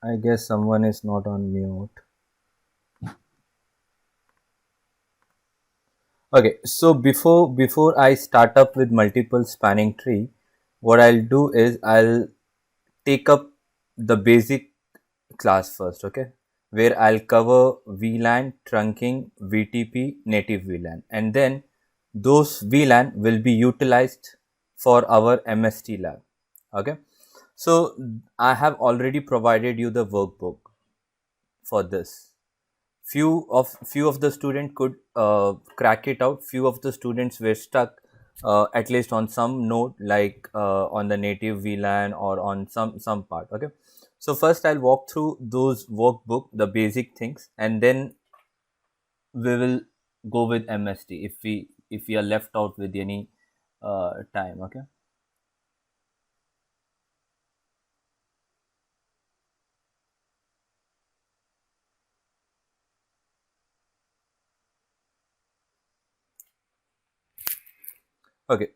I guess someone is not on mute. Okay, so before I start up with multiple spanning tree, what I'll do is I'll take up the basic class first, okay? Where I'll cover VLAN, trunking, VTP, native VLAN, and then those VLAN will be utilized for our MST lab, okay? So I have already provided you the workbook for this. Few of the student could crack it out. Few of the students were stuck at least on some node, like on the native VLAN or on some part. Okay, so first I'll walk through those workbook, the basic things, and then we will go with MST if we are left out with any time. Okay. Okay.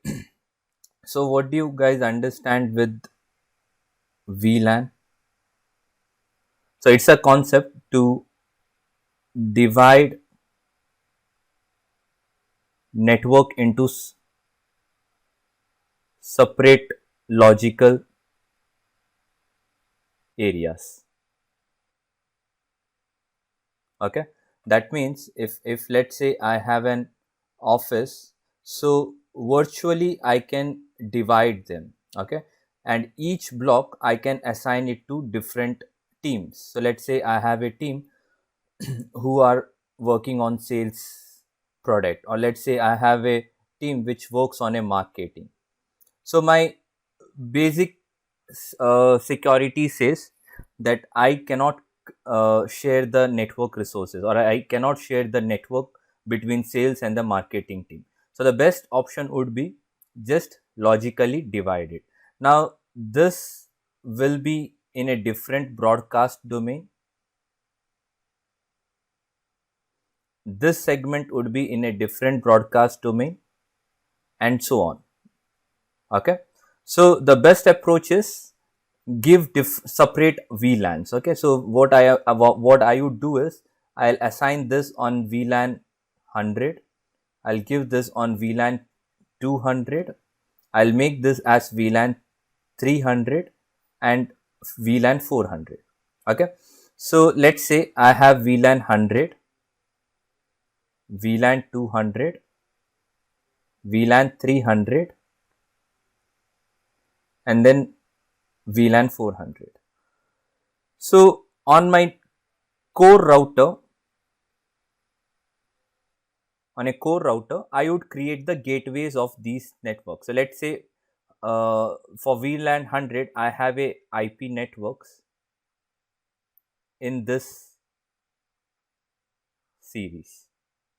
So what do you guys understand with VLAN? So it's a concept to divide network into separate logical areas. Okay, that means if let's say I have an office, so virtually I can divide them. Okay, and each block I can assign it to different teams. So let's say I have a team who are working on sales product, or let's say I have a team which works on a marketing. So my basic security says that I cannot share the network resources, or I cannot share the network between sales and the marketing team. So the best option would be just logically divided. Now this will be in a different broadcast domain. This segment would be in a different broadcast domain, and so on. Okay, so the best approach is give separate VLANs. Okay, so what I would do is I'll assign this on VLAN 100. I'll give this on VLAN 200. I'll make this as VLAN 300 and VLAN 400. Okay, so let's say I have VLAN 100, VLAN 200, VLAN 300, and then VLAN 400. So on my core router, I would create the gateways of these networks. So let's say for VLAN 100, I have a IP networks in this series.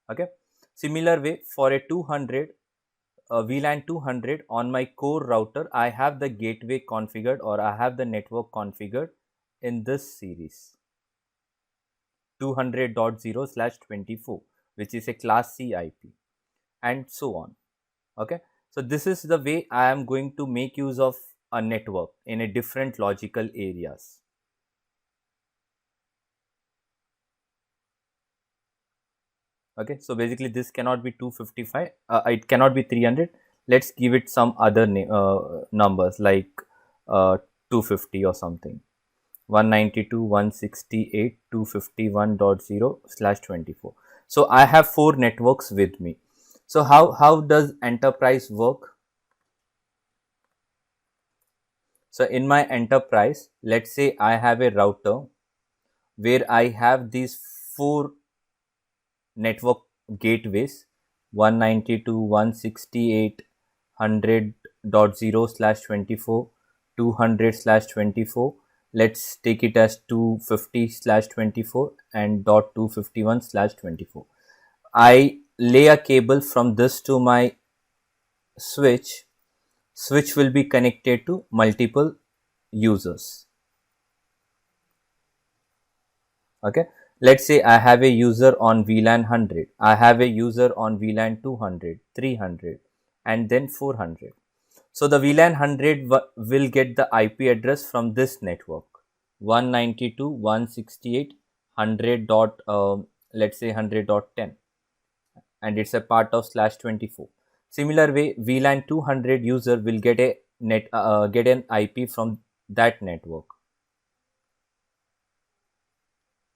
Okay. Similar way for a 200, VLAN 200 on my core router, I have the gateway configured, or I have the network configured in this series 200.0/24, which is a class C IP, and so on. Okay, so this is the way I am going to make use of a network in a different logical areas. Okay, so basically this cannot be 255, it cannot be 300. Let's give it some other numbers like 250 or something. 192.168.251.0/24. So I have 4 networks with me. So how does enterprise work? So in my enterprise, let's say I have a router where I have these 4 network gateways: 192.168.100.0/24, 200/24. Let's take it as 250/24 and .251/24. I lay a cable from this to my switch. Switch will be connected to multiple users. Okay, let's say I have a user on VLAN 100, I have a user on VLAN 200, 300, and then 400. So the VLAN 100 will get the IP address from this network. 192.168.100 dot let's say 100.10, and it's a part of slash 24. Similar way, VLAN 200 user will get a get an IP from that network.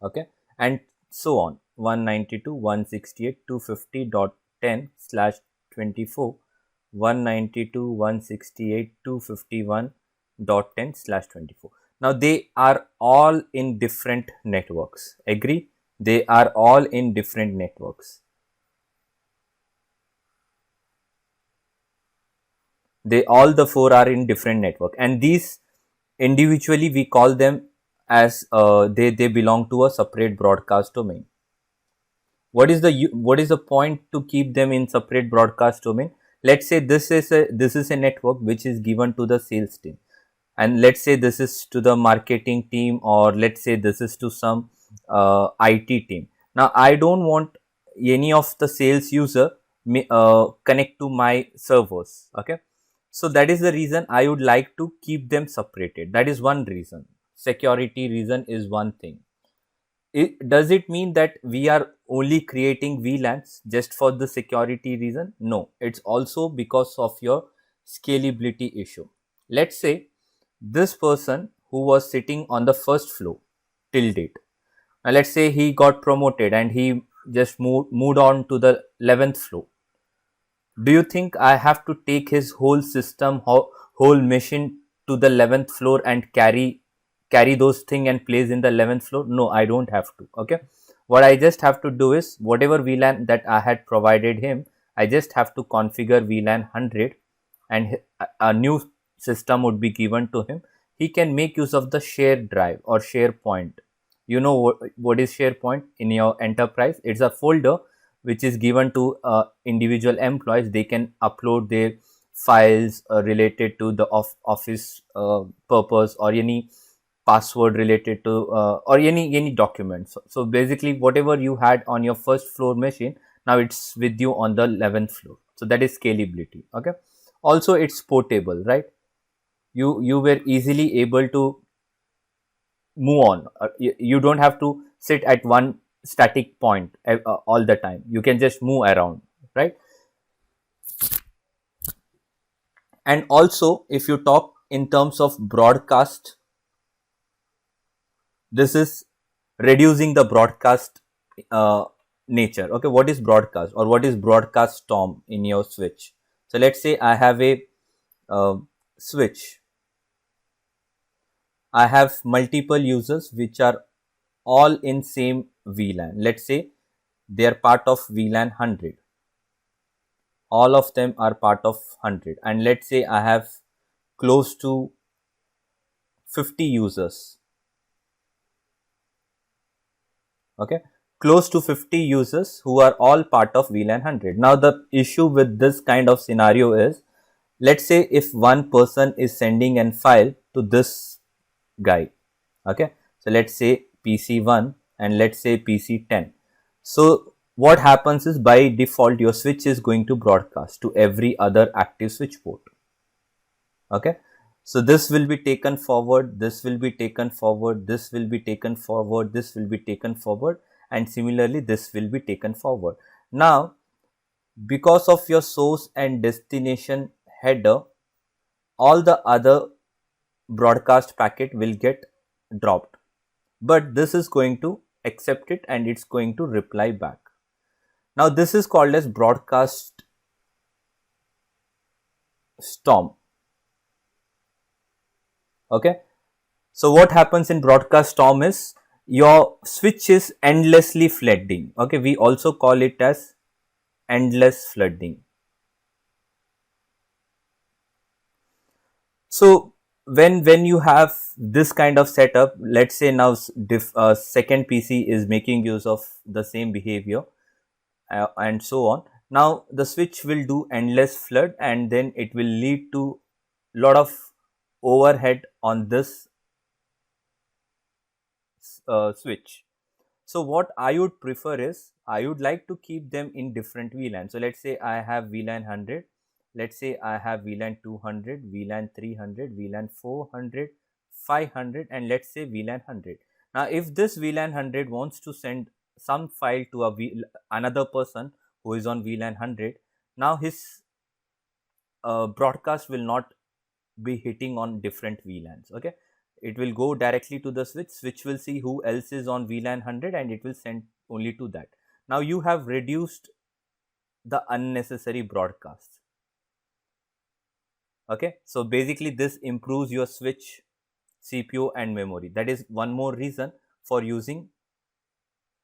Okay, and so on. 192.168.250.10 slash 24, 192.168.251.10 slash 24. Now they are all in different networks. Agree? They are all in different networks. They all the four are in different network, and these individually we call them as they belong to a separate broadcast domain. What is the point to keep them in separate broadcast domain? Let's say this is a network which is given to the sales team, and let's say this is to the marketing team, or let's say this is to some IT team. Now I don't want any of the sales user connect to my servers. Okay, so that is the reason I would like to keep them separated. That is one reason. Security reason is one thing. Does it mean that we are only creating VLANs just for the security reason? No, it's also because of your scalability issue. Let's say this person who was sitting on the first floor till date, now let's say he got promoted and he just moved on to the 11th floor. Do you think I have to take his whole system, whole machine to the 11th floor and carry those thing and place in the 11th floor? No, I don't have to. Okay, what I just have to do is whatever VLAN that I had provided him, I just have to configure VLAN 100, and a new system would be given to him. He can make use of the share drive or share point. You know what is SharePoint in your enterprise? It's a folder which is given to individual employees. They can upload their files related to the office purpose, or any password related to or any documents. So basically whatever you had on your first floor machine, now it's with you on the 11th floor. So that is scalability. Okay, also it's portable, right? You were easily able to move on. You don't have to sit at one static point all the time. You can just move around, right? And also if you talk in terms of broadcast, this is reducing the broadcast uh, nature. Okay, what is broadcast, or what is broadcast storm in your switch? So let's say I have a uh, switch. I have multiple users which are all in same VLAN. Let's say they are part of VLAN 100. All of them are part of 100, and let's say I have close to 50 users. Okay, close to 50 users who are all part of VLAN 100. Now the issue with this kind of scenario is, let's say if one person is sending an file to this guy. Okay, so let's say PC1 and let's say PC10. So what happens is, by default your switch is going to broadcast to every other active switch port. Okay, so this will be taken forward, this will be taken forward, this will be taken forward, this will be taken forward, and similarly this will be taken forward. Now because of your source and destination header, all the other broadcast packet will get dropped, but this is going to accept it and it's going to reply back. Now this is called as broadcast storm. Okay, so what happens in broadcast storm is, your switch is endlessly flooding. Okay, we also call it as endless flooding. So when you have this kind of setup, let's say now second PC is making use of the same behavior, and so on. Now the switch will do endless flood, and then it will lead to lot of overhead on this switch. So what I would prefer is, I would like to keep them in different VLAN. So let's say I have VLAN 100, let's say I have VLAN 200, VLAN 300, VLAN 400, 500 and let's say VLAN 100. Now, if this VLAN 100 wants to send some file to another person who is on VLAN 100, now his broadcast will not be hitting on different VLANs. Okay, it will go directly to the switch. Switch will see who else is on VLAN 100 and it will send only to that. Now you have reduced the unnecessary broadcasts. Okay, so basically this improves your switch, CPU and memory. That is one more reason for using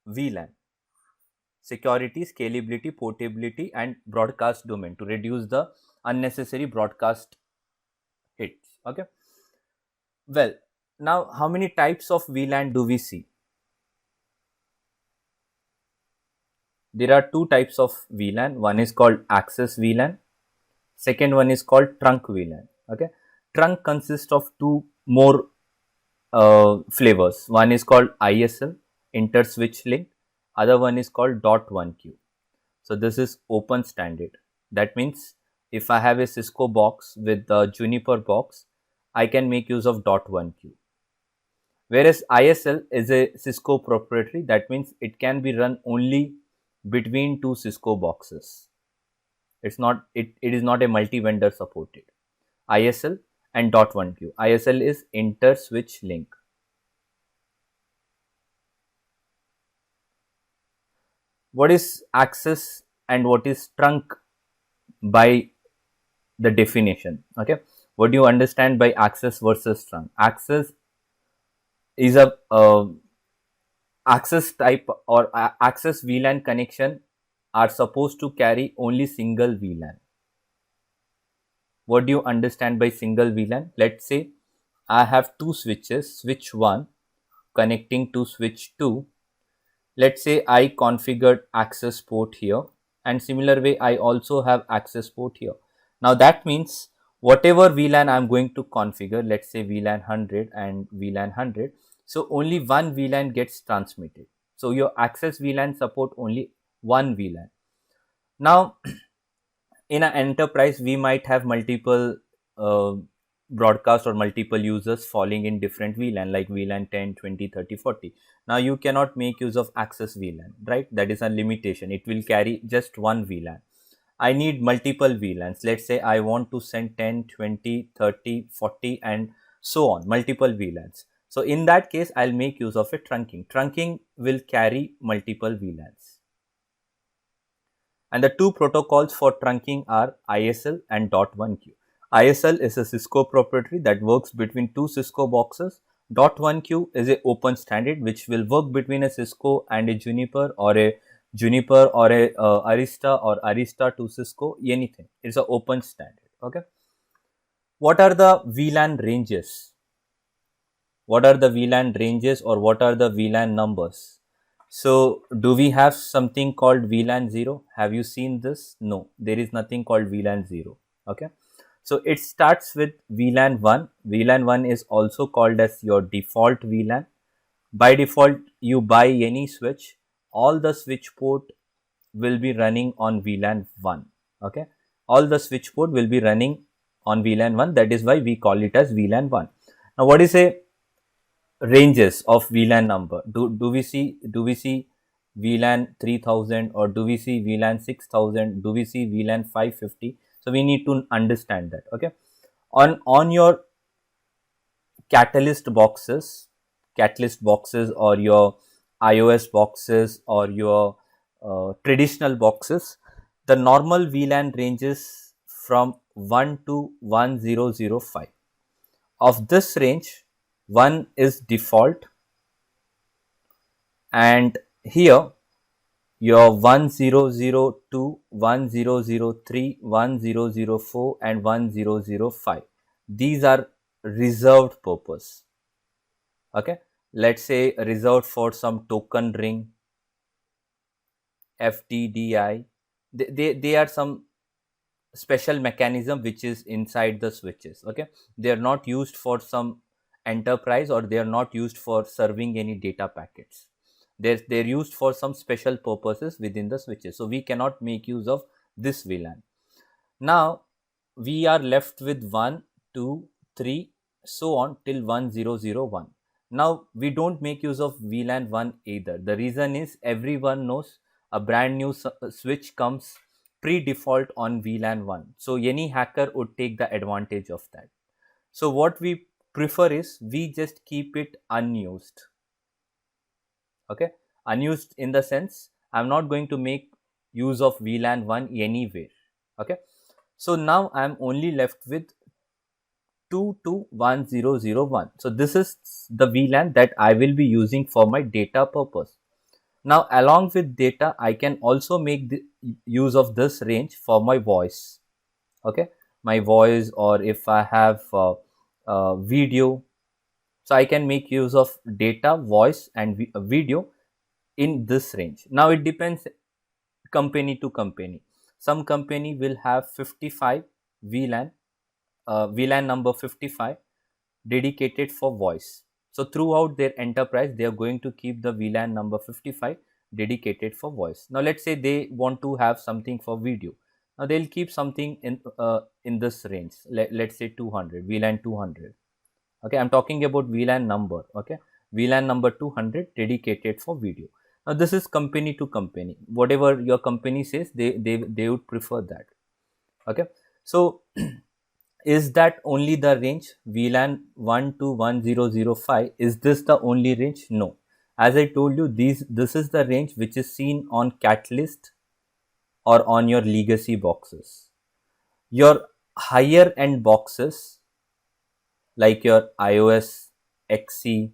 VLAN. Security, scalability, portability and broadcast domain to reduce the unnecessary broadcast hits. Okay, well, now how many types of VLAN do we see? There are two types of VLAN. One is called access VLAN. Second one is called trunk VLAN. Okay, trunk consists of two more flavors. One is called ISL, inter switch link. Other one is called .1Q. So this is open standard. That means if I have a Cisco box with the Juniper box, I can make use of .1Q. Whereas ISL is a Cisco proprietary. That means it can be run only between two Cisco boxes. It is not a multi-vendor supported. ISL and .1Q. ISL is inter-switch link. What is access and what is trunk by the definition? Okay, what do you understand by access versus trunk? Access is a access type or access VLAN connection are supposed to carry only single VLAN. What do you understand by single VLAN? Let's say I have two switches, switch 1 connecting to switch 2. Let's say I configured access port here and similar way I also have access port here. Now that means whatever VLAN I'm going to configure, let's say VLAN 100 and VLAN 100, so only one VLAN gets transmitted. So your access VLAN support only one VLAN. Now in an enterprise we might have multiple broadcast or multiple users falling in different VLAN like VLAN 10, 20, 30, 40. Now you cannot make use of access VLAN, right? That is a limitation. It will carry just one VLAN. I need multiple VLANs. Let's say I want to send 10, 20, 30, 40 and so on, multiple VLANs. So in that case, I'll make use of a trunking. Trunking will carry multiple VLANs. And the two protocols for trunking are ISL and .1Q. ISL is a Cisco proprietary that works between two Cisco boxes. .1Q is an open standard which will work between a Cisco and a Juniper or a Arista or Arista to Cisco, anything. It's an open standard. Okay. What are the VLAN ranges? What are the VLAN ranges or what are the VLAN numbers? So do we have something called VLAN 0? Have you seen this? No, there is nothing called VLAN 0. Okay. So it starts with VLAN 1. VLAN 1 is also called as your default VLAN. By default, you buy any switch, all the switch port will be running on VLAN 1. Okay. All the switch port will be running on VLAN 1. That is why we call it as VLAN 1. Now what is a ranges of VLAN number? Do we see VLAN 3000 or do we see VLAN 6000? Do we see VLAN 550? So we need to understand that. Okay. On your catalyst boxes or your iOS boxes or your traditional boxes, the normal VLAN ranges from 1 to 1005. Of this range, 1 is default and here your 1002, 1003, 1004 and 1005. These are reserved purpose. Okay. Let's say reserved for some token ring, FTDI. They are some special mechanism which is inside the switches. Okay. They are not used for some enterprise or they are not used for serving any data packets. They're used for some special purposes within the switches. So we cannot make use of this VLAN. Now we are left with 1, 2, 3, so on till 1001. Now we don't make use of VLAN 1 either. The reason is everyone knows a brand new switch comes pre-default on VLAN 1. So any hacker would take the advantage of that. So what we prefer is we just keep it unused. Okay, unused in the sense I'm not going to make use of VLAN 1 anywhere. Okay, so now I'm only left with 221001. So this is the VLAN that I will be using for my data purpose. Now along with data, I can also make the use of this range for my voice. Okay, my voice, or if I have video, so I can make use of data, voice and video in this range. Now it depends company to company. Some company will have 55 VLAN, VLAN number 55 dedicated for voice. So throughout their enterprise, they are going to keep the VLAN number 55 dedicated for voice. Now let's say they want to have something for video. Now they'll keep something in this range. Let's say 200 VLAN 200. Okay, I'm talking about VLAN number. Okay, VLAN number 200 dedicated for video. Now this is company to company. Whatever your company says, they would prefer that. Okay, so is that only the range VLAN 1 to 1005? Is this the only range? No. As I told you, this is the range which is seen on Catalyst or on your legacy boxes. Your higher end boxes like your iOS XC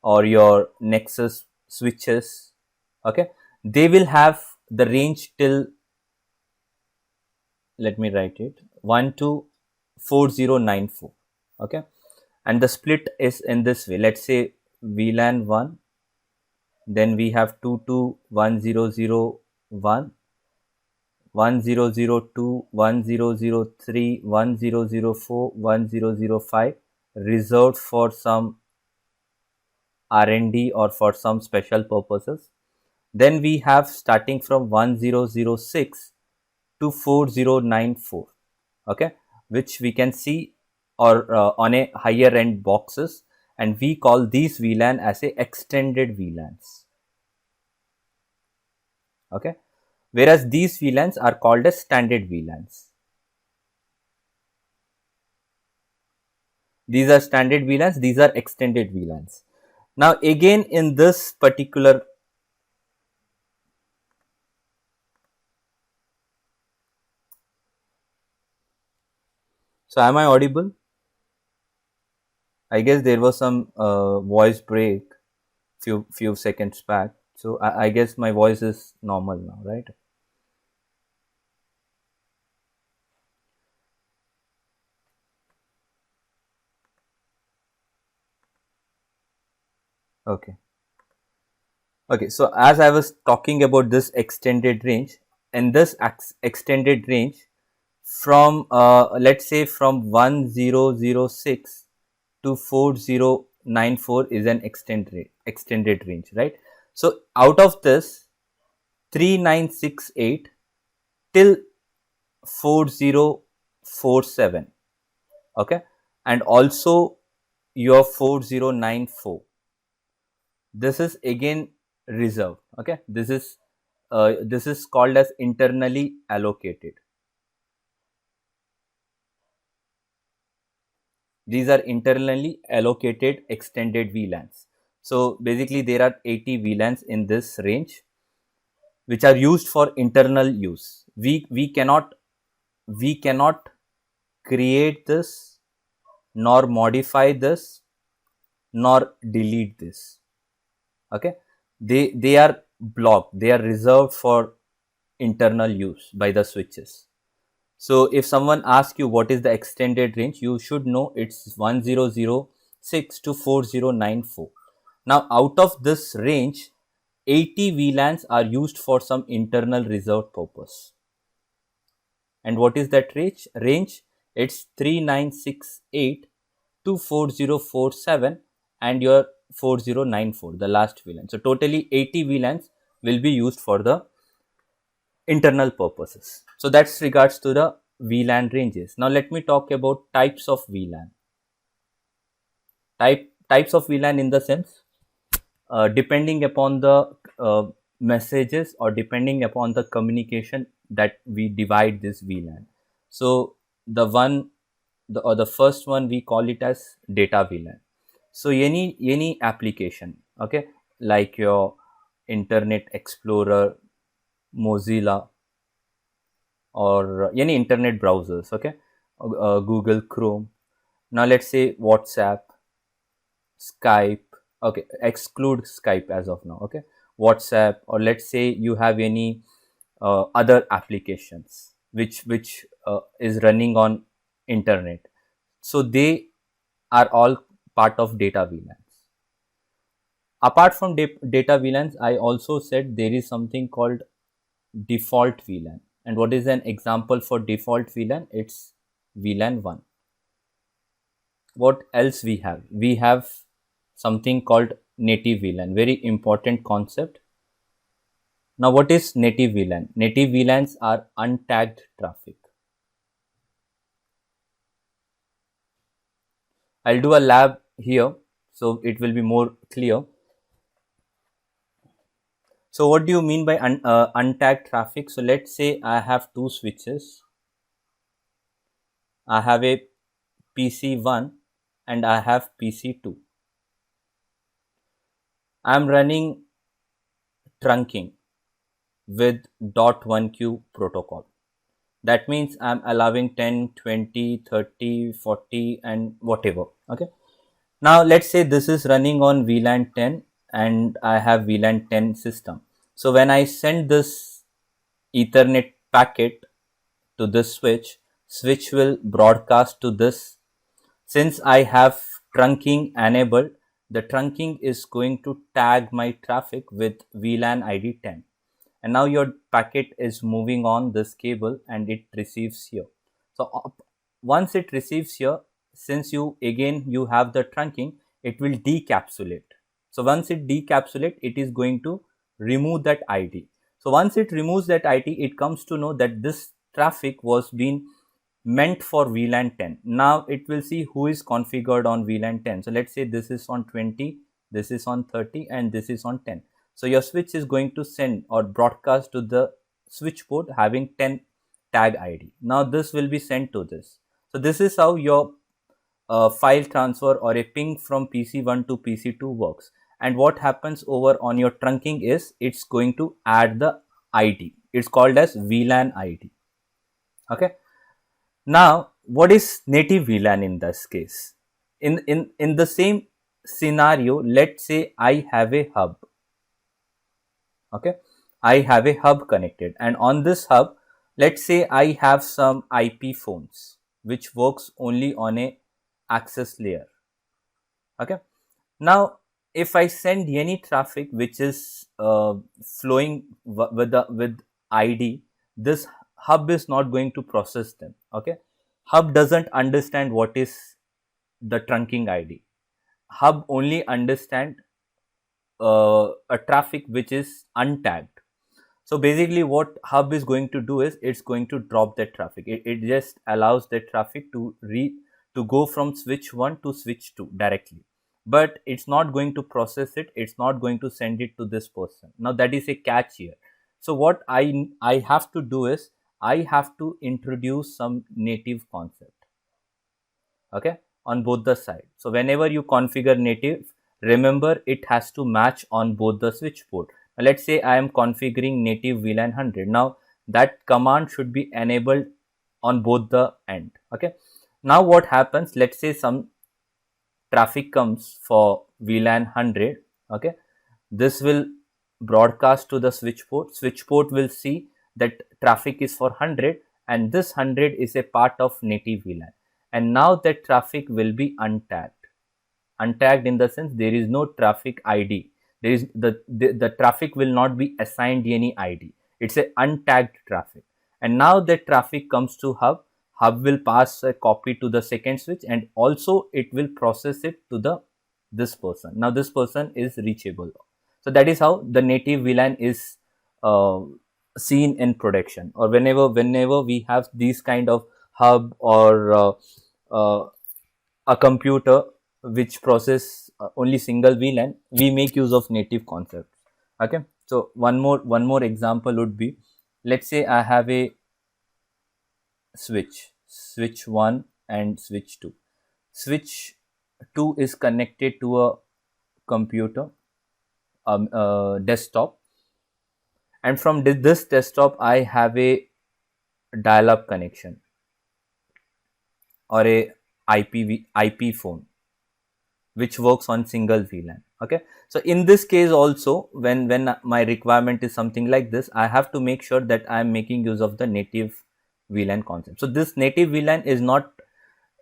or your Nexus switches, okay, they will have the range till, let me write it, 1 to 4094. Okay, and the split is in this way. Let's say VLAN 1, then we have 221001, 1002, 1003, 1004, 1005 reserved for some R&D or for some special purposes. Then we have starting from 1006 to 4094. Okay, which we can see or on a higher end boxes, and we call these VLAN as a extended VLANs. Okay, whereas these VLANs are called as standard VLANs. These are standard VLANs, these are extended VLANs. Now again in this particular, so am I audible? I guess there was some voice break few seconds back. So I guess my voice is normal now, right? Okay. Okay. So as I was talking about this extended range, and this extended range from let's say from 1006 to 4094 is an extended range, right? So out of this 3968 till 4047, okay, and also your 4094, this is again reserved. Okay, this is called as internally allocated. These are internally allocated extended VLANs. So basically there are 80 VLANs in this range which are used for internal use. We cannot create this, nor modify this, nor delete this. Okay, they are blocked, they are reserved for internal use by the switches. So if someone asks you what is the extended range, you should know it's 1006 to 4094. Now out of this range, 80 VLANs are used for some internal reserved purpose. And what is that range? It's 3968 to 4047 and your 4094, the last VLAN. So totally 80 VLANs will be used for the internal purposes. So that's regards to the VLAN ranges. Now let me talk about types of VLAN. Types of VLAN in the sense, depending upon the messages or depending upon the communication that we divide this VLAN. So the first one we call it as data VLAN. So any application, okay, like your Internet Explorer, Mozilla, or any internet browsers, okay, Google Chrome. Now let's say WhatsApp, Skype, okay, exclude Skype as of now, okay, WhatsApp, or let's say you have any other applications which is running on internet. So they are all part of data VLANs. Apart from data VLANs, I also said there is something called default VLAN. And what is an example for default VLAN? It's VLAN 1. What else we have? We have something called native VLAN, very important concept. Now, what is native VLAN? Native VLANs are untagged traffic. I'll do a lab here, so it will be more clear. So what do you mean by untagged traffic? So let's say I have two switches. I have a PC1 and I have PC2. I'm running trunking with .1q protocol. That means I'm allowing 10, 20, 30, 40 and whatever. Okay. Now let's say this is running on VLAN 10 and I have VLAN 10 system. So when I send this Ethernet packet to this switch will broadcast to this. Since I have trunking enabled, the trunking is going to tag my traffic with VLAN ID 10. And now your packet is moving on this cable and it receives here. So once it receives here, since you have the trunking, it will decapsulate. So once it decapsulate, it is going to remove that ID. So once it removes that ID, it comes to know that this traffic was being meant for VLAN 10. Now it will see who is configured on VLAN 10. So let's say this is on 20, this is on 30 and this is on 10. So your switch is going to send or broadcast to the switch port having 10 tag ID. Now this will be sent to this. So this is how your file transfer or a ping from PC1 to PC2 works. And what happens over on your trunking is it's going to add the ID. It's called as VLAN ID. Okay. Now, what is native VLAN in this case? In the same scenario, let's say I have a hub. Okay, I have a hub connected, and on this hub, let's say I have some IP phones which works only on a access layer. Okay, now if I send any traffic which is flowing with ID, this hub is not going to process them. Okay, hub doesn't understand what is the trunking ID. Hub only understand a traffic which is untagged. So basically what hub is going to do is it's going to drop that traffic. It just allows that traffic to go from switch 1 to switch 2 directly, but it's not going to process it. It's not going to send it to this person. Now that is a catch here. So what I have to do is I have to introduce some native concept, okay, on both the sides. So whenever you configure native, remember it has to match on both the switch port. Now, let's say I am configuring native VLAN 100. Now that command should be enabled on both the end. Okay. Now what happens? Let's say some traffic comes for VLAN 100. Okay. This will broadcast to the switch port. Switch port will see that traffic is for 100 and this 100 is a part of native VLAN. And now that traffic will be untagged. Untagged in the sense there is no traffic ID. There is the traffic will not be assigned any ID. It's a untagged traffic. And now that traffic comes to hub. Hub will pass a copy to the second switch and also it will process it to this person. Now this person is reachable. So that is how the native VLAN is seen in production, or whenever we have these kind of hub or a computer which process only single VLAN, we make use of native concepts. Okay. So one more example would be, let's say I have a switch 1 and switch 2. Switch 2 is connected to a computer, desktop, and from this desktop I have a dial-up connection or a IP phone which works on single VLAN. Okay, so in this case also, when my requirement is something like this, I have to make sure that I am making use of the native VLAN concept. So this native VLAN is not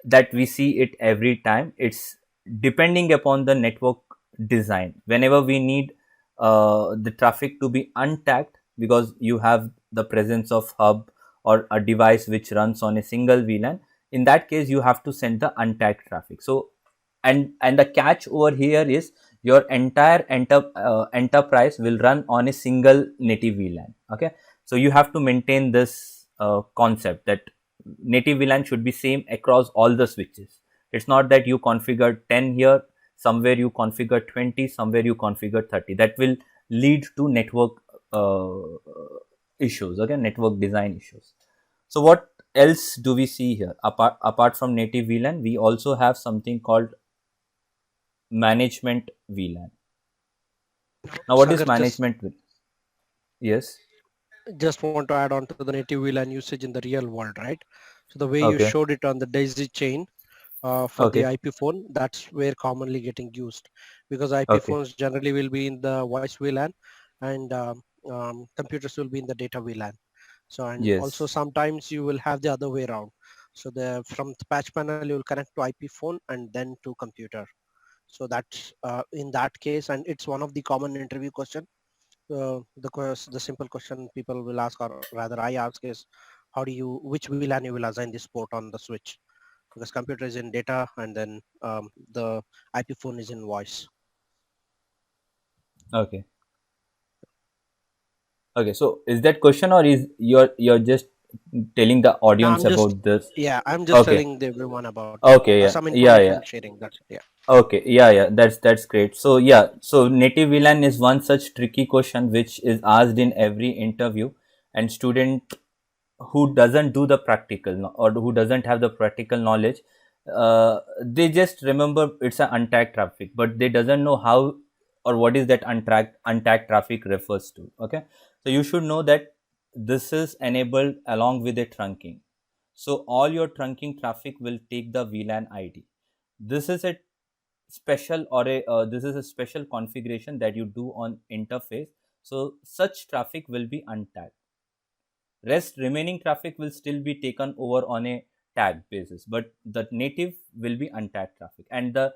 that we see it every time. It's depending upon the network design. Whenever we need the traffic to be untagged, because you have the presence of hub or a device which runs on a single VLAN, in that case you have to send the untagged traffic. So and the catch over here is your entire enterprise will run on a single native VLAN. Okay, so you have to maintain this concept that native VLAN should be same across all the switches. It's not that you configure 10 here, somewhere you configure 20, somewhere you configure 30. That will lead to network uh, issues. Okay, network design issues. So what else do we see here? Apart from native VLAN, we also have something called management VLAN. Now, what is Sagar, just management? Yes. just want to add on to the native VLAN usage in the real world, right? So the way you Okay. showed it on the daisy chain for the Okay. IP phone, that's where commonly getting used, because IP Okay. phones generally will be in the voice VLAN and computers will be in the data VLAN. So and also Yes. sometimes you will have the other way around. So the from the patch panel you will connect to IP phone and then to computer. So that's in that case, and it's one of the common interview question. The simple question people will ask, or rather I ask, is how do you which VLAN you will assign this port on the switch, because computer is in data and then the IP phone is in voice. Okay. Okay. So is that question, or is you're just telling the Now audience I'm just about this? I'm just Okay. telling everyone about Okay. Yeah. some Yeah. information Yeah. sharing. That's it. Yeah. Okay, yeah, yeah, that's great. So yeah, so native VLAN is one such tricky question which is asked in every interview, and student who doesn't do the practical or who doesn't have the practical knowledge, they just remember it's an untagged traffic, but they doesn't know how or what is that untagged traffic refers to. Okay, so you should know that this is enabled along with a trunking. So all your trunking traffic will take the VLAN ID. This is a special or a this is a special configuration that you do on interface, so such traffic will be untagged. Rest remaining traffic will still be taken over on a tag basis, but the native will be untagged traffic. And the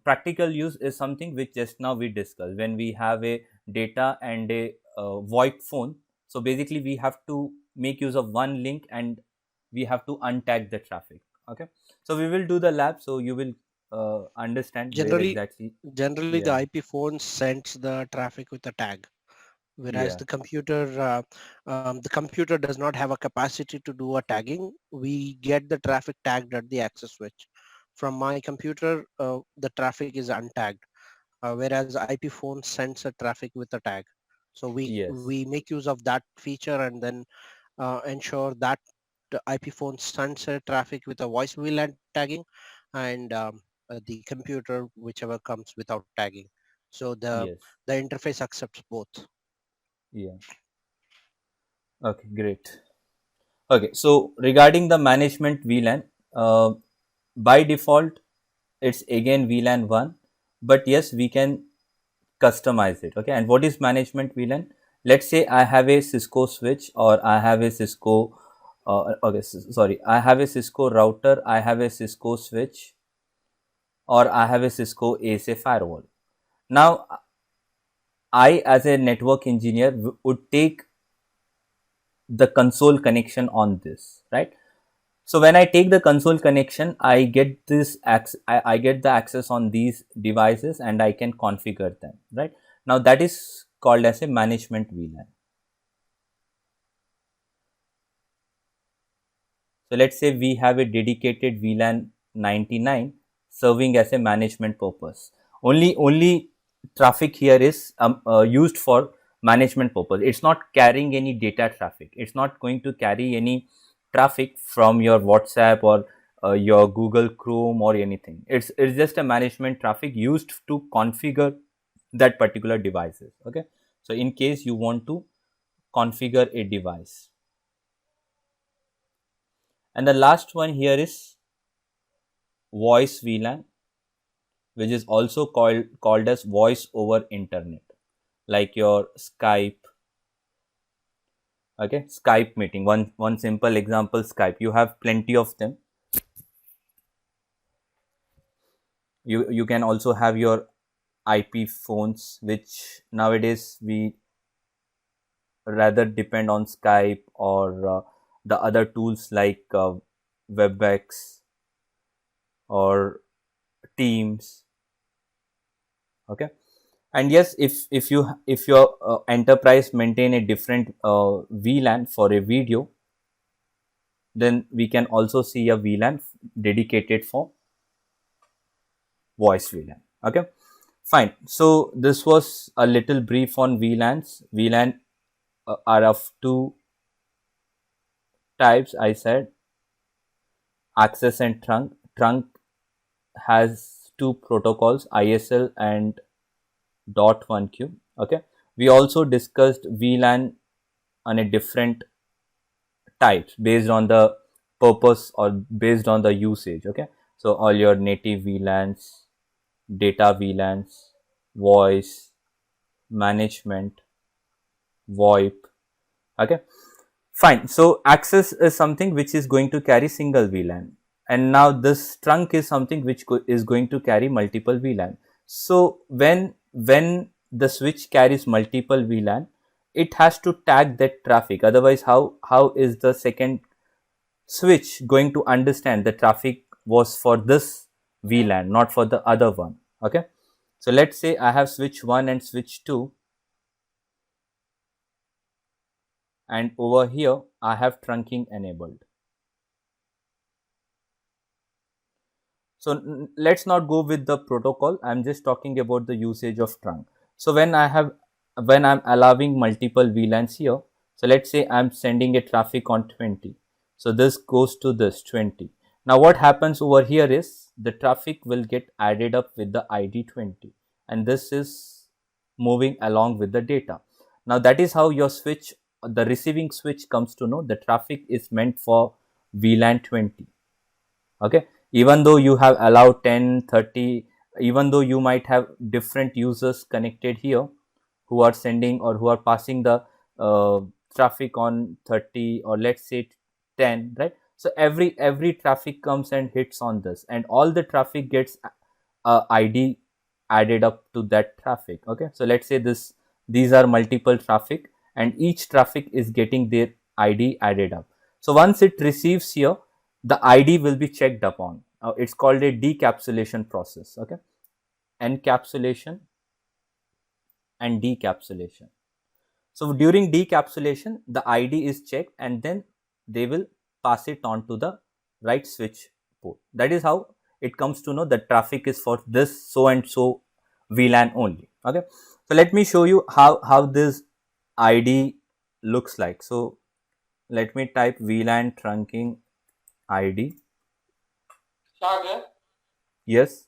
practical use is something which just now we discussed, when we have a data and a void phone. So basically we have to make use of one link and we have to untag the traffic. Okay, so we will do the lab, so you will understand where Generally, exactly. generally the Yeah. IP phone sends the traffic with a tag, whereas Yeah. the computer does not have a capacity to do a tagging. We get the traffic tagged at the access switch. From my computer, the traffic is untagged, whereas IP phone sends a traffic with a tag. So we Yes. make use of that feature and then ensure that the IP phone sends a traffic with a voice VLAN tagging, and the computer whichever comes without tagging. So Yes. the interface accepts both. Yeah. Okay, great. Okay, so regarding the management VLAN, uh, by default, it's again VLAN 1, but yes, we can customize it. Okay, and what is management VLAN? Let's say I have a Cisco switch, or I have a Cisco, okay, sorry, I have a Cisco router, I have a Cisco switch, or I have a Cisco ASA firewall. Now, I, as a network engineer, would take the console connection on this, right? So when I take the console connection, I get I get the access on these devices and I can configure them, right? Now that is called as a management VLAN. So let's say we have a dedicated VLAN 99. serving as a management purpose. Only traffic here is used for management purpose. It's not carrying any data traffic. It's not going to carry any traffic from your WhatsApp or your Google Chrome or anything. It's just a management traffic used to configure that particular devices. Okay, so in case you want to configure a device. And the last one here is voice VLAN, which is also called as voice over internet, like your Skype. Okay, Skype meeting, one simple example, Skype. You have plenty of them. You can also have your IP phones, which nowadays we rather depend on Skype or the other tools like WebEx or Teams. Okay, and yes, if your enterprise maintain a different VLAN for a video, then we can also see a VLAN dedicated for voice VLAN. Okay, fine. So this was a little brief on VLANs. VLAN are of two types. I said access and trunk. Trunk has two protocols, ISL and dot one q. Okay, we also discussed VLAN on a different types based on the purpose or based on the usage. Okay, so all your native VLANs, data VLANs, voice, management, VoIP. Okay, fine. So access is something which is going to carry single VLAN, and now this trunk is something which is going to carry multiple VLAN. So when the switch carries multiple VLAN, it has to tag that traffic. Otherwise, how is the second switch going to understand the traffic was for this VLAN, not for the other one? Okay, so let's say I have switch 1 and switch 2, and over here I have trunking enabled. So let's not go with the protocol. I'm just talking about the usage of trunk. So when I'm allowing multiple VLANs here, so let's say I'm sending a traffic on 20. So this goes to this 20. Now what happens over here is the traffic will get added up with the ID 20, and this is moving along with the data. Now that is how your switch, the receiving switch, comes to know the traffic is meant for VLAN 20. Okay, even though you have allowed 10, 30, even though you might have different users connected here who are sending or who are passing the uh, traffic on 30 or let's say 10, right? So every traffic comes and hits on this, and all the traffic gets ID added up to that traffic. Okay, so let's say these are multiple traffic, and each traffic is getting their ID added up. So once it receives here, the ID will be checked upon. It's called a decapsulation process. Okay, encapsulation and decapsulation. So during decapsulation, the ID is checked, and then they will pass it on to the right switch port. That is how it comes to know the traffic is for this so and so VLAN only. Okay, so let me show you how this ID looks like. So let me type VLAN trunking ID. Sagar, Yes.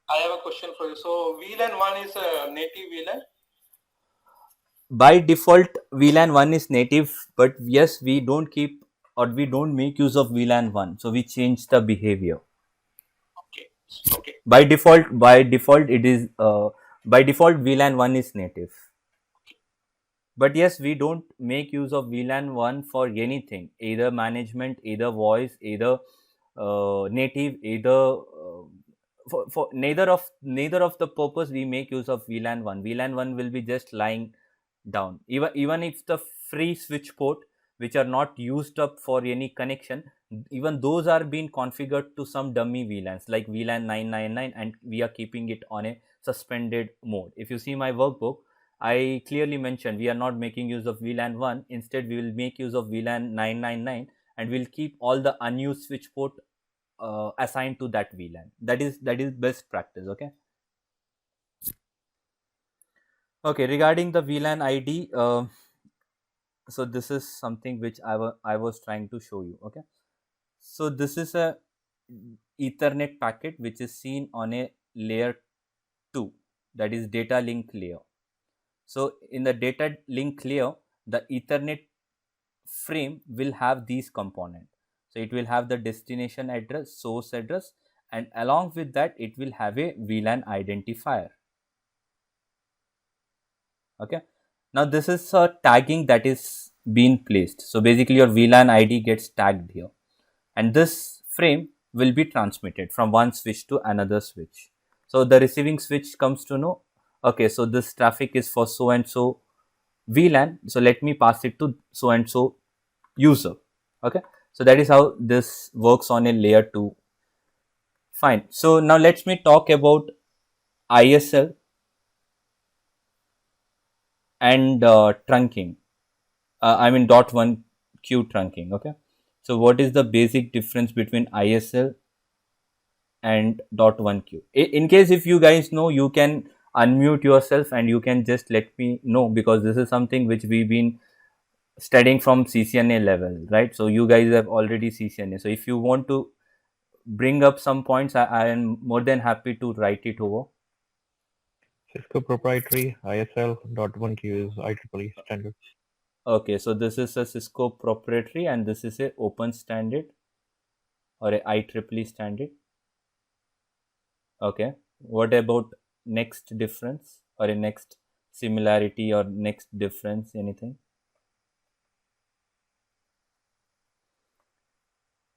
I have a question for you. So VLAN 1 is a native VLAN. By default, VLAN 1 is native, but yes, we don't keep or we don't make use of VLAN 1. So we change the behavior. Okay. Okay. By default, it is by default VLAN 1 is native. But yes, we don't make use of VLAN 1 for anything, either management, either voice, either native, either for neither of the purpose we make use of VLAN 1. VLAN 1 will be just lying down. Even if the free switch port which are not used up for any connection, even those are being configured to some dummy VLANs like VLAN 999, and we are keeping it on a suspended mode. If you see my workbook, I clearly mentioned we are not making use of VLAN 1. Instead, we will make use of VLAN 999, and we'll keep all the unused switch port assigned to that VLAN. That is best practice. Okay. Okay. Regarding the VLAN ID, so this is something which I was trying to show you. Okay. So this is a Ethernet packet which is seen on a layer 2, that is data link layer. So in the data link layer, the Ethernet frame will have these components. So it will have the destination address, source address, and along with that it will have a VLAN identifier. Okay. Now this is a tagging that is being placed. So basically your VLAN ID gets tagged here, and this frame will be transmitted from one switch to another switch. So the receiving switch comes to know, okay, so this traffic is for so and so VLAN, so let me pass it to so and so user. Okay, so that is how this works on a layer 2. Fine. So now let me talk about ISL and trunking. I mean dot one Q trunking. Okay, so what is the basic difference between ISL and dot one Q? In case if you guys know, you can unmute yourself and you can just let me know, because this is something which we've been studying from CCNA level, right? So you guys have already CCNA. So if you want to bring up some points, I am more than happy to write it over. Cisco proprietary ISL.1Q is IEEE standard. Okay, so this is a Cisco proprietary and this is a open standard or a IEEE standard. Okay, what about next difference or a next similarity or next difference, anything?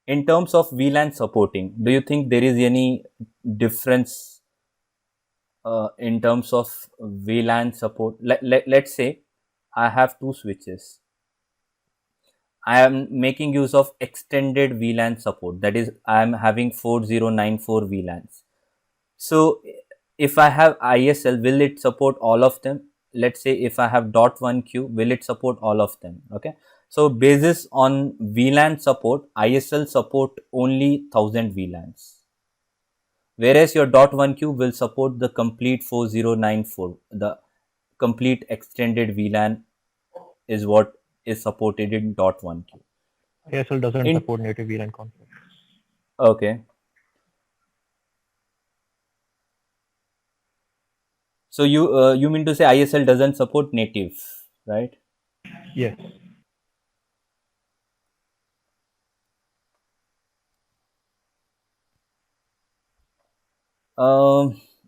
In terms of VLAN supporting, do you think there is any difference in terms of VLAN support? Let's say I have two switches. I am making use of extended VLAN support. That is, I am having 4094 VLANs. So if I have ISL, will it support all of them? Let's say if I have dot one Q, will it support all of them? Okay. So basis on VLAN support, ISL support only 1000 VLANs. Whereas your dot one Q will support the complete 4094. The complete extended VLAN is what is supported in dot one Q. ISL doesn't support native VLAN concept. Okay. So you mean to say ISL doesn't support native, right? Yes.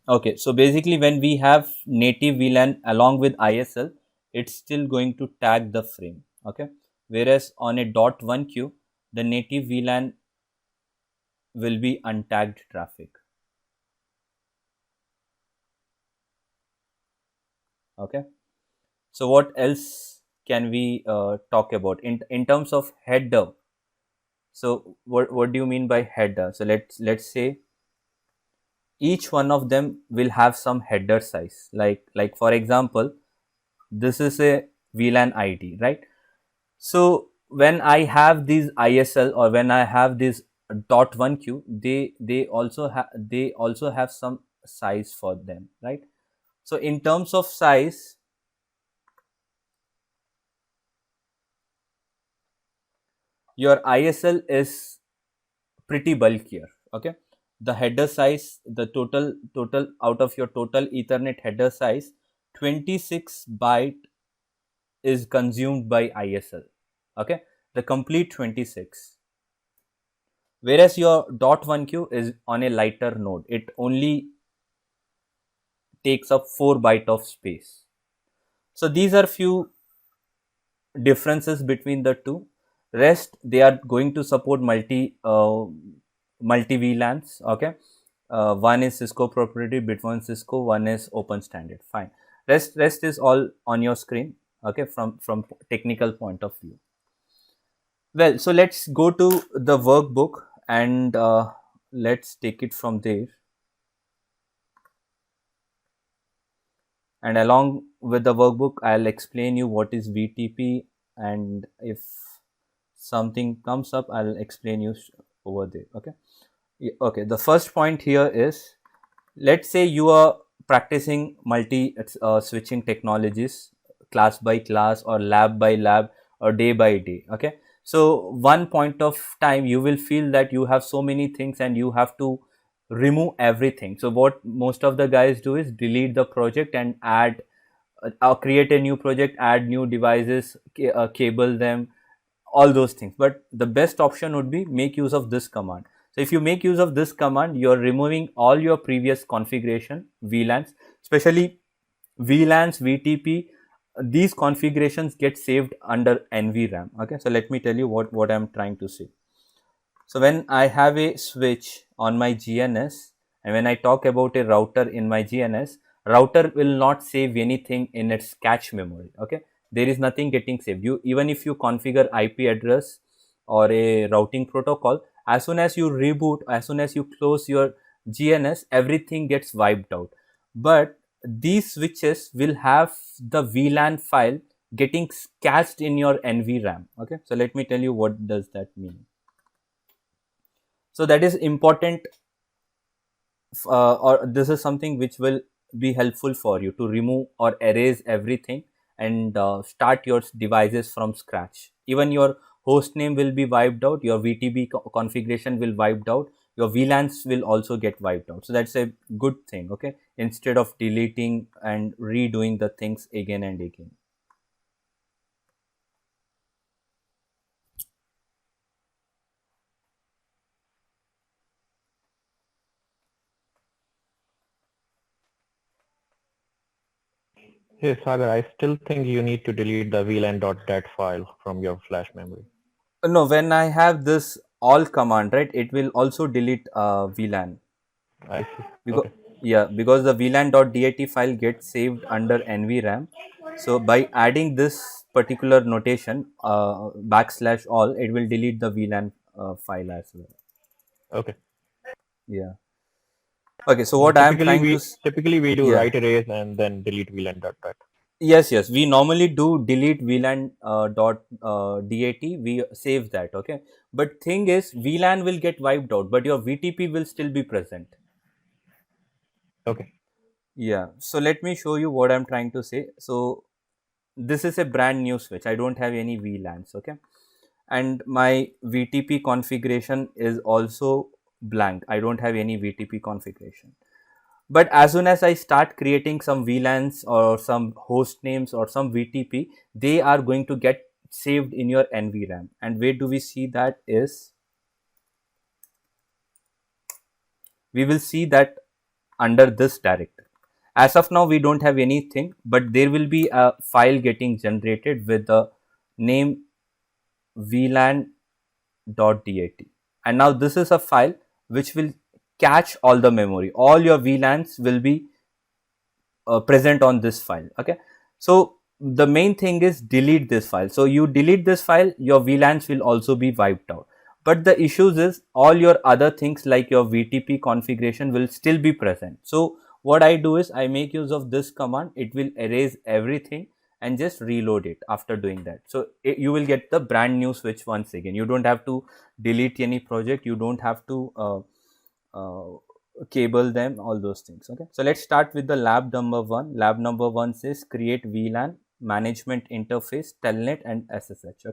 Okay, so basically when we have native VLAN along with ISL, it's still going to tag the frame. Okay, whereas on a dot one Q, the native VLAN will be untagged traffic. Okay, so what else can we talk about in terms of header? So what do you mean by header? So let's say each one of them will have some header size. Like for example, this is a VLAN ID, right? So when I have these ISL or when I have this dot one Q, they also have some size for them, right? So in terms of size, your ISL is pretty bulkier. Okay, the header size, the total out of your total Ethernet header size, 26 byte is consumed by ISL. Okay, the complete 26. Whereas your dot one Q is on a lighter node. It only takes up 4 byte of space. So these are few differences between the two. Rest they are going to support multi VLANs. Okay, one is Cisco proprietary, bit one Cisco, one is open standard. Fine. Rest is all on your screen. Okay, from technical point of view. Well, so let's go to the workbook and let's take it from there. And along with the workbook, I'll explain you what is VTP, and if something comes up, I'll explain you over there. Okay. Okay, the first point here is, let's say you are practicing multi switching technologies, class by class or lab by lab or day by day. Okay, so one point of time you will feel that you have so many things and you have to remove everything. So what most of the guys do is delete the project and add create a new project, add new devices, cable them, all those things. But the best option would be make use of this command. So if you make use of this command, you're removing all your previous configuration, VLANs, especially VLANs, VTP. These configurations get saved under NVRAM. Okay, so let me tell you what I'm trying to say. So when I have a switch on my GNS, and when I talk about a router in my GNS, router will not save anything in its cache memory. Okay, there is nothing getting saved. You, even if you configure IP address or a routing protocol, as soon as you reboot, as soon as you close your GNS, everything gets wiped out. But these switches will have the VLAN file getting cached in your NVRAM. Okay, so let me tell you what does that mean. So that is important, or this is something which will be helpful for you to remove or erase everything and start your devices from scratch. Even your host name will be wiped out, your VTB configuration will wiped out, your VLANs will also get wiped out. So that's a good thing. Okay, instead of deleting and redoing the things again and again. Hey, Sagar, I still think you need to delete the VLAN.dat file from your flash memory. No, when I have this all command, right, it will also delete VLAN. I see. Because, Okay. yeah, because the VLAN.dat file gets saved under NVRAM. So by adding this particular notation, backslash all, it will delete the VLAN file as well. Okay. Yeah. Okay. So what I am trying to, Typically we do yeah, write erase and then delete VLAN.dat. yes, we normally do delete VLAN dat. We save that. Okay. But thing is, VLAN will get wiped out, but your VTP will still be present. Okay. Yeah. So let me show you what I'm trying to say. So this is a brand new switch. I don't have any VLANs. Okay, and my VTP configuration is also blank. I don't have any VTP configuration. But as soon as I start creating some VLANs or some host names or some VTP, they are going to get saved in your NVRAM. And where do we see that is, we will see that under this directory. As of now, we don't have anything, but there will be a file getting generated with the name VLAN.dat. And now this is a file which will catch all the memory. All your VLANs will be present on this file. Okay, so the main thing is delete this file. So you delete this file, your VLANs will also be wiped out. But the issues is all your other things like your VTP configuration will still be present. So what I do is I make use of this command. It will erase everything and just reload it after doing that. So you will get the brand new switch once again. You don't have to delete any project. You don't have to cable them, all those things. Okay, so let's start with the lab number one. Lab number one says create VLAN management interface, telnet and SSH.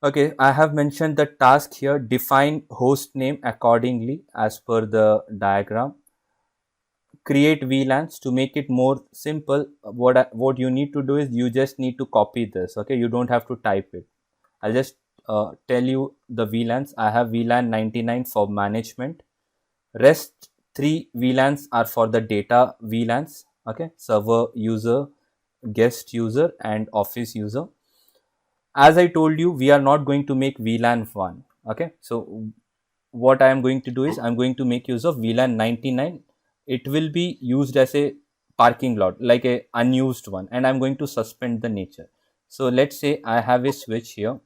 Okay, I have mentioned the task here. Define host name accordingly as per the diagram. Create VLANs. To make it more simple, what you need to do is you just need to copy this. Okay, you don't have to type it. I'll just tell you the VLANs. I have VLAN 99 for management. Rest 3 VLANs are for the data VLANs. Okay, server user, guest user and office user. As I told you, we are not going to make VLAN 1. Okay, so what I am going to do is I'm going to make use of VLAN 99. It will be used as a parking lot, like a unused one, and I'm going to suspend the nature. So let's say I have a switch here.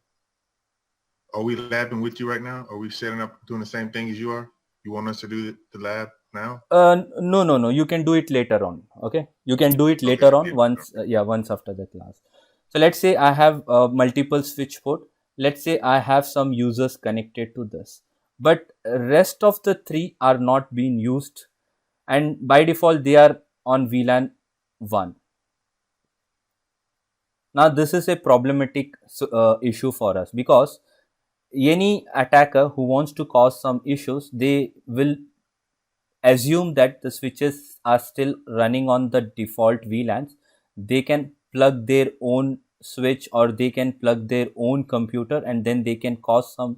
Are we labbing with you right now? Are we setting up doing the same thing as you are? You want us to do the lab now? No. You can do it later on. Okay, you can do it later on once. Once after the class. So let's say I have multiple switch port. Let's say I have some users connected to this, but rest of the 3 are not being used, and by default they are on VLAN 1. Now this is a problematic issue for us, because any attacker who wants to cause some issues, they will assume that the switches are still running on the default VLANs. They can plug their own switch, or they can plug their own computer, and then they can cause some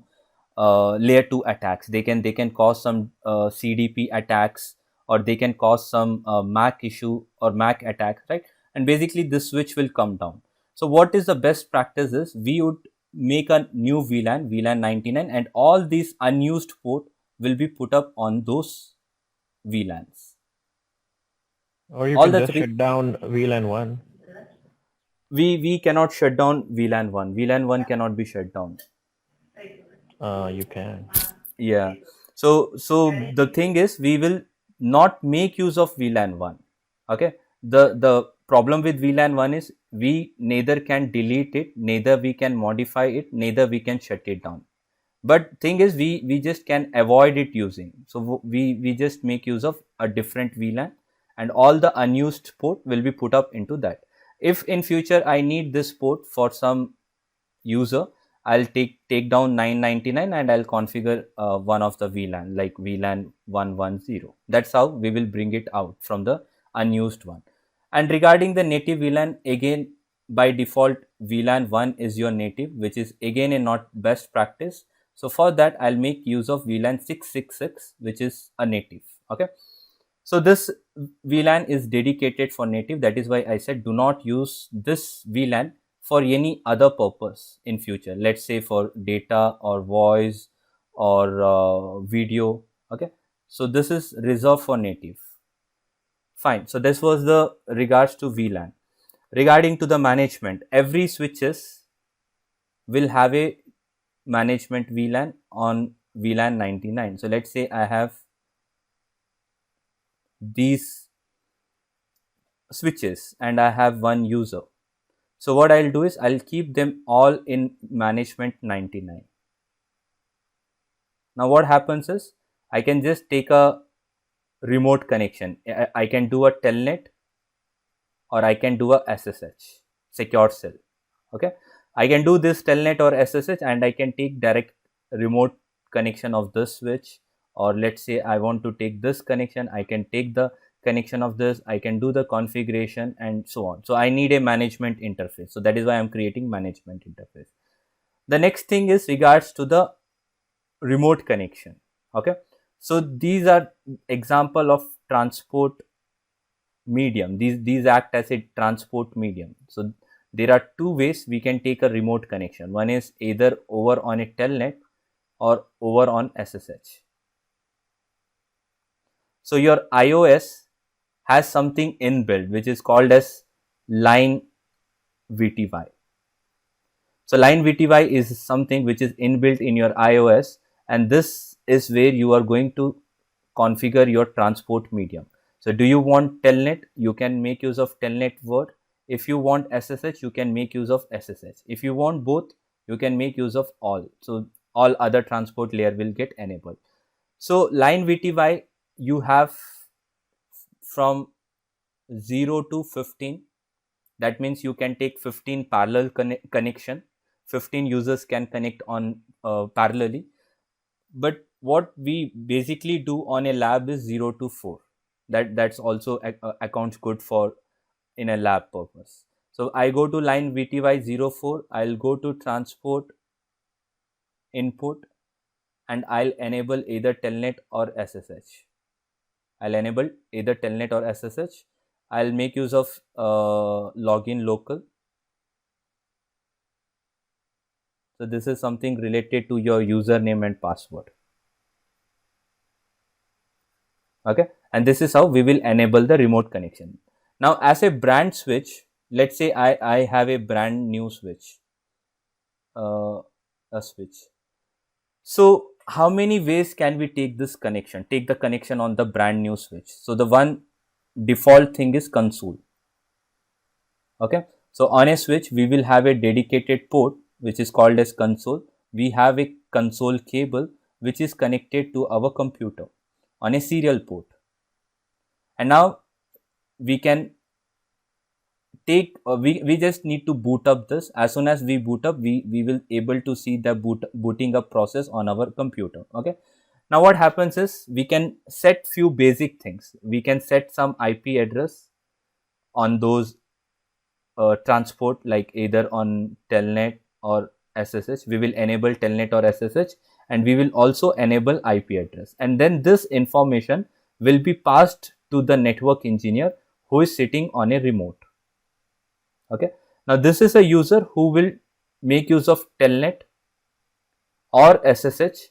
layer 2 attacks. They can cause some CDP attacks, or they can cause some MAC issue or MAC attack, right? And basically this switch will come down. So what is the best practice is, we would make a new VLAN 99, and all these unused port will be put up on those VLANs. Or you All can the just 3, shut down VLAN 1. we cannot shut down VLAN 1. VLAN 1 cannot be shut down. You can. Yeah. So the thing is, we will not make use of VLAN 1. Okay. The problem with VLAN 1 is, we neither can delete it, neither we can modify it, neither we can shut it down. But thing is, we just can avoid it using. So we just make use of a different VLAN, and all the unused port will be put up into that. If in future I need this port for some user, I'll take down 999 and I'll configure one of the VLAN, like VLAN 110. That's how we will bring it out from the unused one. And regarding the native VLAN, again, by default VLAN 1 is your native, which is again a not best practice. So for that, I'll make use of VLAN 666, which is a native. Okay. So this VLAN is dedicated for native. That is why I said do not use this VLAN for any other purpose in future. Let's say for data or voice or video. Okay. So this is reserved for native. Fine. So this was the regards to VLAN. Regarding to the management, every switches will have a management VLAN on VLAN 99. So let's say I have these switches and I have one user. So what I'll do is, I'll keep them all in management 99. Now what happens is, I can just take a remote connection. I can do a telnet, or I can do a SSH, secure cell. Okay. I can do this telnet or SSH, and I can take direct remote connection of this switch, or let's say I want to take this connection, I can take the connection of this, I can do the configuration and so on. So I need a management interface. So that is why I'm creating management interface. The next thing is regards to the remote connection. Okay. So these are example of transport medium. These act as a transport medium. So there are two ways we can take a remote connection. One is either over on a telnet or over on SSH. So your iOS has something inbuilt which is called as line VTY. So line VTY is something which is inbuilt in your iOS, and this is where you are going to configure your transport medium. So do you want telnet? You can make use of telnet word. If you want SSH, you can make use of SSH. If you want both, you can make use of all. So all other transport layer will get enabled. So line VTY, you have from 0 to 15. That means you can take 15 parallel connection. 15 users can connect on parallelly. But what we basically do on a lab is 0 to 4. That's also accounts good for in a lab purpose. So I go to line VTY 04. I'll go to transport input, and I'll enable either telnet or SSH. I'll enable either telnet or SSH. I'll make use of login local. So this is something related to your username and password. Okay, and this is how we will enable the remote connection. Now as a brand switch, let's say I have a brand new switch, a switch. So how many ways can we take this connection, take the connection on the brand new switch? So the one default thing is console. Okay, so on a switch we will have a dedicated port which is called as console. We have a console cable which is connected to our computer on a serial port. And now we can take we just need to boot up this. As soon as we boot up, we will able to see the booting up process on our computer. Okay, now what happens is we can set few basic things. We can set some IP address on those transport, like either on telnet or SSH. We will enable telnet or SSH, and we will also enable IP address, and then this information will be passed to the network engineer who is sitting on a remote. Okay, now this is a user who will make use of telnet or SSH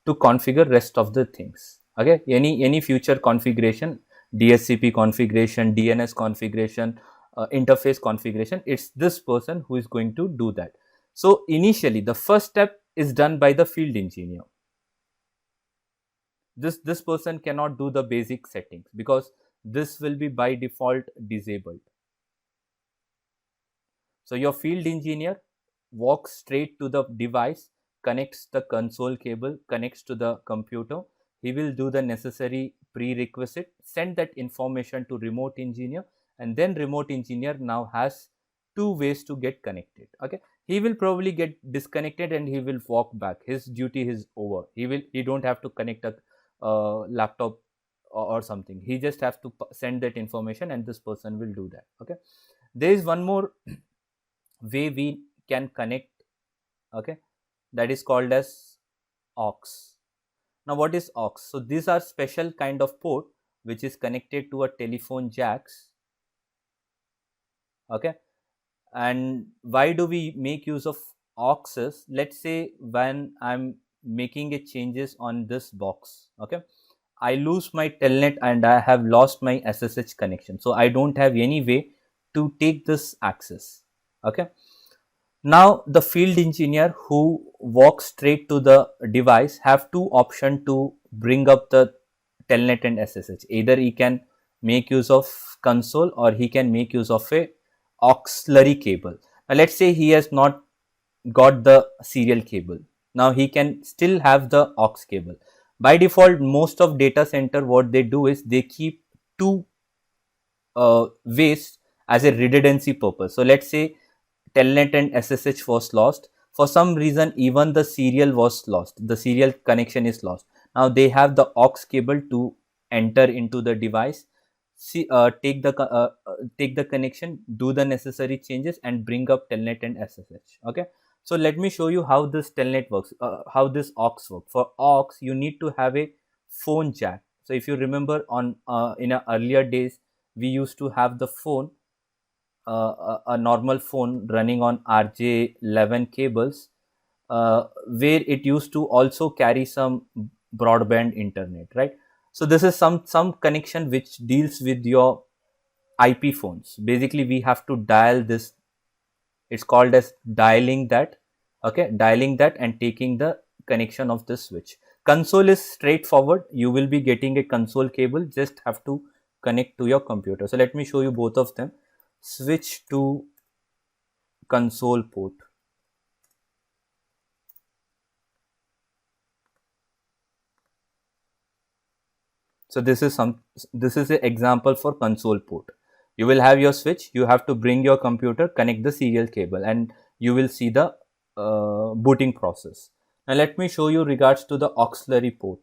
to configure rest of the things. Okay, any future configuration, DSCP configuration, DNS configuration, interface configuration, it's this person who is going to do that. So initially the first step is done by the field engineer. This person cannot do the basic settings because this will be by default disabled. So your field engineer walks straight to the device, connects the console cable, connects to the computer. He will do the necessary prerequisite, send that information to remote engineer, and then remote engineer now has two ways to get connected. Okay, he will probably get disconnected and he will walk back. His duty is over. He don't have to connect a laptop or something. He just have to send that information, and this person will do that. Okay, there is one more way we can connect. Okay, that is called as aux. Now what is aux? So these are special kind of port which is connected to a telephone jacks. Okay, and why do we make use of auxes? Let's say when I'm making a changes on this box. Okay, I lose my telnet and I have lost my SSH connection, so I don't have any way to take this access. Okay, now the field engineer who walks straight to the device have two options to bring up the telnet and SSH. Either he can make use of console or he can make use of a auxiliary cable. Now let's say he has not got the serial cable. Now he can still have the aux cable. By default, most of data center, what they do is they keep two ways as a redundancy purpose. So let's say telnet and SSH was lost. For some reason, even the serial was lost. The serial connection is lost. Now they have the aux cable to enter into the device, take the connection, do the necessary changes, and bring up telnet and SSH. Okay. So let me show you how this telnet works, how this aux works. For aux, you need to have a phone jack. So if you remember on in earlier days, we used to have the phone, a normal phone running on RJ11 cables, where it used to also carry some broadband internet, right? So this is some connection which deals with your IP phones. Basically, we have to dial this. It's called as dialing that. Okay, dialing that and taking the connection of the switch. Console is straightforward. You will be getting a console cable. Just have to connect to your computer. So let me show you both of them. Switch to console port. So this is an example for console port. You will have your switch. You have to bring your computer, connect the serial cable, and you will see the booting process. Now let me show you regards to the auxiliary port.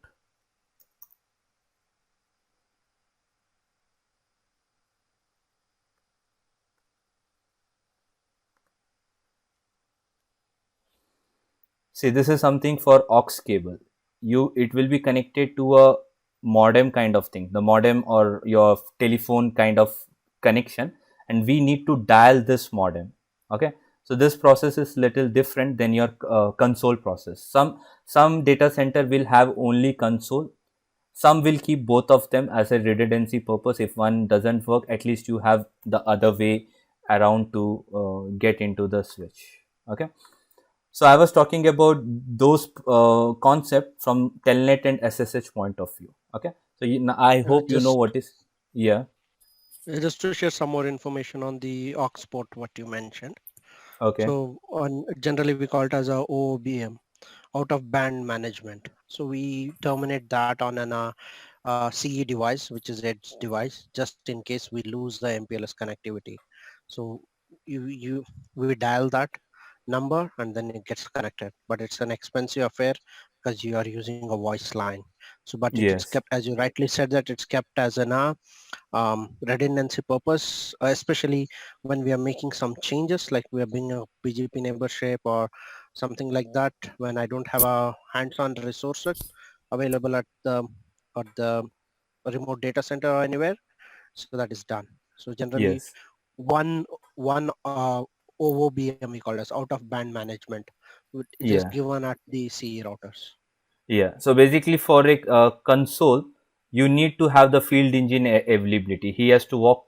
See, this is something for aux cable. It will be connected to a modem kind of thing, the modem or your telephone kind of connection, and we need to dial this modem. Okay, so this process is little different than your console process. Some data center will have only console. Some will keep both of them as a redundancy purpose. If one doesn't work, at least you have the other way around to get into the switch. Okay. So I was talking about those concept from telnet and SSH point of view. Okay. So I hope you know what is. Yeah. Just to share some more information on the aux port, what you mentioned. Okay. So generally we call it as a OOBM, out of band management. So we terminate that on an CE device, which is edge device, just in case we lose the MPLS connectivity. So we dial that number and then it gets connected, but it's an expensive affair because you are using a voice line. So, but it's kept, Yes. as you rightly said, that it's kept as an redundancy purpose, especially when we are making some changes, like we are bringing a BGP neighborship or something like that, when I don't have a hands-on resources available at the remote data center or anywhere. So that is done. So generally Yes. one one OOBM we call as out of band management, it is Yeah. given at the CE routers. Yeah. So basically, for a console, you need to have the field engine availability. He has to walk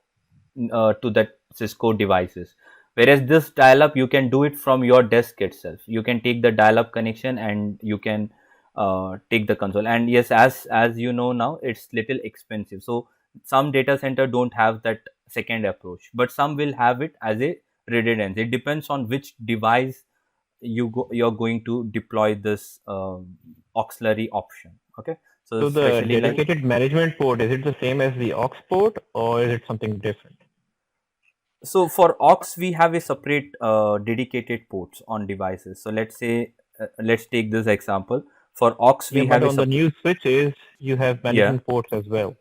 to that Cisco devices. Whereas this dial-up, you can do it from your desk itself. You can take the dial-up connection and you can take the console. And yes, as you know now, it's little expensive. So some data center don't have that second approach, but some will have it as a redundancy. It depends on which device you're going to deploy this auxiliary option. Okay, so So the especially like, dedicated management port, is it the same as the aux port or is it something different? so for aux we have a separate dedicated ports on devices. So let's say let's take this example. For aux Yeah, we but have a on the separate, new switches, you have yeah. management ports as well.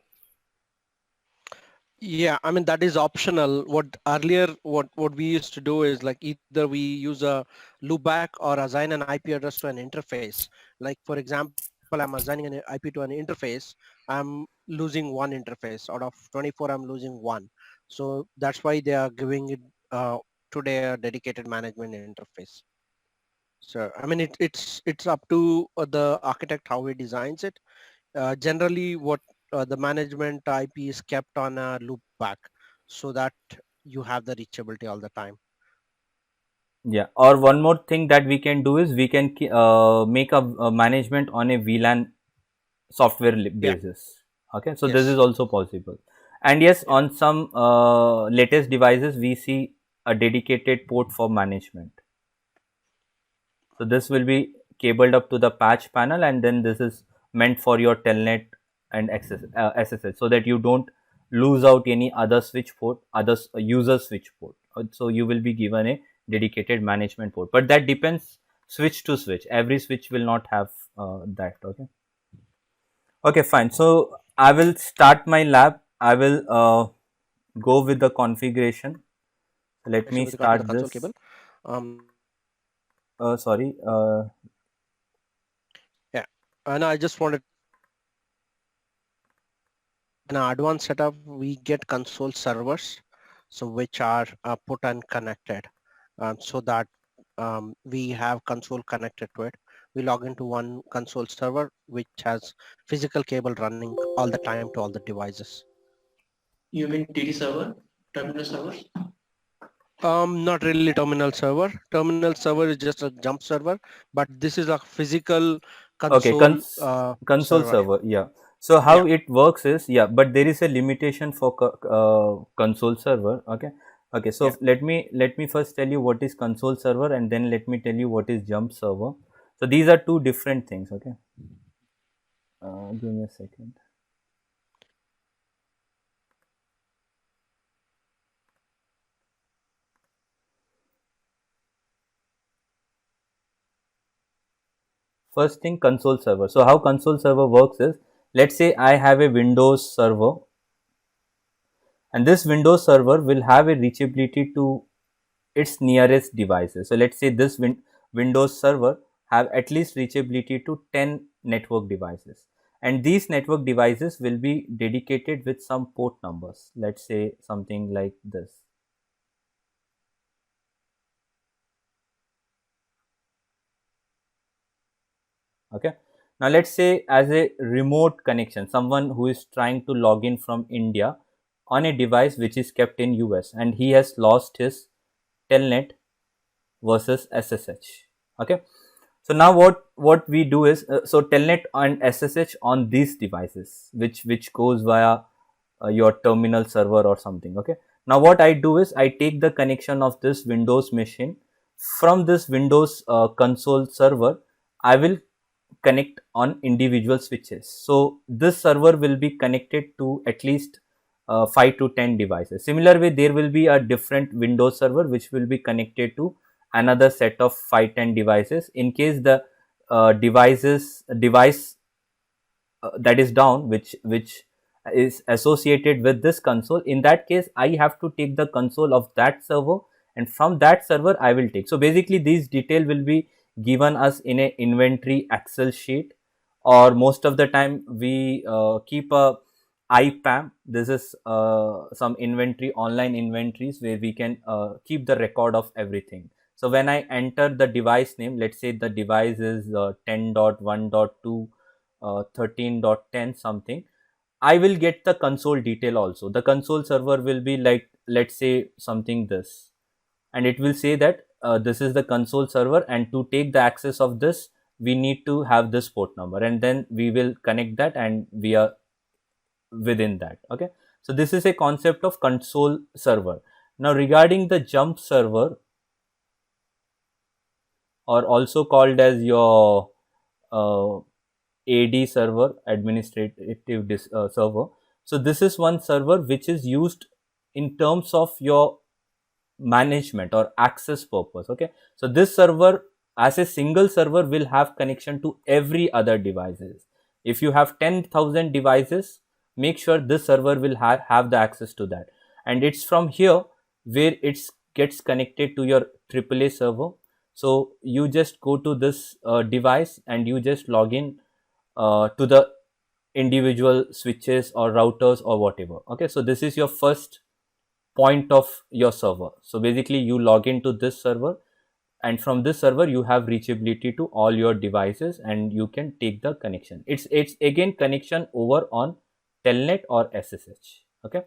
Yeah, I mean that is optional. What we used to do is like either we use a loopback or assign an IP address to an interface. Like for example, I'm assigning an IP to an interface. I'm losing one interface out of 24. I'm losing one. So that's why they are giving it today a dedicated management interface. So I mean it's up to the architect how he designs it. Generally, what the management IP is kept on a loop back so that you have the reachability all the time. Yeah, or one more thing that we can do is we can make a management on a VLAN software Yeah. basis. Okay, so this is Yes. also possible. And yes, Yeah. on some latest devices we see a dedicated port for management. So this will be cabled up to the patch panel, and then this is meant for your telnet and SSH, so that you don't lose out any other switch port, other user switch port. So you will be given a dedicated management port, but that depends switch to switch. Every switch will not have that. Okay. Okay, fine. So I will start my lab. I will go with the configuration. Let me With regard to start the console this. cable, Sorry. yeah, and I just wanted in our advanced setup we get console servers, so which are put and connected, so that we have console connected to it. We log into one console server which has physical cable running all the time to all the devices. You mean TD server, terminal server? Not really terminal server. Terminal server is just a jump server, but this is a physical Okay, console console server. server. Yeah. So Yeah, how it works is, yeah, but there is a limitation for console server. Okay. Okay. yeah. So let me first tell you what is console server, and then let me tell you what is jump server. So these are two different things. Okay. Give me a second. First thing, console server. So how console server works is, let's say I have a Windows server, and this Windows server will have a reachability to its nearest devices. So let's say this Windows server have at least reachability to 10 network devices. And these network devices will be dedicated with some port numbers. Let's say something like this. Okay. Now let's say as a remote connection, someone who is trying to log in from India on a device which is kept in US, and he has lost his telnet versus SSH. Okay. So now what we do is, so telnet and SSH on these devices, which goes via your terminal server or something. Okay. Now what I do is I take the connection of this Windows machine from this Windows console server. I will connect on individual switches. So this server will be connected to at least 5 to 10 devices. Similar way, there will be a different Windows server which will be connected to another set of 5-10 devices. In case the device that is down, which is associated with this console, in that case I have to take the console of that server, and from that server I will take. So basically these detail will be given us in a inventory Excel sheet, or most of the time we keep a IPAM. This is some inventory, online inventories, where we can keep the record of everything. So when I enter the device name, let's say the device is 10.1.2 13.10 something, I will get the console detail also. The console server will be like, let's say something this, and it will say that this is the console server, and to take the access of this we need to have this port number, and then we will connect that and we are within that. Okay, so this is a concept of console server. Now regarding the jump server, or also called as your AD server, administrative server. So this is one server which is used in terms of your management or access purpose. Okay, so this server as a single server will have connection to every other devices. If you have 10,000 devices, make sure this server will have the access to that, and it's from here where it gets connected to your AAA server. So you just go to this device and you just log in to the individual switches or routers or whatever. Okay, so this is your first point of your server. So basically you log into this server, and from this server you have reachability to all your devices and you can take the connection. It's again connection over on telnet or SSH. Okay,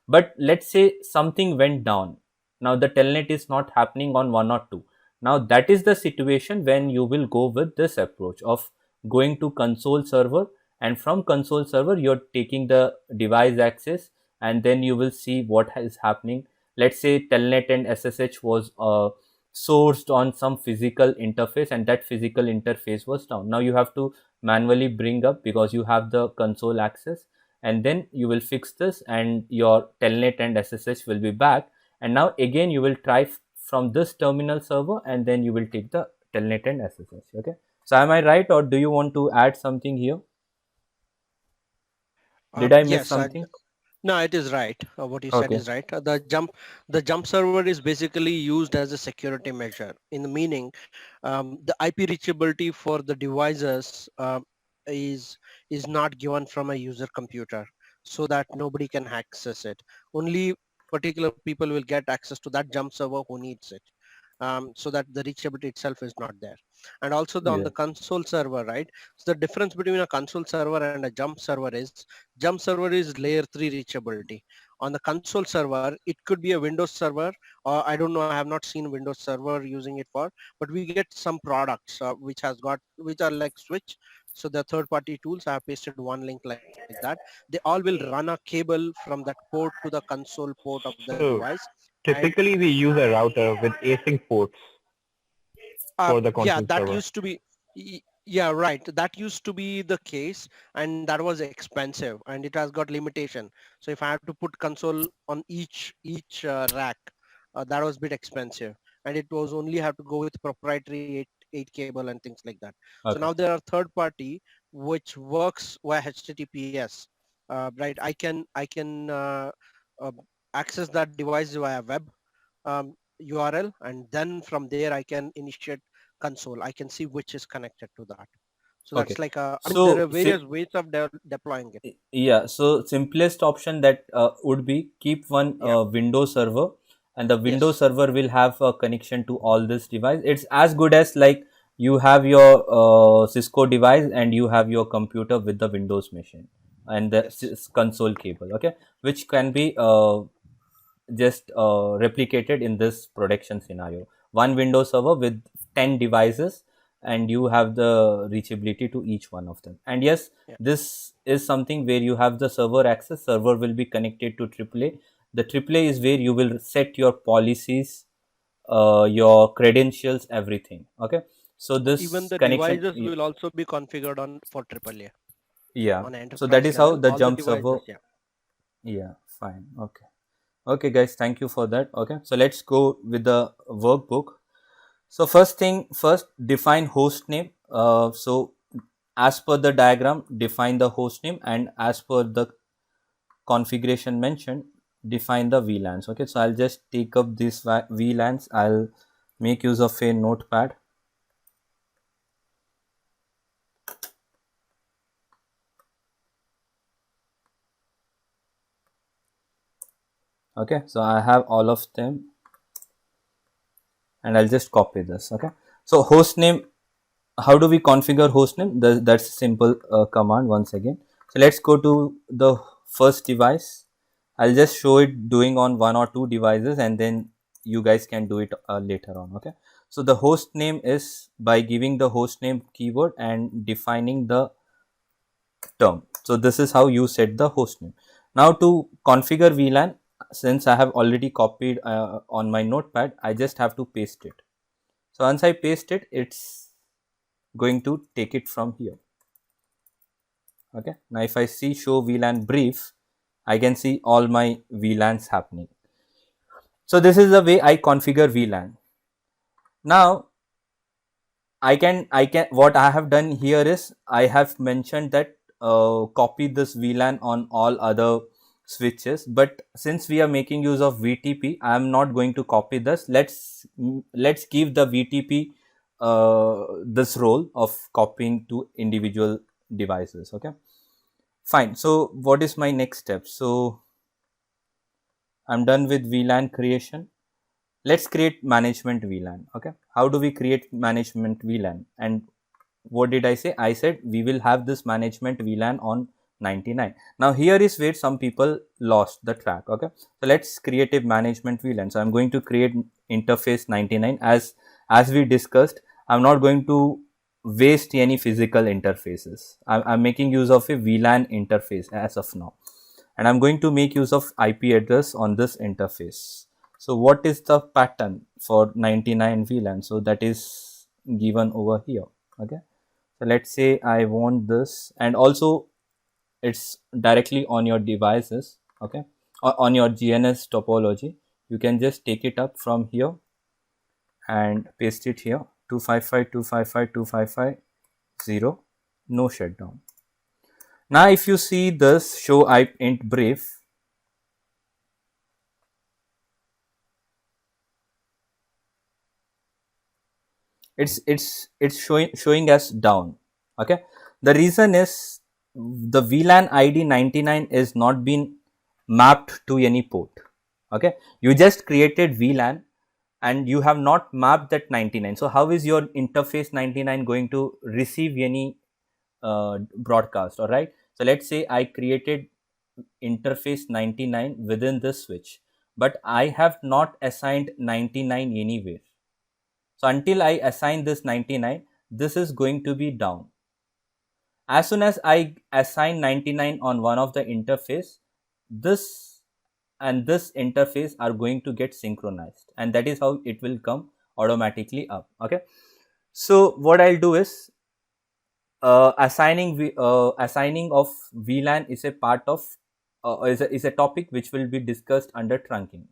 but let's say something went down. Now the telnet is not happening on 1 or 2. Now that is the situation when you will go with this approach of going to console server, and from console server you're taking the device access, and then you will see what is happening. Let's say telnet and SSH was sourced on some physical interface, and that physical interface was down. Now you have to manually bring up, because you have the console access, and then you will fix this and your telnet and SSH will be back. And now again you will try from this terminal server, and then you will take the telnet and SSH. Okay, so am I right, or do you want to add something here? Did I miss Yes, something? no, it is right. What you said Okay. is right. The jump server is basically used as a security measure. In the meaning, the IP reachability for the devices is is not given from a user computer, so that nobody can access it. Only particular people will get access to that jump server who needs it. So that the reachability itself is not there. And also on Yeah. the console server, right? So the difference between a console server and a jump server is jump server is layer 3 reachability. On the console server, it could be a Windows server, or I don't know, I have not seen Windows server using it for, but we get some products which are like Switch. So the third party tools, I have pasted one link like that. They all will run a cable from that port to the console port of the So device. And typically we use a router with async ports for the yeah, console that server. used to be, yeah, right. That used to be the case, and that was expensive, and it has got limitation. So if I have to put console on each rack, that was a bit expensive, and it was only have to go with proprietary eight cable and things like that. So Okay. now there are third party which works via HTTPS. Right, I can uh, access that device via web URL, and then from there I can initiate console. I can see which is connected to that. So Okay. that's like I mean, there So are various ways of deploying it. yeah, so simplest option that would be keep one Yeah. Windows server, and the Windows Yes. server will have a connection to all this device. It's as good as like you have your Cisco device and you have your computer with the Windows machine and the Yes. console cable. Okay, which can be just replicated in this production scenario. One Windows server with 10 devices, and you have the reachability to each one of them. And yes, Yeah. this is something where you have the server access. Server will be connected to AAA. The AAA is where you will set your policies, your credentials, everything. Okay, So this Even the connection, devices will also be configured on for AAA. yeah. On an So that enterprise is how level, the all the jump server. devices, yeah. Yeah, fine. Okay. Okay, guys, thank you for that. Okay, so let's go with the workbook. So first thing first, define host name. So as per the diagram, define the host name, and as per the configuration mentioned, define the VLANs. Okay, so I'll just take up these VLANs. I'll make use of a notepad. Okay, so I have all of them, and I'll just copy this. Okay, so host name, how do we configure hostname? That's a simple command once again. So let's go to the first device. I'll just show it doing on one or two devices, and then you guys can do it later on. Okay, so the host name is by giving the host name keyword and defining the term. So this is how you set the host name. Now to configure VLAN, since I have already copied on my notepad, I just have to paste it. So once I paste it, it's going to take it from here. Okay, now if I see show VLAN brief, I can see all my VLANs happening. So this is the way I configure VLAN. Now I can what I have done here is I have mentioned that copy this VLAN on all other switches, but since we are making use of VTP, I am not going to copy this. Let's give the VTP this role of copying to individual devices. Okay, fine. So what is my next step? So I'm done with VLAN creation. Let's create management VLAN. Okay, how do we create management VLAN? And what did I say? I said we will have this management VLAN on 99. Now here is where some people lost the track. Okay, so let's create a management VLAN. So I'm going to create interface 99. As we discussed, I'm not going to waste any physical interfaces. I'm making use of a VLAN interface as of now, and I'm going to make use of IP address on this interface. So what is the pattern for 99 VLAN? So that is given over here. Okay, so let's say I want this, and also it's directly on your devices. Okay, on your GNS topology, you can just take it up from here and paste it here. 255.255.255.0, no shutdown. Now if you see this show IP int brief, it's showing us down. Okay, the reason is the VLAN ID 99 is not been mapped to any port. Okay, you just created VLAN and you have not mapped that 99. So how is your interface 99 going to receive any broadcast? All right, so let's say I created interface 99 within this switch, but I have not assigned 99 anywhere. So until I assign this 99, this is going to be down. As soon as I assign 99 on one of the interface, this and this interface are going to get synchronized, and that is how it will come automatically up. Okay, so what I'll do is assigning of VLAN is a part of is a topic which will be discussed under trunking.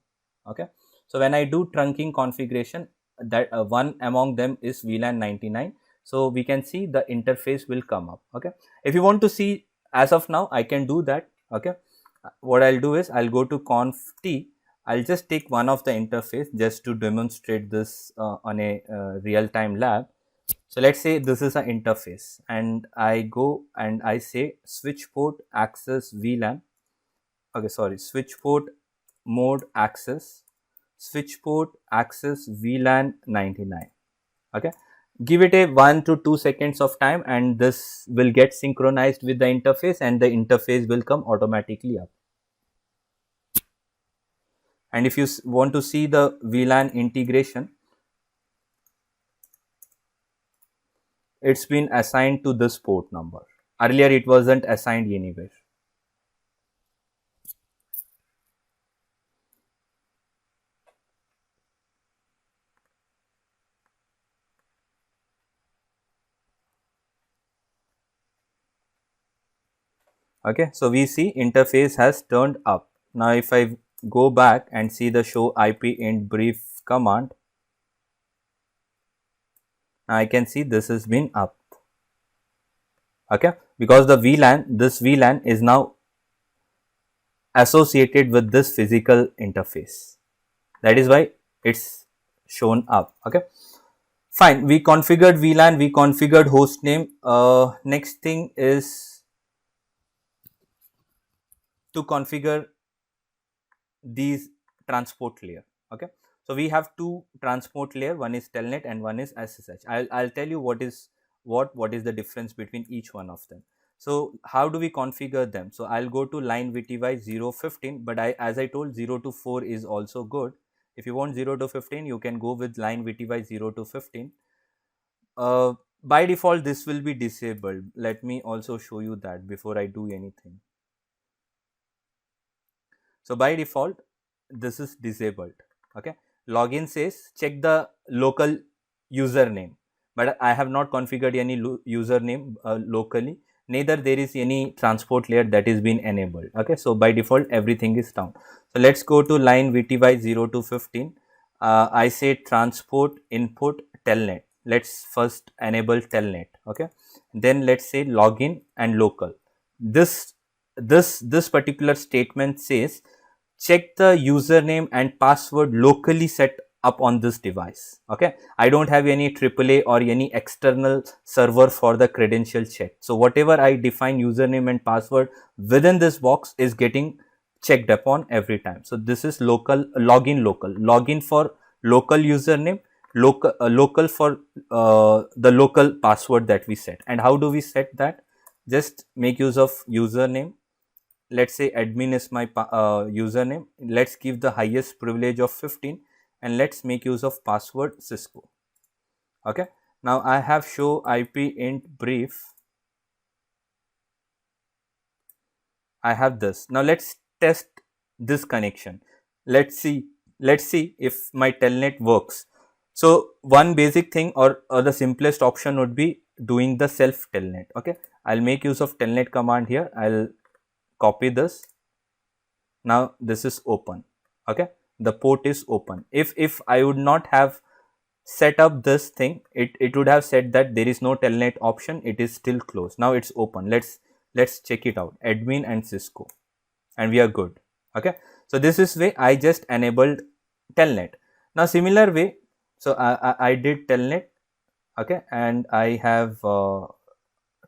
Okay, so when I do trunking configuration, that one among them is VLAN 99. So we can see the interface will come up. Okay, if you want to see as of now, I can do that. Okay, what I'll do is I'll go to conf t. I'll just take one of the interface just to demonstrate this on a real-time lab. So let's say this is an interface, and I go and I say switch port access VLAN. Okay, sorry, switch port mode access, switch port access VLAN 99. Okay, give it a 1 to 2 seconds of time, and this will get synchronized with the interface, and the interface will come automatically up. And if you want to see the VLAN integration, it's been assigned to this port number. Earlier it wasn't assigned anywhere. Okay, so we see interface has turned up. Now if I go back and see the show IP int brief command, I can see this has been up. Okay, because the VLAN, this VLAN is now associated with this physical interface. That is why it's shown up. Okay, fine. We configured VLAN, we configured host name. Next thing is to configure these transport layer. Okay, so we have two transport layer, one is telnet and one is SSH. I'll tell you what is the difference between each one of them. So how do we configure them? So I'll go to line VTY 015, but as I told, 0 to 4 is also good. If you want 0 to 15, you can go with line VTY 0 to 15. By default this will be disabled. Let me also show you that before I do anything. So by default this is disabled. Okay, login says check the local username, but I have not configured any username locally, neither there is any transport layer that is being enabled. Okay, so by default everything is down. So let's go to line VTY 0 to 15. I say transport input telnet. Let's first enable telnet. Okay, then let's say login and local. This particular statement says check the username and password locally set up on this device. Okay, I don't have any AAA or any external server for the credential check. So whatever I define username and password within this box is getting checked upon every time. So this is local login for local username, local for the local password that we set. And how do we set that? Just make use of username. Let's say admin is my username. Let's give the highest privilege of 15 and let's make use of password Cisco. Okay, now I have show IP int brief. I have this. Now let's test this connection. Let's see if my telnet works. So one basic thing or the simplest option would be doing the self telnet. Okay, I'll make use of telnet command here. I'll copy this. Now this is open. Okay, the port is open. If I would not have set up this thing, it would have said that there is no telnet option, it is still closed. Now it's open. Let's check it out, admin and Cisco, and we are good. Okay, so this is way I just enabled telnet. Now similar way, so I did telnet. Okay, and I have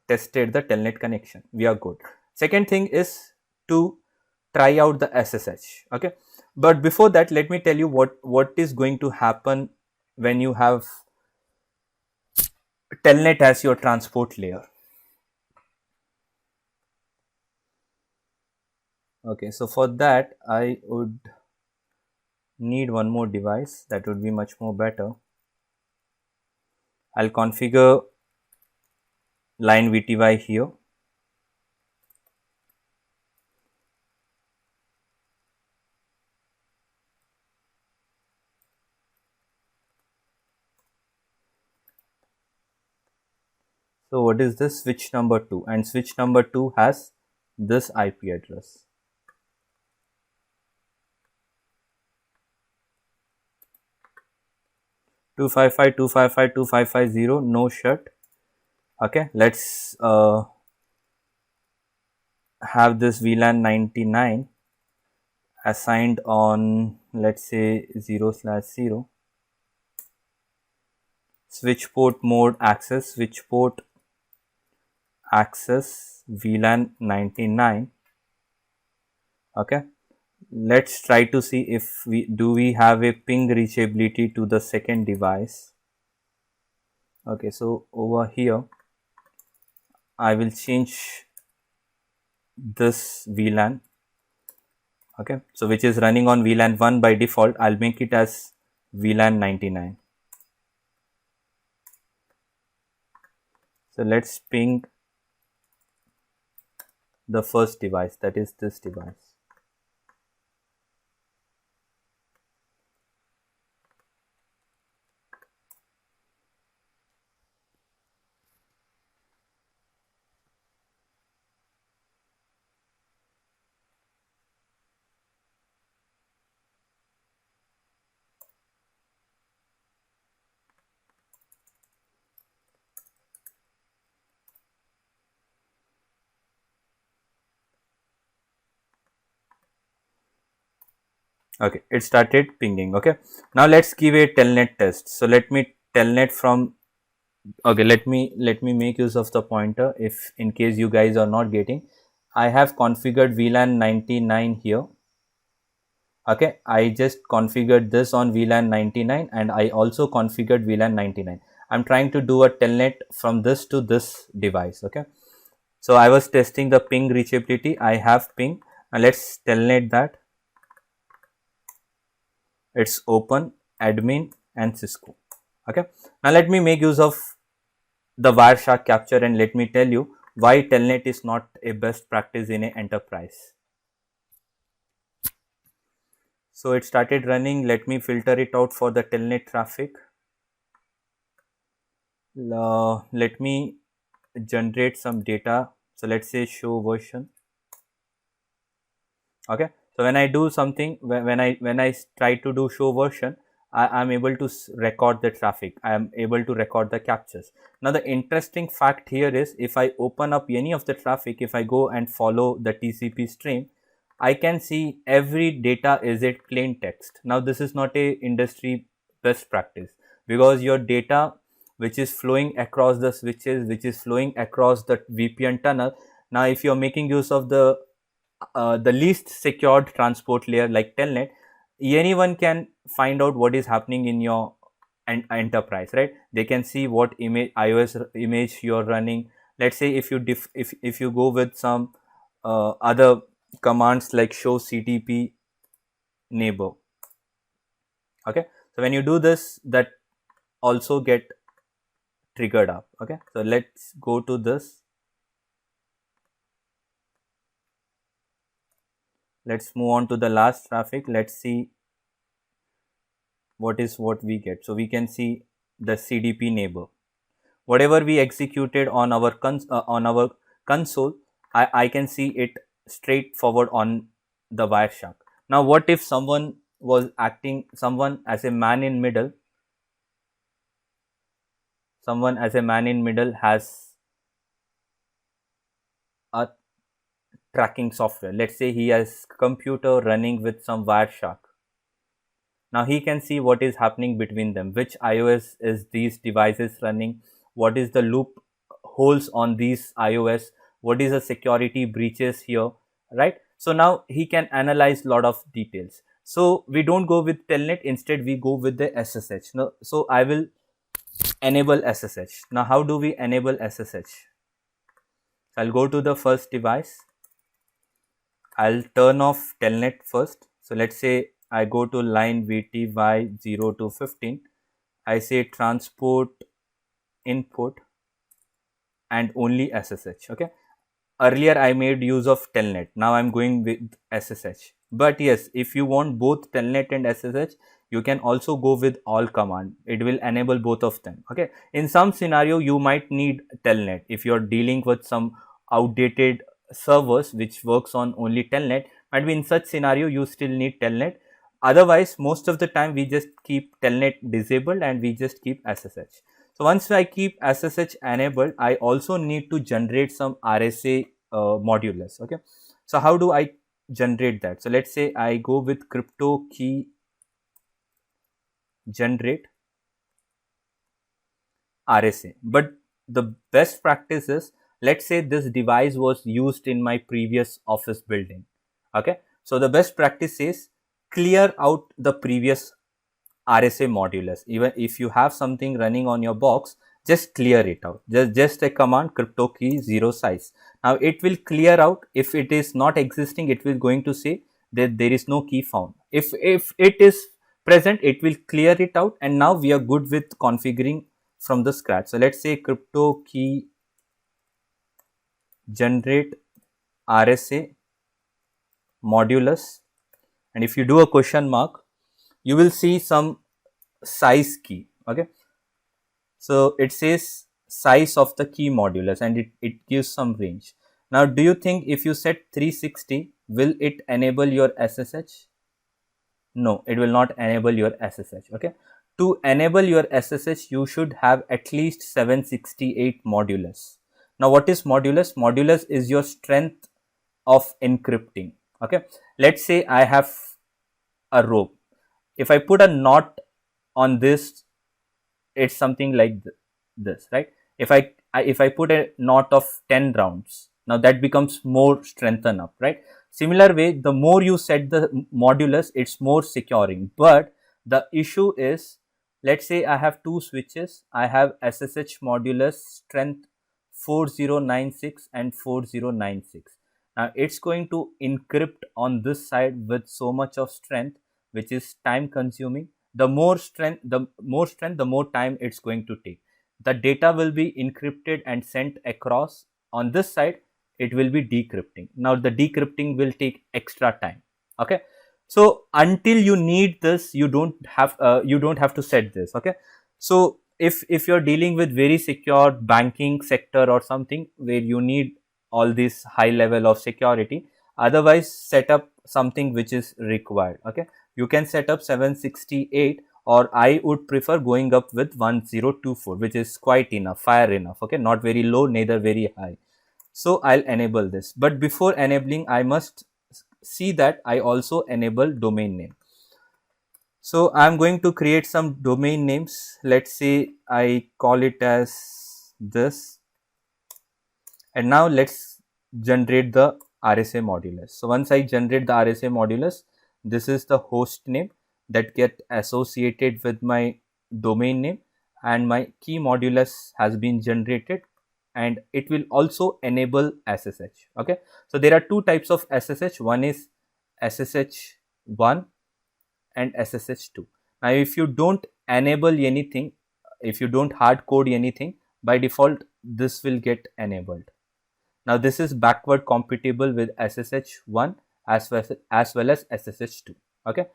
tested the telnet connection. We are good. Second thing is to try out the SSH. Okay, but before that let me tell you what is going to happen when you have telnet as your transport layer. Okay, so for that I would need one more device. That would be much more better. I'll configure line VTY here. So what is this? Switch number 2, and switch number 2 has this IP address. Two five five 255.255.255.0, no shut. Okay, let's have this VLAN 99 assigned on, let's say, 0/0. Switch port mode access, switch port access VLAN 99. Okay, let's try to see if we have a ping reachability to the second device. Okay, so over here I will change this VLAN. Okay, so which is running on VLAN 1 by default. I'll make it as VLAN 99. So let's ping the first device, that is this device. Okay, it started pinging. Okay, now let's give a telnet test. So let me telnet from, okay, let me make use of the pointer if in case you guys are not getting. I have configured VLAN 99 here. Okay, I just configured this on VLAN 99 and I also configured VLAN 99. I'm trying to do a telnet from this to this device. Okay, so I was testing the ping reachability. I have ping, and let's telnet that. It's open, admin, and Cisco. Okay, now let me make use of the Wireshark capture and let me tell you why telnet is not a best practice in an enterprise. So it started running. Let me filter it out for the telnet traffic. Let me generate some data. So let's say show version. Okay, so when I do something, when I try to do show version, I am able to record the traffic. I am able to record the captures. Now the interesting fact here is, if I open up any of the traffic, if I go and follow the TCP stream, I can see every data is it plain text. Now this is not a industry best practice, because your data which is flowing across the switches, which is flowing across the VPN tunnel. Now if you are making use of the least secured transport layer like telnet, anyone can find out what is happening in your enterprise, right? They can see what image, iOS image you're running. Let's say if if you go with some other commands like show CTP neighbor. Okay, so when you do this, that also get triggered up. Okay, so let's go to this. Let's move on to the last traffic. Let's see what we get. So we can see the CDP neighbor. Whatever we executed on our console, I can see it straightforward on the Wireshark. Now, what if someone was acting, someone as a man in middle, someone as a man in middle has a tracking software. Let's say he has computer running with some Wireshark. Now he can see what is happening between them, which iOS is these devices running, what is the loop holes on these iOS, what is the security breaches here, right? So now he can analyze lot of details. So we don't go with telnet, instead we go with the SSH. Now, so I will enable SSH. Now how do we enable SSH? I'll go to the first device. I'll turn off telnet first. So let's say I go to line VTY0 to 15. I say transport input and only SSH. Okay. Earlier I made use of telnet. Now I'm going with SSH. But yes, if you want both telnet and SSH, you can also go with all command. It will enable both of them. Okay. In some scenario, you might need telnet if you're dealing with some outdated servers which works on only telnet. Might be in such scenario you still need telnet. Otherwise, most of the time we just keep telnet disabled and we just keep SSH. So once I keep SSH enabled, I also need to generate some RSA modulus. Okay, so how do I generate that? So let's say I go with crypto key generate RSA. But the best practice is, let's say this device was used in my previous office building. Okay, so the best practice is clear out the previous RSA modulus. Even if you have something running on your box, just clear it out. Just a command crypto key 0 size. Now it will clear out. If it is not existing, it will going to say that there is no key found. If it is present, it will clear it out, and now we are good with configuring from the scratch. So let's say crypto key generate RSA modulus, and if you do a question mark, you will see some size key. Okay, so it says size of the key modulus and it gives some range. Now do you think if you set 360, will it enable your SSH? No, it will not enable your SSH. Okay, to enable your SSH you should have at least 768 modulus. Now what is modulus? Modulus is your strength of encrypting. Okay, let's say I have a rope. If I put a knot on this, it's something like this, right? If I put a knot of 10 rounds, now that becomes more strengthened up, right? Similar way, the more you set the modulus, it's more securing. But the issue is, let's say I have two switches. I have SSH modulus strength 4096 and 4096. Now it's going to encrypt on this side with so much of strength, which is time consuming. The more time it's going to take. The data will be encrypted and sent across. On this side, it will be decrypting. Now the decrypting will take extra time. Okay, so until you need this, you don't have to set this. Okay, so if you're dealing with very secure banking sector or something where you need all this high level of security, otherwise set up something which is required. Okay, you can set up 768, or I would prefer going up with 1024, which is quite enough, fire enough. Okay, not very low, neither very high. So I'll enable this, but before enabling, I must see that I also enable domain name. So I'm going to create some domain names. Let's say I call it as this, and now let's generate the RSA modulus. So once I generate the RSA modulus, this is the host name that get associated with my domain name, and my key modulus has been generated, and it will also enable SSH. Okay, so there are two types of SSH. One is SSH1 and SSH2. Now if you don't enable anything, if you don't hard code anything, by default this will get enabled. Now this is backward compatible with SSH1 as well as SSH2. Okay,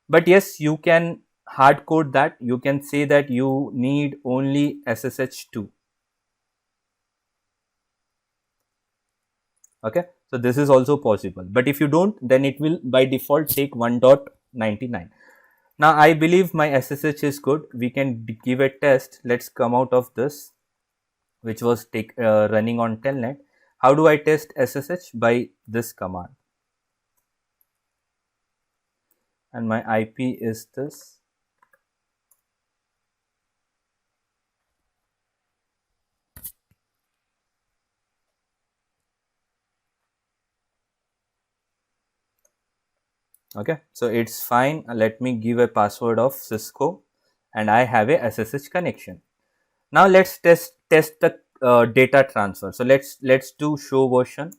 but yes, you can hard code that. You can say that you need only SSH2. Okay, so this is also possible, but if you don't, then it will by default take 1.99. Now I believe my SSH is good. We can give a test. Let's come out of this, which was running on telnet. How do I test SSH? By this command, and my IP is this. Okay, so it's fine. Let me give a password of Cisco, and I have a SSH connection. Now let's test the data transfer. So let's do show version.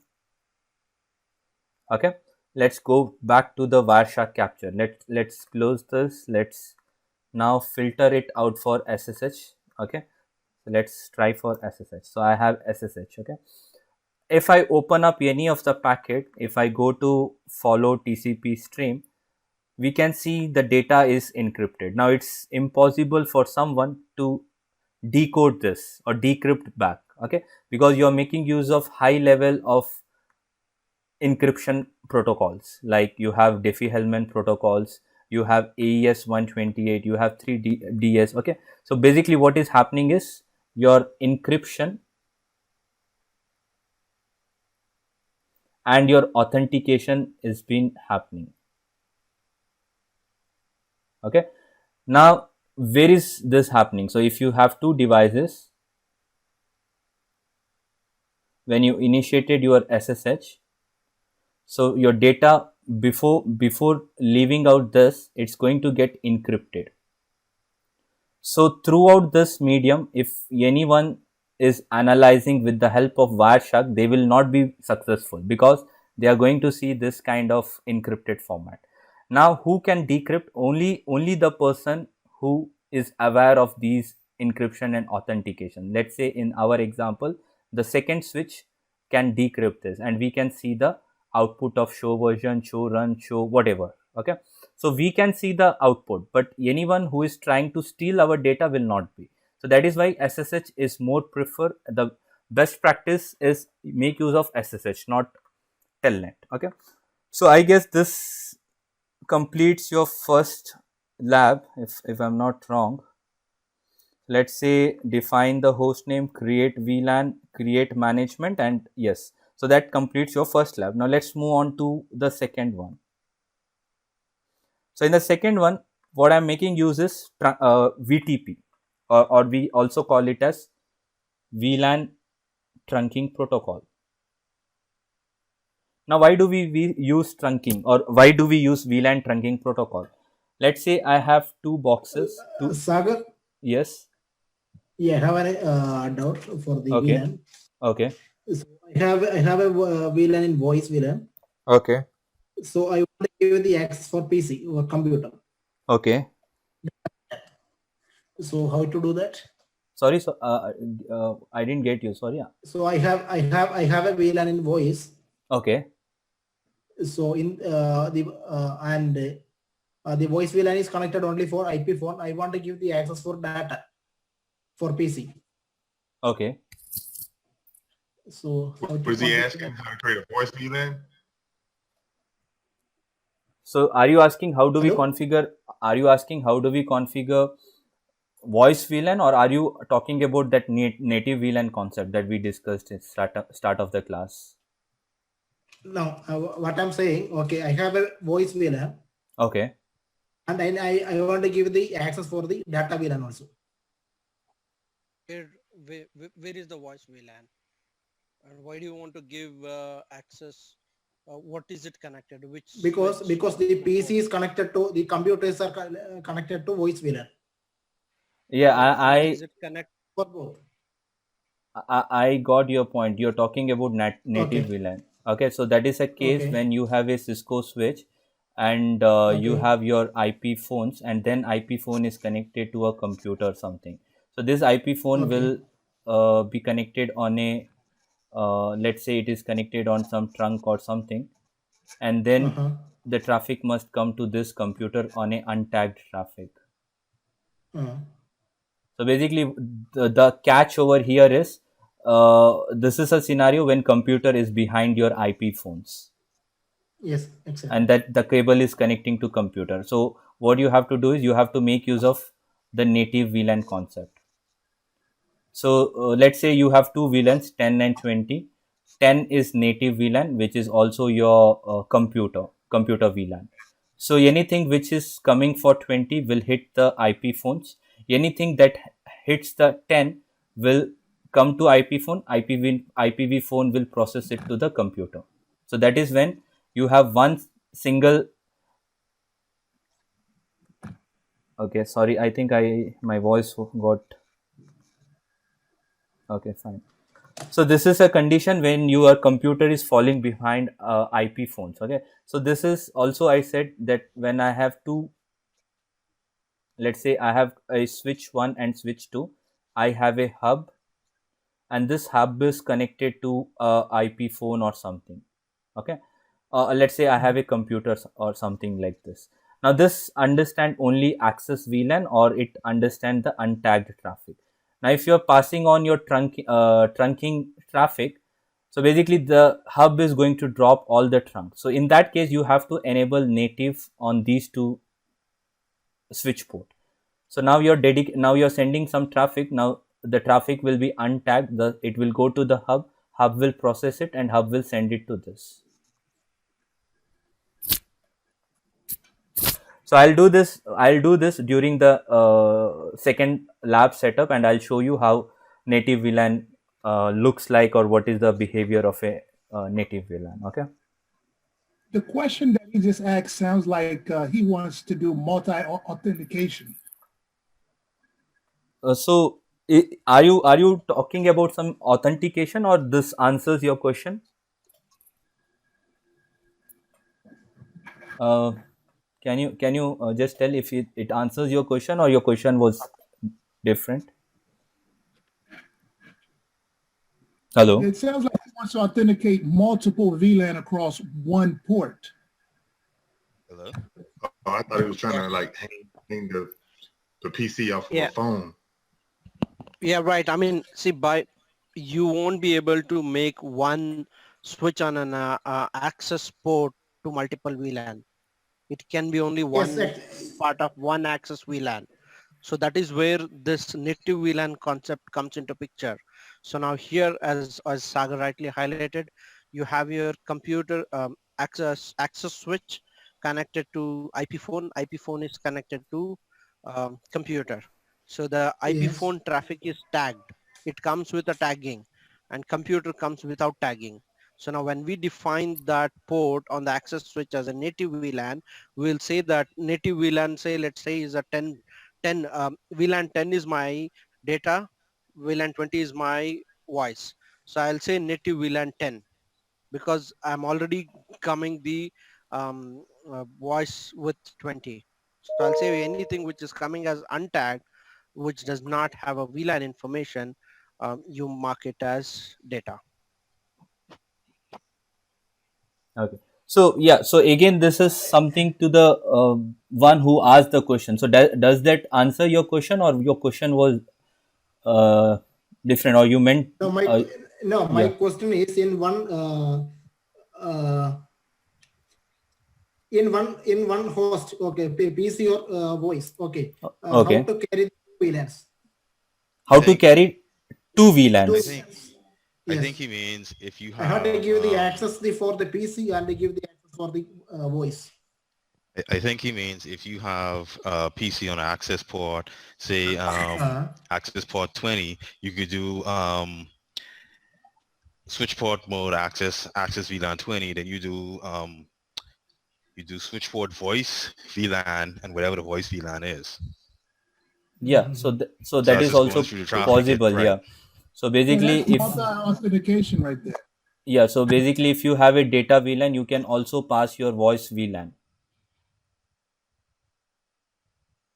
Okay, let's go back to the Wireshark capture. Let's close this. Let's now filter it out for SSH. Okay, so let's try for SSH. So I have SSH. Okay, if I open up any of the packet, if I go to follow TCP stream, we can see the data is encrypted. Now it's impossible for someone to decode this or decrypt back. Okay, because you are making use of high level of encryption protocols, like you have Diffie-Hellman protocols, you have AES 128, you have 3DS. Okay, so basically what is happening is your encryption and your authentication is been happening. Okay, now where is this happening? So if you have two devices, when you initiated your SSH, so your data before leaving out this, it's going to get encrypted. So throughout this medium, if anyone is analyzing with the help of Wireshark, they will not be successful because they are going to see this kind of encrypted format. Now who can decrypt? Only the person who is aware of these encryption and authentication. Let's say in our example, the second switch can decrypt this, and we can see the output of show version, show run, show whatever. Okay, so we can see the output, but anyone who is trying to steal our data will not be. So that is why SSH is more preferred. The best practice is make use of SSH, not telnet. Okay, so I guess this completes your first lab, if I'm not wrong. Let's say define the host name, create VLAN, create management, and yes, so that completes your first lab. Now let's move on to the second one. So in the second one, what I'm making use is VTP, or we also call it as VLAN trunking protocol. Now, why do we use trunking, or why do we use VLAN trunking protocol? Let's say I have two boxes. Sagar, Yes. yeah, I have a doubt for the Okay. VLAN. Okay. So I have a VLAN in voice VLAN. Okay. So I want to give the access for PC or computer. Okay. So how to do that? Sorry, so I didn't get you. Sorry. So I have a VLAN in voice. Okay. So in the voice VLAN is connected only for IP phone. I want to give the access for data for PC. Okay. So how What to is he configure asking? that? How to create a voice VLAN? So are you asking how do we Hello? configure? Are you asking how do we configure voice VLAN, or are you talking about that native VLAN concept that we discussed at start of the class? No, what I'm saying, okay, I have a voice VLAN Okay. and then I want to give the access for the data VLAN also. Where is the voice VLAN? And why do you want to give access? What is it connected? Which Because switch the to PC phone? is connected to the computers are connected to voice VLAN Yeah, And is it connect? for both. I got your point. You're talking about native Okay. VLAN. Okay, so that is a case Okay. when you have a Cisco switch and you Okay. have your IP phones, and then IP phone is connected to a computer or something. So this IP phone Okay. will be connected on a, let's say it is connected on some trunk or something, and then Uh-huh. the traffic must come to this computer on a untagged traffic. Uh, So basically, the catch over here is this is a scenario when computer is behind your IP phones, yes, exactly. and that the cable is connecting to computer. So what you have to do is you have to make use of the native VLAN concept. So let's say you have two VLANs, 10 and 20. 10 is native VLAN, which is also your computer VLAN. So anything which is coming for 20 will hit the IP phones. Anything that hits the 10 will come to IP phone. IPv phone will process it to the computer. So that is when you have one single. Okay, sorry. I think my voice got. Okay, fine. So this is a condition when your computer is falling behind IP phones. Okay, so this is also, I said that when I have two, let's say I have a switch 1 and switch 2, I have a hub, and this hub is connected to a IP phone or something. Okay, let's say I have a computer or something like this. Now this understand only access VLAN, or it understand the untagged traffic. Now if you're passing on your trunking traffic, so basically the hub is going to drop all the trunk. So in that case you have to enable native on these two switch port. So now now you're sending some traffic. Now the traffic will be untagged. It will go to the hub. Hub will process it, and hub will send it to this. So I'll do this during the second lab setup, and I'll show you how native VLAN looks like, or what is the behavior of a native VLAN. Okay. The question that he just asked sounds like he wants to do multi-authentication. So are you talking about some authentication, or this answers your question? Uh, can you just tell if it answers your question, or your question was different? Hello. It sounds like he wants to authenticate multiple VLAN across one port. Hello? Oh, I thought he was trying to like hang the PC off of Yeah. a phone. Yeah, right. I mean, see, you won't be able to make one switch on an access port to multiple VLAN. It can be only Yes, one part of one access VLAN. So that is where this native VLAN concept comes into picture. So now here, as Sagar rightly highlighted, you have your computer access switch, connected to IP phone. IP phone is connected to computer. So the IP Yes. phone traffic is tagged. It comes with a tagging, and computer comes without tagging. So now when we define that port on the access switch as a native VLAN, we'll say that native VLAN, say, let's say is a 10, VLAN 10 is my data, VLAN 20 is my voice. So I'll say native VLAN 10 because I'm already coming the voice with 20. So I'll say anything which is coming as untagged, which does not have a VLAN information, you mark it as data. Okay. So yeah. So again, this is something to the one who asked the question. So does that answer your question, or your question was uh, different, or you meant No, my yeah. question is uh, in one host. Okay, PC or voice. Okay, how Okay. to carry the VLANs? I How to think carry two Two I VLANs? think VLANs. I Yes, think he means if you I have to have give the access for the PC and give the access for the voice. I think he means if you have a PC on access port, say access port 20, you could do switch port mode access VLAN 20, then you do switch port voice VLAN and whatever the voice VLAN is. Yeah. So So that that's is just going also through the traffic. possible. Right. Yeah. So Yeah, basically, that's if multi-authentication right there. yeah, so basically, if you have a data VLAN, you can also pass your voice VLAN.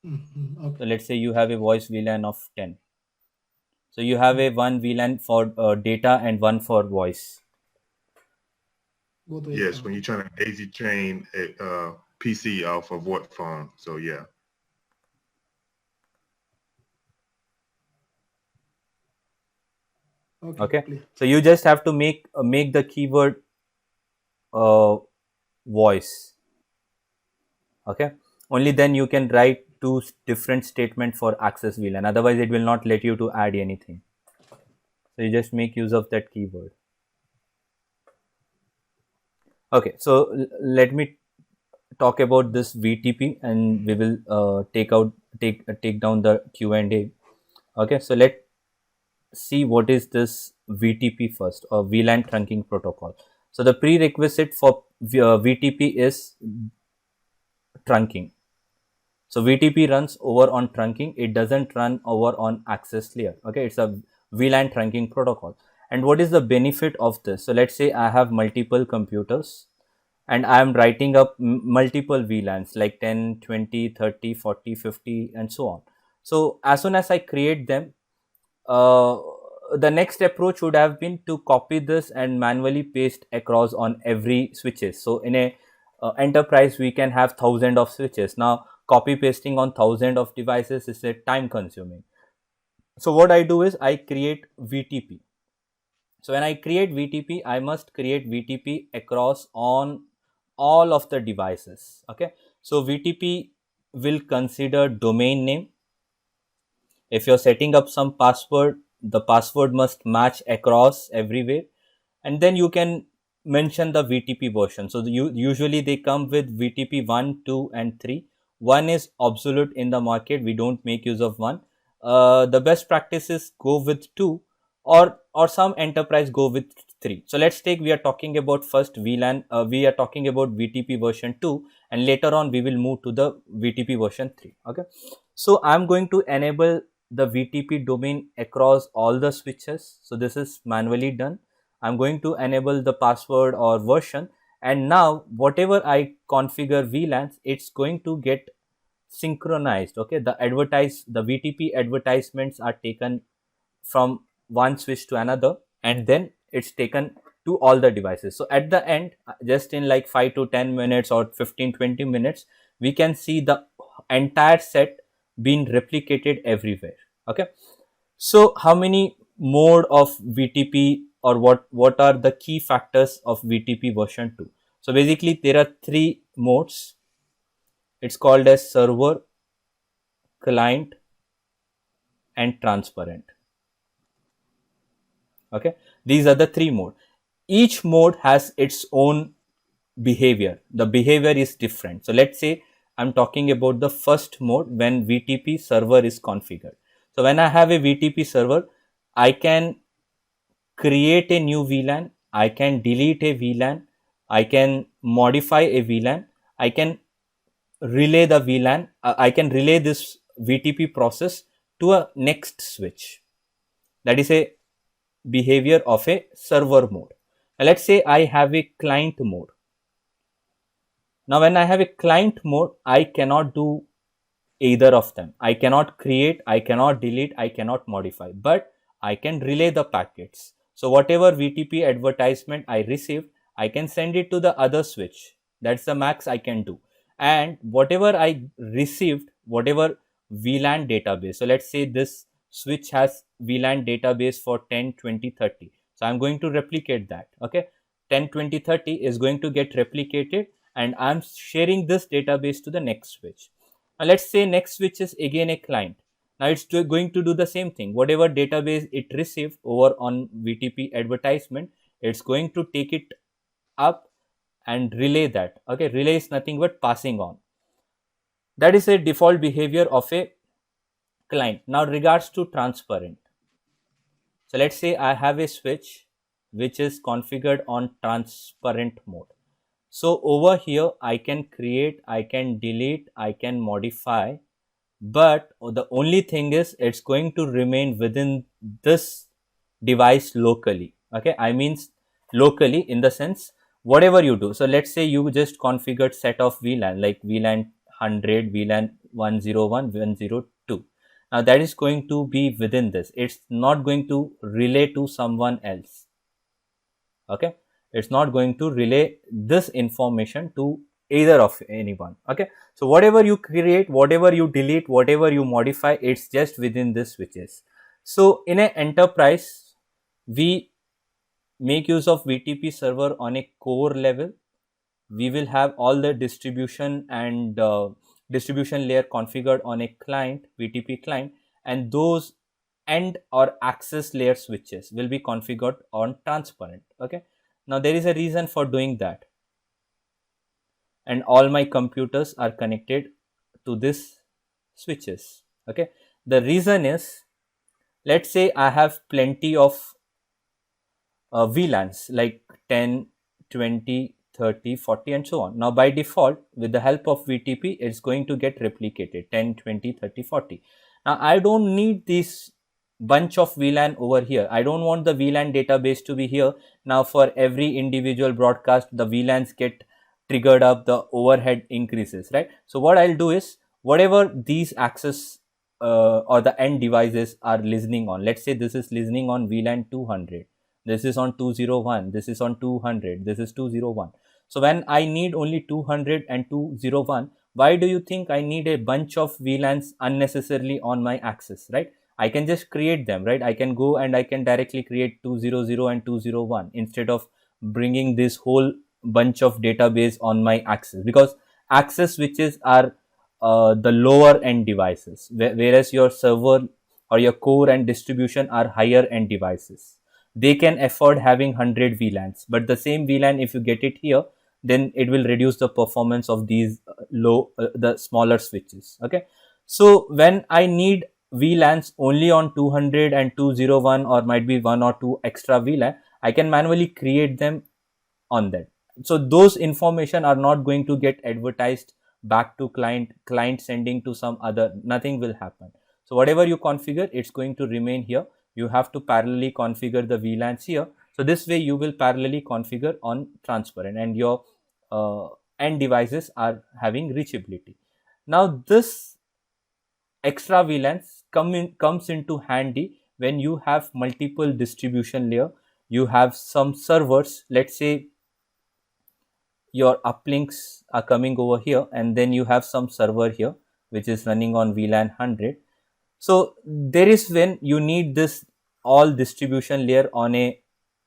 So Okay, let's say you have a voice VLAN of 10. So you have a one VLAN for data and one for voice. both ways. Yes, when you're trying to daisy chain a PC off of what phone. So yeah. Okay, Okay. clear. So you just have to make the keyword uh, voice. Okay. Only then you can write two different statement for access VLAN. Otherwise, it will not let you to add anything. So you just make use of that keyword. Okay. So let me talk about this VTP, and we will take down the Q&A. Okay. So let's see what is this VTP first, or VLAN trunking protocol. So the prerequisite for VTP is trunking. So VTP runs over on trunking. It doesn't run over on access layer. Okay, it's a VLAN trunking protocol. And what is the benefit of this? So let's say I have multiple computers and I am writing up multiple VLANs like 10, 20, 30, 40, 50, and so on. So as soon as I create them, uh, the next approach would have been to copy this and manually paste across on every switches. So in a enterprise, we can have thousands of switches. Now copy pasting on thousands of devices is a time consuming. So what I do is I create VTP. So when I create VTP, I must create VTP across on all of the devices. Okay. So VTP will consider domain name. If you're setting up some password, the password must match across everywhere, and then you can mention the VTP version. So usually they come with VTP 1, 2, and 3. One is obsolete in the market. We don't make use of one. The best practices go with 2, or some enterprise go with 3. So let's take, we are talking about first VLAN. We are talking about VTP version 2, and later on we will move to the VTP version 3. Okay. So I'm going to enable the VTP domain across all the switches. So this is manually done. I'm going to enable the password or version, and now whatever I configure VLANs, it's going to get synchronized. Okay, the VTP advertisements are taken from one switch to another, and then it's taken to all the devices. So at the end, just in like 5 to 10 minutes or 15-20 minutes, we can see the entire set being replicated everywhere. Okay. So how many mode of VTP, or what are the key factors of VTP version 2? So basically there are three modes. It's called as server, client, and transparent. Okay, these are the three mode. Each mode has its own behavior. The behavior is different. So let's say I'm talking about the first mode when VTP server is configured. So when I have a VTP server, I can create a new VLAN, I can delete a VLAN, I can modify a VLAN, I can relay the VLAN, I can relay this VTP process to a next switch. That is a behavior of a server mode. Now let's say I have a client mode. Now when I have a client mode, I cannot do either of them. I cannot create, I cannot delete, I cannot modify, but I can relay the packets. So whatever VTP advertisement I received, I can send it to the other switch. That's the max I can do. And whatever I received, whatever VLAN database. So let's say this switch has VLAN database for 10, 20, 30. So I'm going to replicate that. Okay. 10, 20, 30 is going to get replicated and I'm sharing this database to the next switch. Now let's say next switch is again a client. Now it's going to do the same thing. Whatever database it received over on VTP advertisement, it's going to take it up and relay that. Okay, relay is nothing but passing on. That is a default behavior of a client. Now regards to transparent. So let's say I have a switch which is configured on transparent mode. So over here I can create, I can delete, I can modify, but the only thing is it's going to remain within this device locally. Okay, I mean locally in the sense whatever you do. So let's say you just configured set of VLAN like VLAN 100, VLAN 101, 102. Now that is going to be within this. It's not going to relay to someone else. Okay, it's not going to relay this information to either of anyone. Okay, so whatever you create, whatever you delete, whatever you modify, it's just within this switches. So in an enterprise, we make use of VTP server on a core level. We will have all the distribution and distribution layer configured on a client, VTP client, and those end or access layer switches will be configured on transparent. Okay, now there is a reason for doing that, and all my computers are connected to this switches. Okay, the reason is, let's say I have plenty of VLANs like 10, 20, 30, 40 and so on. Now by default with the help of VTP it's going to get replicated 10, 20, 30, 40. Now I don't need this bunch of VLAN over here. I don't want the VLAN database to be here. Now for every individual broadcast the VLANs get triggered up, the overhead increases, right? So what I'll do is whatever these access or the end devices are listening on, let's say this is listening on VLAN 200, this is on 201, this is on 200, this is 201. So when I need only 200 and 201, why do you think I need a bunch of VLANs unnecessarily on my access, right? I can just create them, right? I can go and I can directly create 200 and 201 instead of bringing this whole bunch of database on my access, because access switches are the lower end devices, whereas your server or your core and distribution are higher end devices. They can afford having 100 VLANs, but the same VLAN, if you get it here, then it will reduce the performance of these the smaller switches. Okay, so when I need VLANs only on 200 and 201, or might be one or two extra VLAN, I can manually create them on that. So those information are not going to get advertised back to client sending to some other, nothing will happen. So whatever you configure, it's going to remain here. You have to parallelly configure the VLANs here. So this way you will parallelly configure on transparent and your end devices are having reachability. Now this extra VLANs comes into handy when you have multiple distribution layer. You have some servers, let's say your uplinks are coming over here, and then you have some server here which is running on VLAN 100. So there is when you need this all distribution layer on a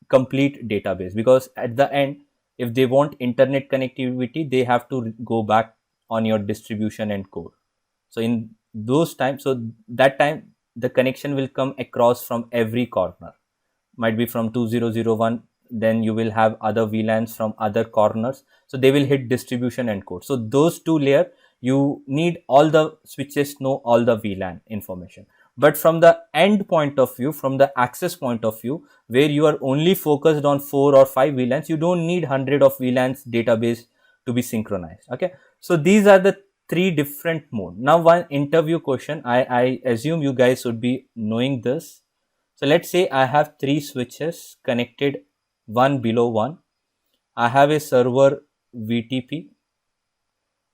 complete database, because at the end if they want internet connectivity they have to go back on your distribution and core. So in those times, so that time the connection will come across from every corner, might be from 2001 then you will have other VLANs from other corners. So they will hit distribution and code. So those two layer, you need all the switches know all the VLAN information. But from the end point of view, from the access point of view, where you are only focused on 4 or 5 VLANs, you don't need 100 of VLANs database to be synchronized. Okay. So these are the 3 different mode. Now one interview question, I assume you guys would be knowing this. So let's say I have 3 switches connected one below one. I have a server VTP.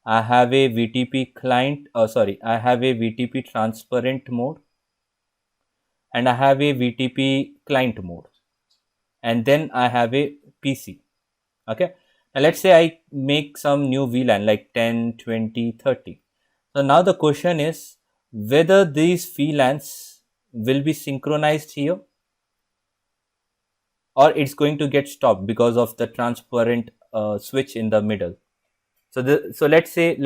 I have a VTP client. I have a VTP transparent mode, and I have a VTP client mode, and then I have a PC. Okay. Now let's say I make some new VLAN like 10, 20, 30. So now the question is whether these VLANs will be synchronized here, or it's going to get stopped because of the transparent switch in the middle. So let's say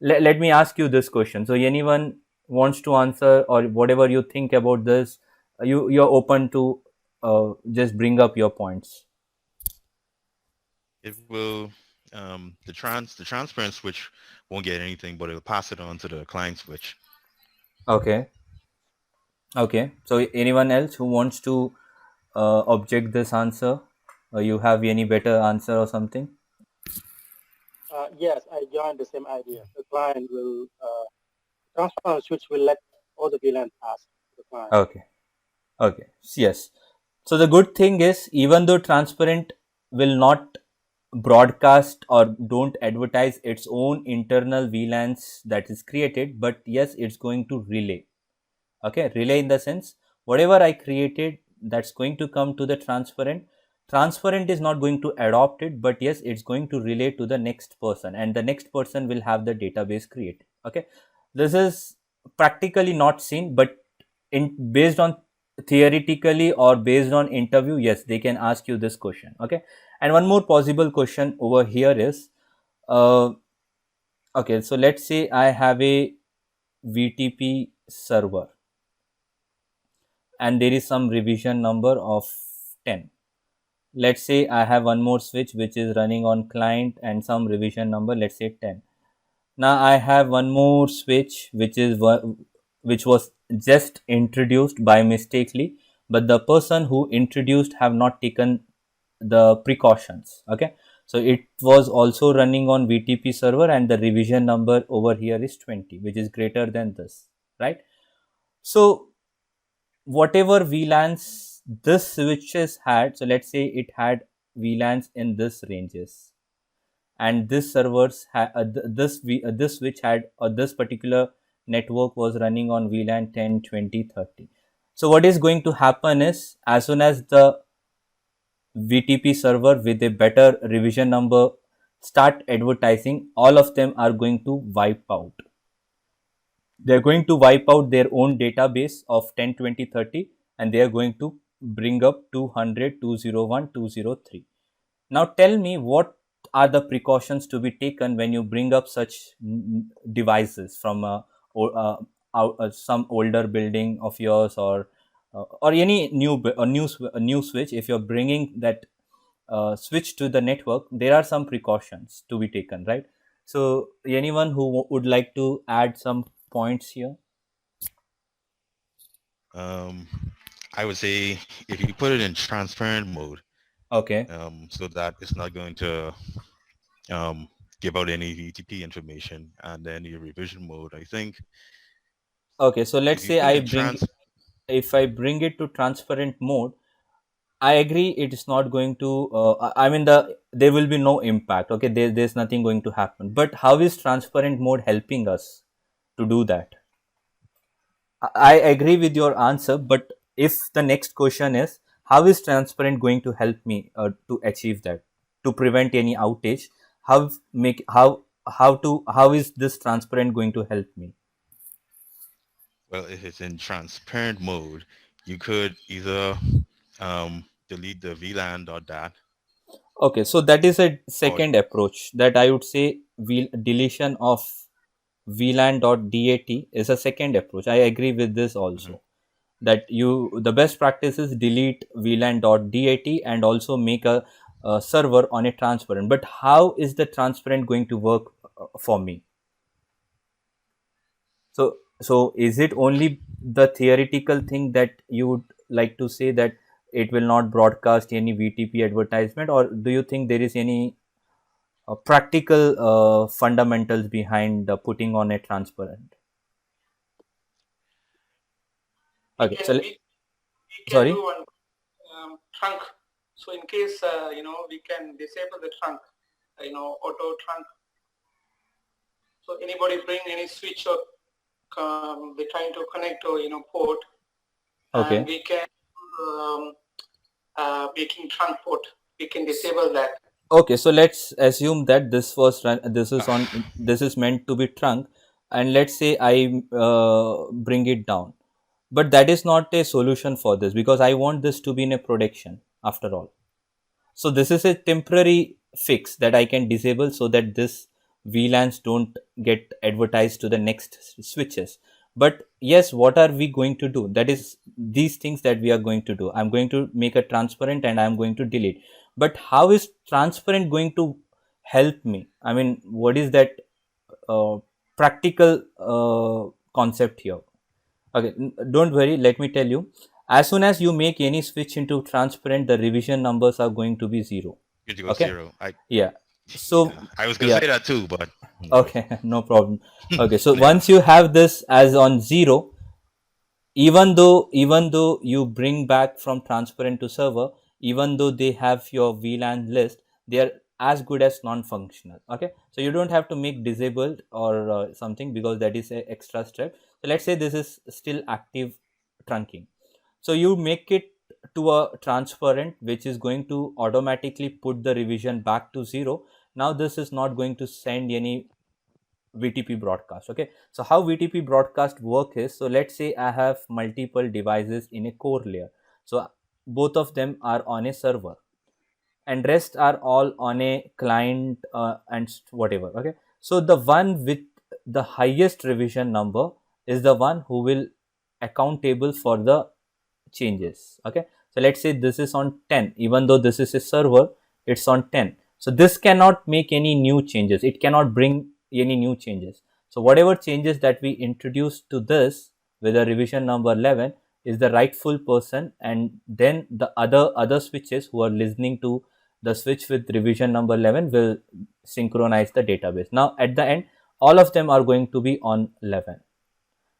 let me ask you this question. So anyone wants to answer, or whatever you think about this, you're open to just bring up your points. It will the transparent switch won't get anything, but it'll pass it on to the client switch. Okay. So anyone else who wants to object this answer, or you have any better answer or something? Yes, I joined the same idea. The client will transparent switch will let all the VLAN pass to the client. Okay. Yes. So the good thing is, even though transparent will not broadcast or don't advertise its own internal VLANs that is created, but yes, it's going to relay. Okay, relay in the sense whatever I created, that's going to come to the transparent is not going to adopt it, but yes, it's going to relay to the next person, and the next person will have the database created. Okay, this is practically not seen, but based on theoretically or based on interview, yes, they can ask you this question. Okay, and one more possible question over here is okay, so let's say I have a VTP server and there is some revision number of 10. Let's say I have one more switch which is running on client and some revision number, let's say 10. Now I have one more switch which was just introduced by mistakenly, but the person who introduced have not taken the precautions. Okay, so it was also running on VTP server and the revision number over here is 20, which is greater than this, right? So whatever VLANs this switches had, so let's say it had VLANs in this ranges, and this servers this switch had, or this particular network was running on VLAN 10, 20, 30. So what is going to happen is, as soon as the VTP server with a better revision number start advertising, all of them are going to wipe out. They're going to wipe out their own database of 10, 20, 30, and they are going to bring up 200, 201, 203. Now tell me, what are the precautions to be taken when you bring up such devices from some older building of yours, or any new switch? If you're bringing that switch to the network, there are some precautions to be taken, right? So anyone who would like to add some points here? I would say if you put it in transparent mode, Okay. so that it's not going to give out any VTP information, and then your revision mode, I think. Okay, so let's say if I bring it to transparent mode, I agree it is not going to I mean there will be no impact. Okay, there's nothing going to happen. But how is transparent mode helping us to do that? I agree with your answer, but if the next question is, how is transparent going to help me to achieve that, to prevent any outage? How is this transparent going to help me? Well, if it's in transparent mode, you could either delete the VLAN.dat. Okay, so that is a second approach that I would say. Deletion of VLAN.dat is a second approach. I agree with this also. that the best practice is delete VLAN.dat and also make a server on a transparent. But how is the transparent going to work for me? So is it only the theoretical thing that you would like to say, that it will not broadcast any VTP advertisement, or do you think there is any practical fundamentals behind putting on a transparent? Okay, so We can sorry. do one trunk. So in case we can disable the trunk, auto trunk. So anybody bring any switch or they're trying to connect to port, Okay. and we can making trunk port. We can disable that. Okay, so let's assume that this is meant to be trunk, and let's say I bring it down, but that is not a solution for this, because I want this to be in a production after all. So this is a temporary fix that I can disable so that this VLANs don't get advertised to the next switches. But yes, what are we going to do? That is these things that we are going to do. I'm going to make a transparent and I'm going to delete. But how is transparent going to help me? I mean, what is that uh, practical concept here? Okay, don't worry, let me tell you. As soon as you make any switch into transparent, the revision numbers are going to be 0. Good to go Okay. 0. Yeah. So I was gonna say that too, but okay, no problem. Okay, so once you have this as on 0, even though you bring back from transparent to server, even though they have your VLAN list, they are as good as non-functional. Okay, so you don't have to make disabled or something, because that is a extra step. So let's say this is still active trunking, so you make it to a transparent, which is going to automatically put the revision back to 0. Now this is not going to send any VTP broadcast. Okay, so how VTP broadcast work is, so let's say I have multiple devices in a core layer, so both of them are on a server and rest are all on a client and whatever. Okay, so the one with the highest revision number is the one who will accountable for the changes. Okay, so let's say this is on 10, even though this is a server, it's on 10. So this cannot make any new changes, it cannot bring any new changes. So whatever changes that we introduce to this with a revision number 11 is the rightful person, and then the other switches who are listening to the switch with revision number 11 will synchronize the database. Now at the end, all of them are going to be on 11.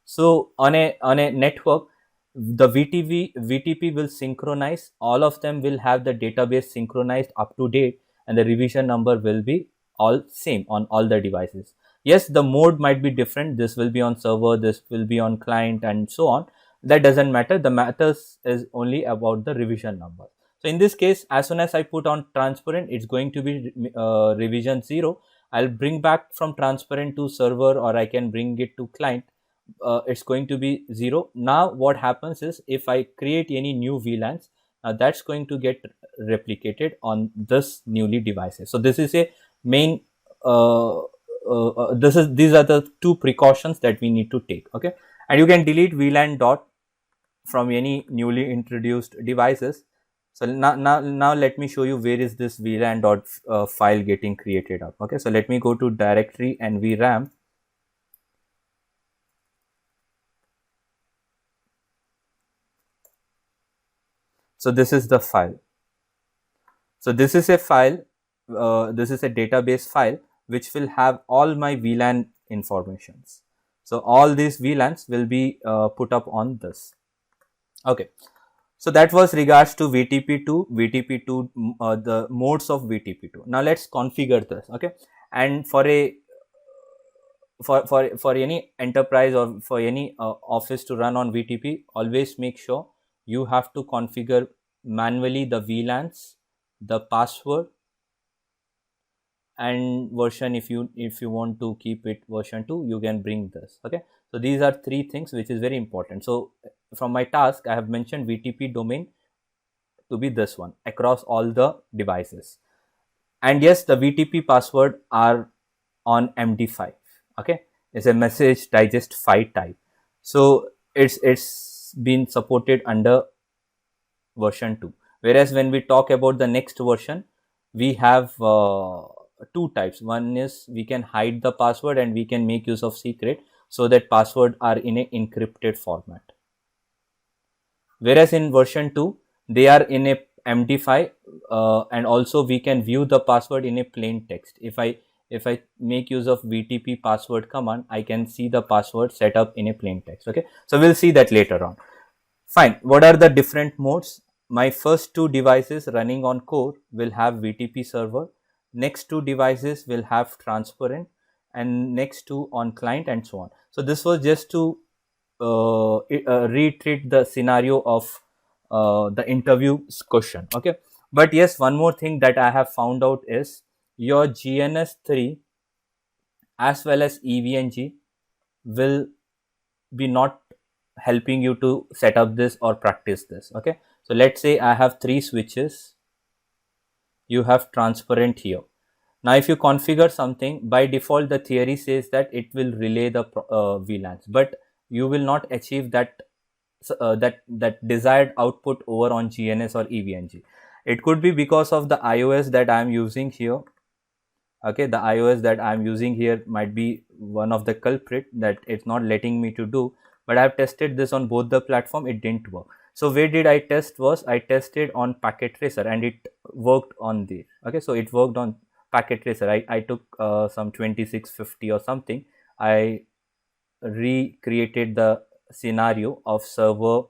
So on a network, the VTP will synchronize. All of them will have the database synchronized up to date, and the revision number will be all same on all the devices. Yes, the mode might be different. This will be on server, this will be on client, and so on. That doesn't matter. The matters is only about the revision number. So in this case, as soon as I put on transparent, it's going to be revision 0. I'll bring back from transparent to server, or I can bring it to client. It's going to be 0. Now what happens is, if I create any new VLANs, that's going to get replicated on this newly devices. So this is a main these are the two precautions that we need to take. Okay, and you can delete VLAN dot from any newly introduced devices. So now let me show you where is this VLAN dot file getting created up. Okay, so let me go to directory and VRAM. So this is the file. So this is a file, this is a database file which will have all my VLAN informations. So all these VLANs will be put up on this. Okay, so that was regards to VTP2, the modes of VTP2. Now let's configure this. Okay, and for any enterprise or for any office to run on VTP, always make sure you have to configure manually the VLANs, the password, and version. If you want to keep it version 2, you can bring this. Okay, so these are 3 things which is very important. So from my task, I have mentioned VTP domain to be this one across all the devices, and yes, the VTP password are on MD5. Okay, it's a message digest file type. So it's been supported under version 2. Whereas when we talk about the next version, we have two types. One is we can hide the password and we can make use of secret, so that password are in a encrypted format. Whereas in version 2, they are in a MD5, and also we can view the password in a plain text. If I make use of VTP password command, I can see the password set up in a plain text. Okay, so we'll see that later on. Fine. What are the different modes? My first two devices running on core will have VTP server. Next two devices will have transparent, and next two on client, and so on. So this was just to reiterate the scenario of the interview question. Okay. But yes, one more thing that I have found out is your GNS3 as well as EVNG will be not helping you to set up this or practice this. Okay, so let's say I have 3 switches, you have transparent here. Now if you configure something, by default the theory says that it will relay the VLANs, but you will not achieve that that desired output over on GNS or EVNG. It could be because of the iOS that I am using here. Okay, the iOS that I'm using here might be one of the culprit that it's not letting me to do, but I've tested this on both the platform, it didn't work. So where did I test was, I tested on packet tracer and it worked on there. Okay, so it worked on packet tracer. I took some 2650 or something. I recreated the scenario of server,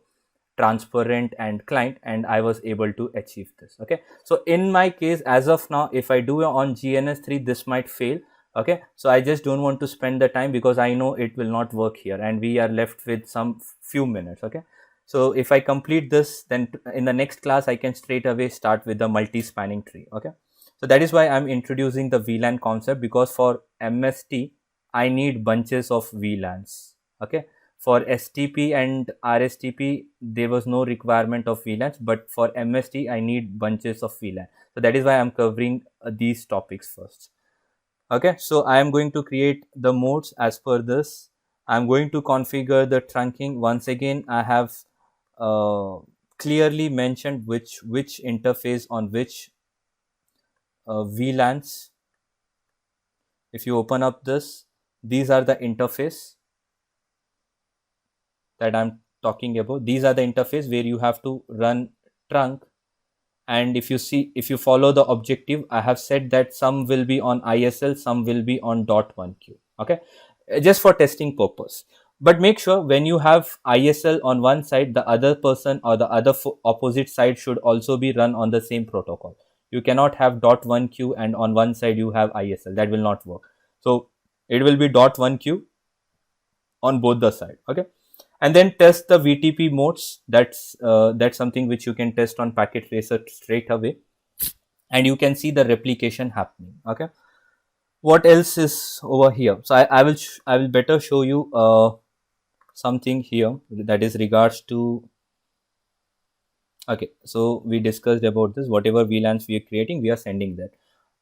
transparent and client, and I was able to achieve this. Okay, so in my case as of now, if I do on GNS3, this might fail. Okay, so I just don't want to spend the time because I know it will not work here and we are left with some few minutes. Okay, so if I complete this, then in the next class I can straight away start with the multi-spanning tree. Okay, so that is why I'm introducing the VLAN concept, because for MST I need bunches of VLANs. Okay, for STP and RSTP, there was no requirement of VLANs, but for MST, I need bunches of VLAN. So that is why I'm covering these topics first. Okay, so I am going to create the modes as per this. I'm going to configure the trunking. Once again, I have clearly mentioned which interface on which VLANs. If you open up this, these are the interface that I'm talking about. These are the interface where you have to run trunk, and if you follow the objective, I have said that some will be on ISL, some will be on .1q. Okay, just for testing purpose. But make sure when you have ISL on one side, the other person or the other opposite side should also be run on the same protocol. You cannot have .1q and on one side you have ISL. That will not work. So it will be .1q on both the side. Okay, and then test the VTP modes. That's something which you can test on packet tracer straight away, and you can see the replication happening. Okay, what else is over here? So I will better show you something here that is regards to. Okay, so we discussed about this. Whatever VLANs we are creating, we are sending that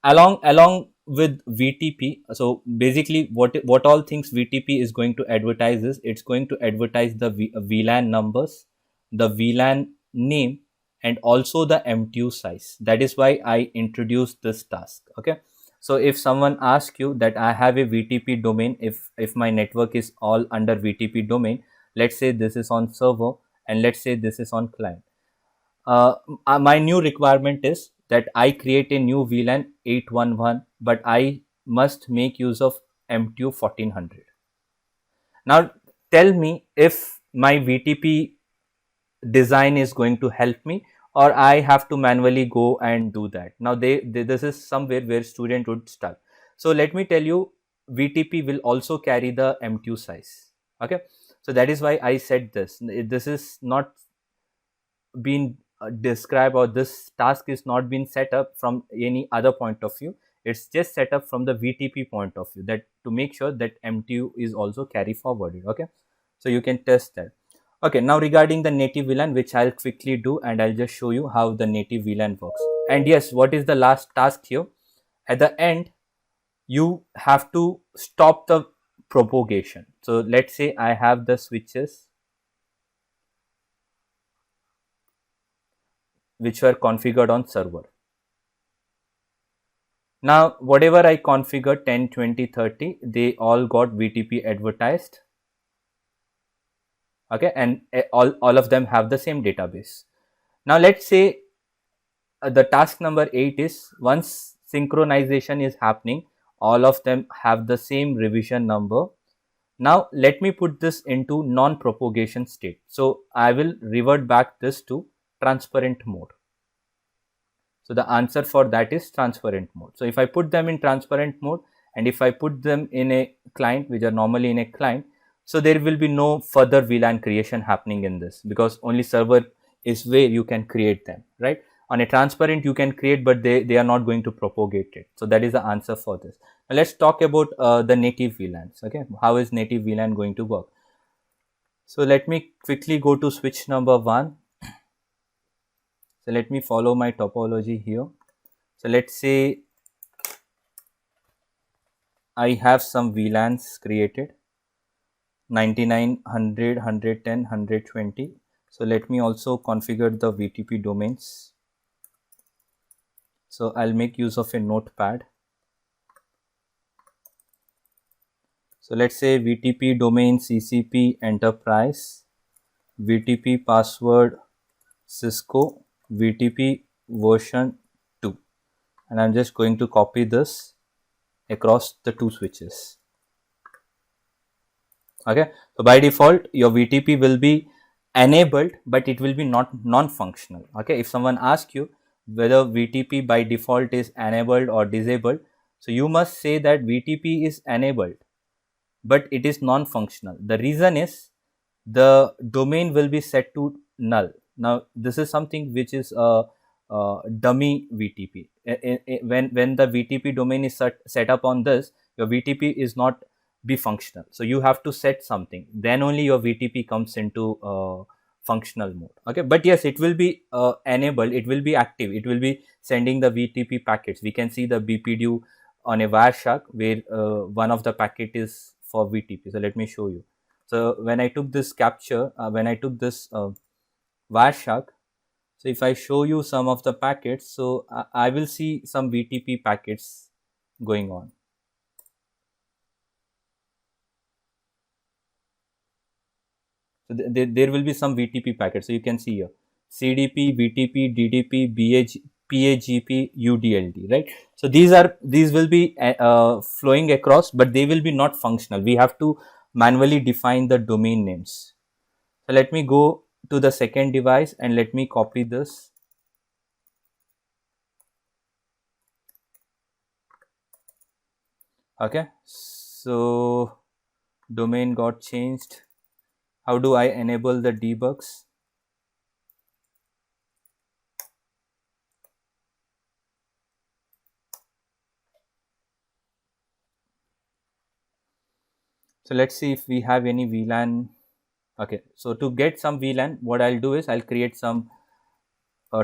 along with VTP. So basically, what all things VTP is going to advertise is, it's going to advertise the VLAN numbers, the VLAN name, and also the MTU size. That is why I introduced this task. Okay, so if someone asks you that I have a VTP domain, if my network is all under VTP domain, let's say this is on server and let's say this is on client. My new requirement is that I create a new VLAN 811, but I must make use of MTU 1400. Now tell me if my VTP design is going to help me, or I have to manually go and do that. Now this is somewhere where student would start. So let me tell you, VTP will also carry the MTU size. Okay, so that is why I said this. This is not been described, or this task is not been set up from any other point of view. It's just set up from the VTP point of view, that to make sure that MTU is also carry forwarded. Okay, so you can test that. Okay, now regarding the native VLAN, which I'll quickly do, and I'll just show you how the native VLAN works. And yes, what is the last task here? At the end, you have to stop the propagation. So let's say I have the switches which were configured on server. Now, whatever I configured 10, 20, 30, they all got VTP advertised. Okay, and all of them have the same database. Now, let's say the task number 8 is once synchronization is happening, all of them have the same revision number. Now, let me put this into non-propagation state. So, I will revert back this to transparent mode. So the answer for that is transparent mode. So if I put them in transparent mode and if I put them in a client, which are normally in a client, so there will be no further VLAN creation happening in this, because only server is where you can create them, right? On a transparent you can create, but they are not going to propagate it. So that is the answer for this. Now let's talk about the native VLANs. Okay, how is native VLAN going to work? So let me quickly go to switch number 1. So let me follow my topology here. So let's say I have some VLANs created 99, 100, 110, 120. So let me also configure the VTP domains. So I'll make use of a notepad. So let's say VTP domain CCP enterprise, VTP password Cisco, VTP version 2. And I'm just going to copy this across the two switches. Okay, so by default your VTP will be enabled, but it will be not non-functional. Okay, if someone asks you whether VTP by default is enabled or disabled, so you must say that VTP is enabled, but it is non-functional. The reason is the domain will be set to null. Now this is something which is a dummy VTP. When the VTP domain is set up on this, your VTP is not be functional. So you have to set something, then only your VTP comes into functional mode. Okay, but yes, it will be enabled, it will be active, it will be sending the VTP packets. We can see the BPDU on a Wireshark where one of the packet is for VTP. So let me show you. So when I took this capture, when I took this Wireshark, so if I show you some of the packets, so I will see some VTP packets going on. So there will be some VTP packets. So you can see here CDP, VTP, DDP, PAGP, UDLD, right? So these will be flowing across, but they will be not functional. We have to manually define the domain names. So let me go to the second device and let me copy this. Okay, so domain got changed. How do I enable the debugs? So let's see if we have any VLAN. Okay, so to get some VLAN, what I'll do is I'll create some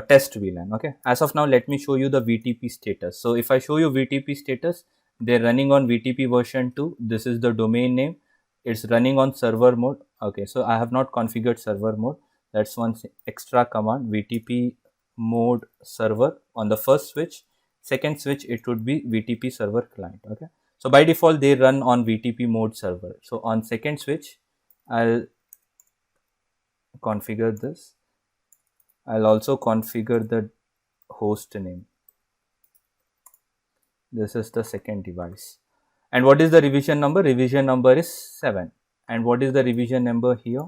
test VLAN. Okay, as of now, let me show you the VTP status. So if I show you VTP status, they're running on VTP version 2. This is the domain name. It's running on server mode. Okay, so I have not configured server mode. That's one extra command, VTP mode server on the first switch. Second switch, it would be VTP server client. Okay, so by default, they run on VTP mode server. So on second switch, I'll configure this. I'll also configure the host name. This is the second device. And what is the revision number? Revision number is 7. And what is the revision number here?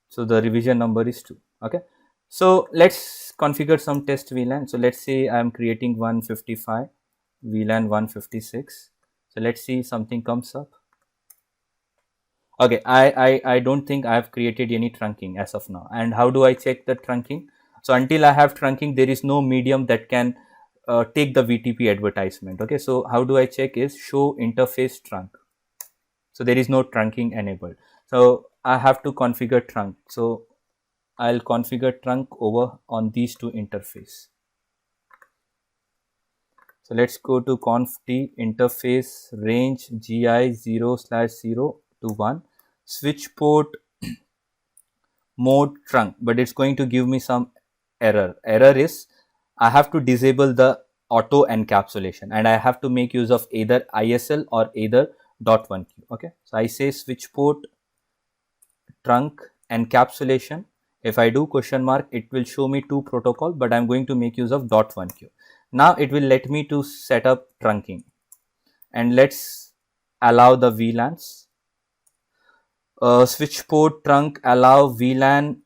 So the revision number is 2. Okay. So let's configure some test VLAN. So let's say I'm creating 155, VLAN 156. So let's see something comes up. Okay, I don't think I have created any trunking as of now. And how do I check the trunking? So until I have trunking, there is no medium that can take the VTP advertisement. Okay, so how do I check is show interface trunk. So there is no trunking enabled. So I have to configure trunk. So I'll configure trunk over on these two interface. So let's go to conft interface range GI 0/0 to 1. Switch port mode trunk, but it's going to give me some error. Error is I have to disable the auto encapsulation and I have to make use of either ISL or either .1q. Okay, so I say switch port trunk encapsulation. If I do question mark, it will show me two protocol, but I'm going to make use of .1q. Now it will let me to set up trunking, and let's allow the VLANs. Switch port trunk allow VLAN.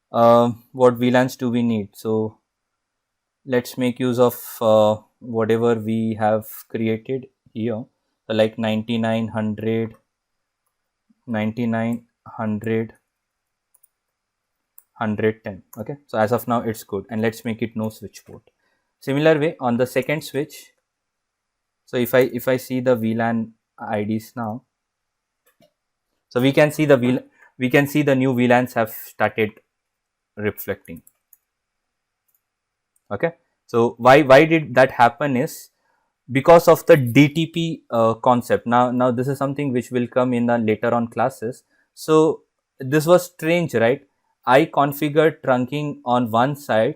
What VLANs do we need? So let's make use of whatever we have created here, like 9900, 9900, 110. Okay, so as of now it's good, and let's make it no switch port. Similar way on the second switch. So if I see the VLAN IDs now, so we can see the new VLANs have started reflecting. Okay, so why did that happen is because of the DTP concept. Now this is something which will come in the later on classes. So this was strange, right? I configured trunking on one side.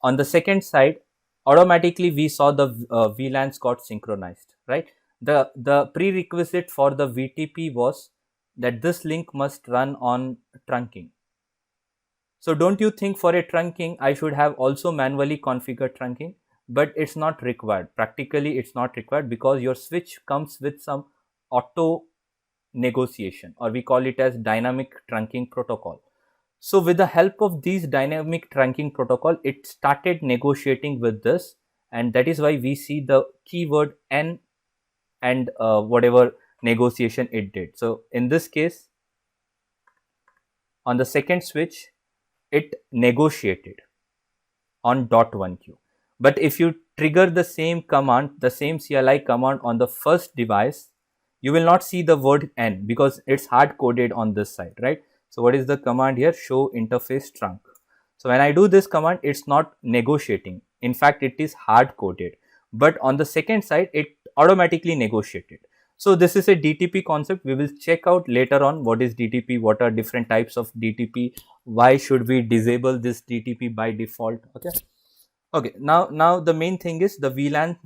On the second side, automatically we saw the VLANs got synchronized, right? The prerequisite for the VTP was that this link must run on trunking. So don't you think for a trunking, I should have also manually configured trunking? But it's not required. Practically, it's not required because your switch comes with some auto negotiation, or we call it as dynamic trunking protocol. So with the help of these dynamic trunking protocol, it started negotiating with this, and that is why we see the keyword N and whatever negotiation it did. So in this case, on the second switch, it negotiated on .1q. But if you trigger the same command, the same CLI command on the first device, you will not see the word N because it's hard coded on this side, right? So what is the command here? Show interface trunk. So when I do this command, it's not negotiating. In fact, it is hard coded. But on the second side, it automatically negotiated. So this is a DTP concept. We will check out later on what is DTP, what are different types of DTP, why should we disable this DTP by default. Okay, now the main thing is the VLAN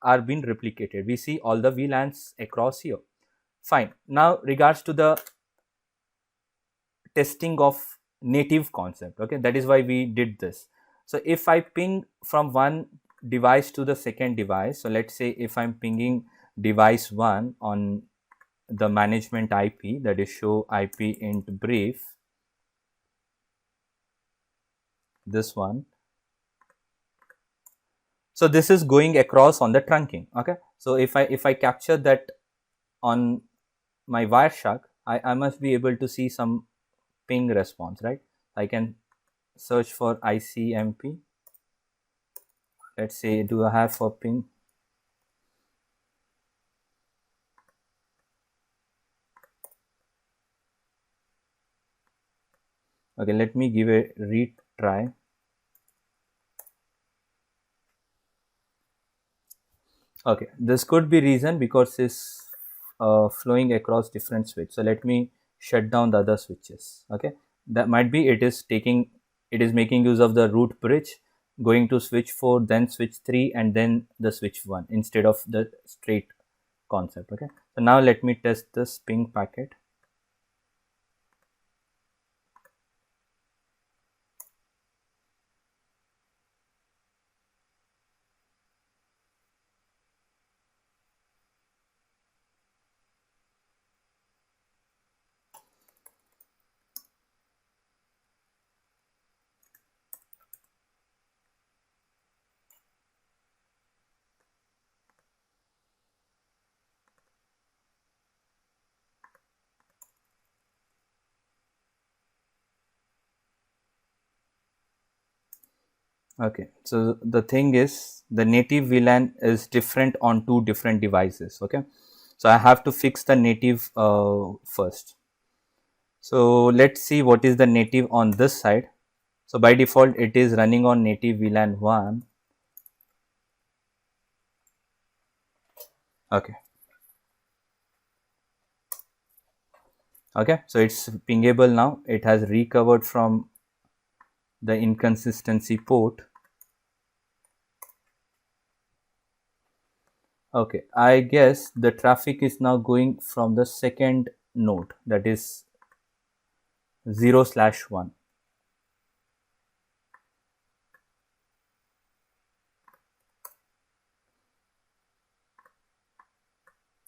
are being replicated. We see all the VLANs across here. Fine. Now regards to the testing of native concept. Okay, that is why we did this. So if I ping from one device to the second device, so let's say if I'm pinging device 1 on the management IP, that is show IP int brief, this one. So this is going across on the trunking. Okay, so if I capture that on my Wireshark, I must be able to see some ping response, right? I can search for ICMP. Let's say, do I have for ping? Okay, let me give a retry. Okay, this could be reason because it's flowing across different switches. So let me shut down the other switches. Okay, that might be it is making use of the root bridge, going to switch 4, then switch 3, and then the switch 1 instead of the straight concept. Okay, so now let me test this ping packet. Okay, so the thing is the native VLAN is different on two different devices. Okay, so I have to fix the native first. So let's see what is the native on this side. So by default, it is running on native VLAN 1. Okay. Okay, so it's pingable now. It has recovered from the inconsistency port. Okay, I guess the traffic is now going from the second node, that is 0/1.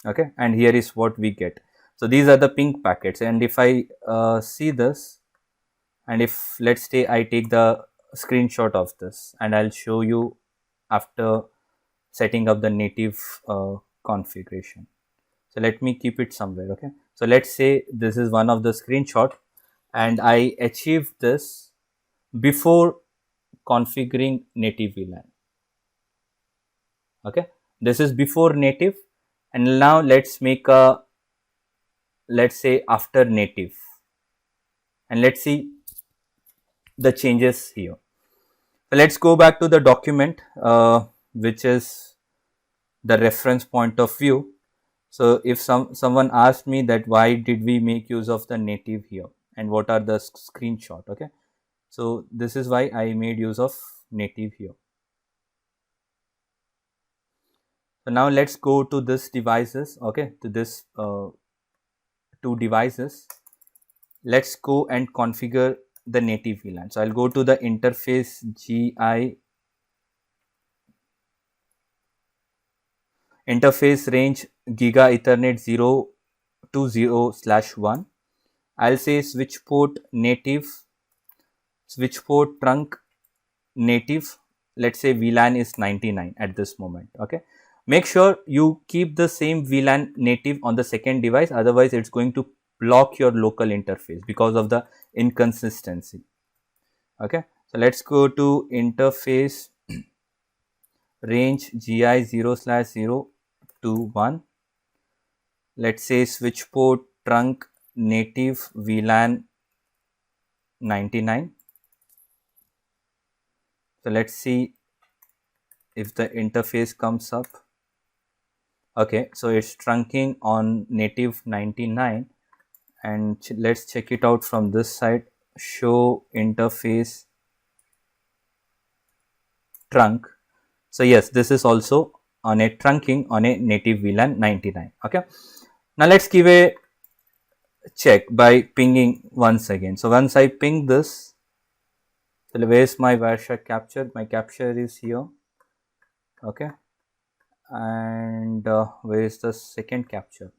Okay, and here is what we get. So these are the ping packets, and if I see this, and if let's say I take the screenshot of this, and I'll show you after setting up the native configuration. So let me keep it somewhere. Okay, so let's say this is one of the screenshot, and I achieved this before configuring native VLAN. Okay, this is before native, and now let's make a, let's say, after native, and let's see the changes here. So let's go back to the document, which is the reference point of view. So if someone asked me that why did we make use of the native here and what are the screenshot, okay, so this is why I made use of native here. So now let's go to this devices, okay, to this two devices. Let's go and configure the native VLAN. So I'll go to the interface GI interface range giga ethernet 020/1. I'll say switch port native, switch port trunk native. Let's say VLAN is 99 at this moment. Okay, make sure you keep the same VLAN native on the second device, otherwise it's going to block your local interface because of the inconsistency. Okay, so let's go to interface range GI 0/0 to 1. Let's say switch port trunk native VLAN 99. So let's see if the interface comes up. Okay, so it's trunking on native 99, and let's check it out from this side. Show interface trunk. So yes, this is also on a trunking on a native VLAN 99. Okay, now let's give a check by pinging once again. So once I ping this, so where's my Wireshark capture? My capture is here. Okay, and where is the second capture?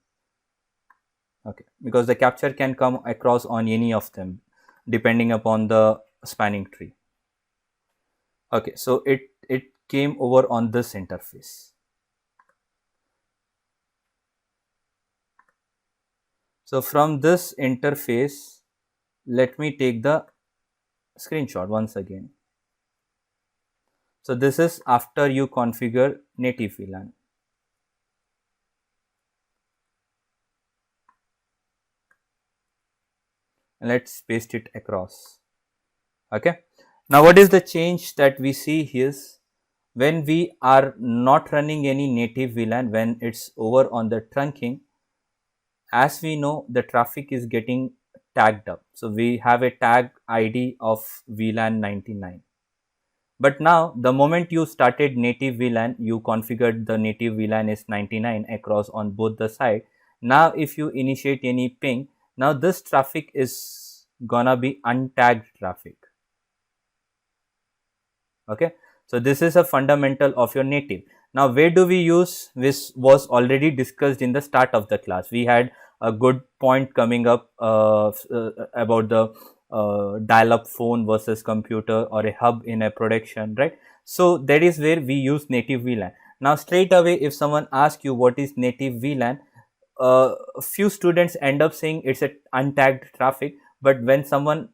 Okay, because the capture can come across on any of them depending upon the spanning tree. Okay, so it came over on this interface. So from this interface, let me take the screenshot once again. So this is after you configure native VLAN. And let's paste it across. Okay, now what is the change that we see here? When we are not running any native VLAN, when it's over on the trunking, as we know, the traffic is getting tagged up. So we have a tag ID of VLAN 99. But now the moment you started native VLAN, you configured the native VLAN is 99 across on both the side. Now if you initiate any ping, now this traffic is gonna be untagged traffic. Okay, so this is a fundamental of your native. Now where do we use this was already discussed in the start of the class. We had a good point coming up about the dial-up phone versus computer or a hub in a production, right? So that is where we use native VLAN. Now straight away, if someone asks you what is native VLAN, few students end up saying it's a untagged traffic, but when someone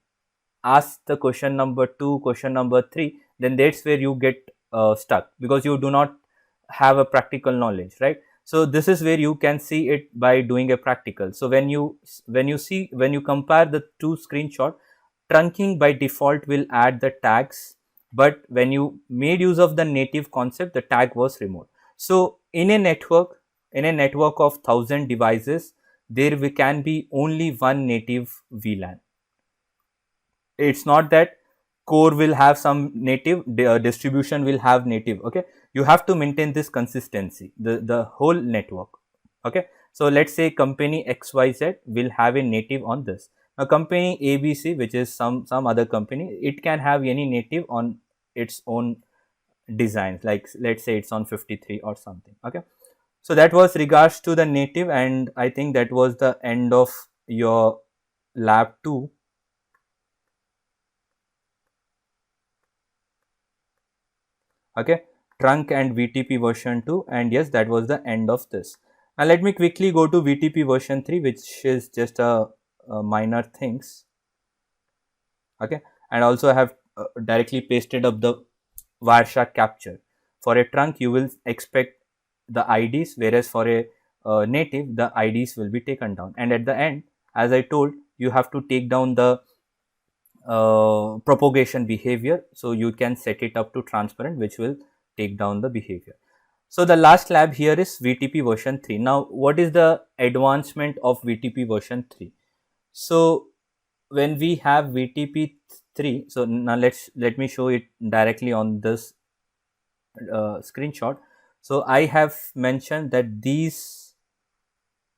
asks the question number 2, question number 3, then that's where you get stuck because you do not have a practical knowledge, right? So this is where you can see it by doing a practical. So when you compare the two screenshot, trunking by default will add the tags, but when you made use of the native concept, the tag was removed. So in a network of 1000 devices, there can be only one native VLAN. It's not that core will have some native, distribution will have native. Okay, you have to maintain this consistency, the whole network. Okay, so let's say company XYZ will have a native on this. Now company ABC, which is some other company, it can have any native on its own designs, like let's say it's on 53 or something. Okay, so that was regards to the native, and I think that was the end of your lab 2. Okay, trunk and VTP version 2, and yes, that was the end of this. Now let me quickly go to VTP version 3, which is just a minor things. Okay, and also I have directly pasted up the Wireshark capture. For a trunk you will expect the IDs, whereas for a native the IDs will be taken down, and at the end, as I told, you have to take down the propagation behavior, so you can set it up to transparent, which will take down the behavior. So the last lab here is VTP version 3. Now what is the advancement of VTP version 3? So when we have VTP 3, so now let me show it directly on this screenshot. So I have mentioned that these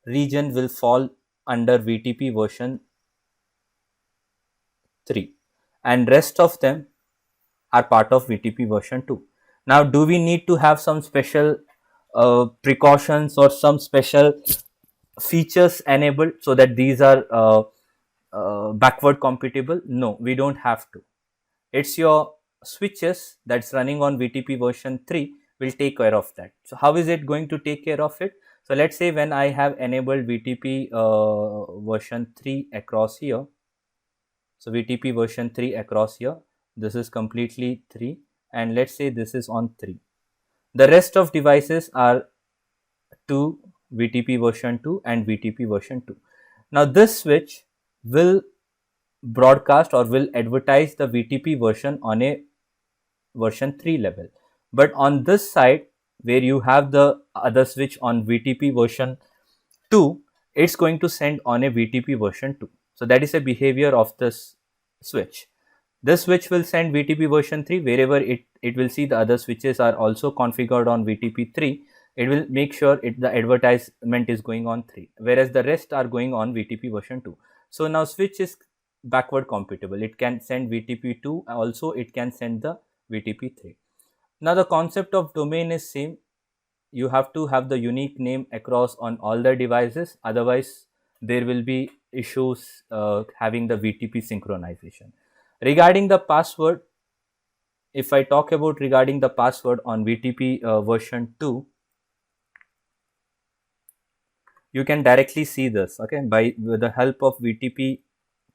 region will fall under VTP version 3, and rest of them are part of VTP version 2. Now, do we need to have some special precautions or some special features enabled so that these are backward compatible? No, we don't have to. It's your switches that's running on VTP version 3 will take care of that. So how is it going to take care of it? So let's say when I have enabled VTP version 3 across here. So VTP version 3 across here, this is completely 3, and let's say this is on 3. The rest of devices are to VTP version 2 and VTP version 2. Now this switch will broadcast or will advertise the VTP version on a version 3 level. But on this side, where you have the other switch on VTP version 2, it's going to send on a VTP version 2. So that is a behavior of this switch. This switch will send VTP version 3 wherever it will see the other switches are also configured on VTP 3. It will make sure the advertisement is going on 3, whereas the rest are going on VTP version 2. So now switch is backward compatible. It can send VTP 2, also it can send the VTP 3. Now the concept of domain is same. You have to have the unique name across on all the devices, otherwise there will be issues having the VTP synchronization. Regarding the password, if I talk about regarding the password on VTP version 2, you can directly see this. Okay, with the help of VTP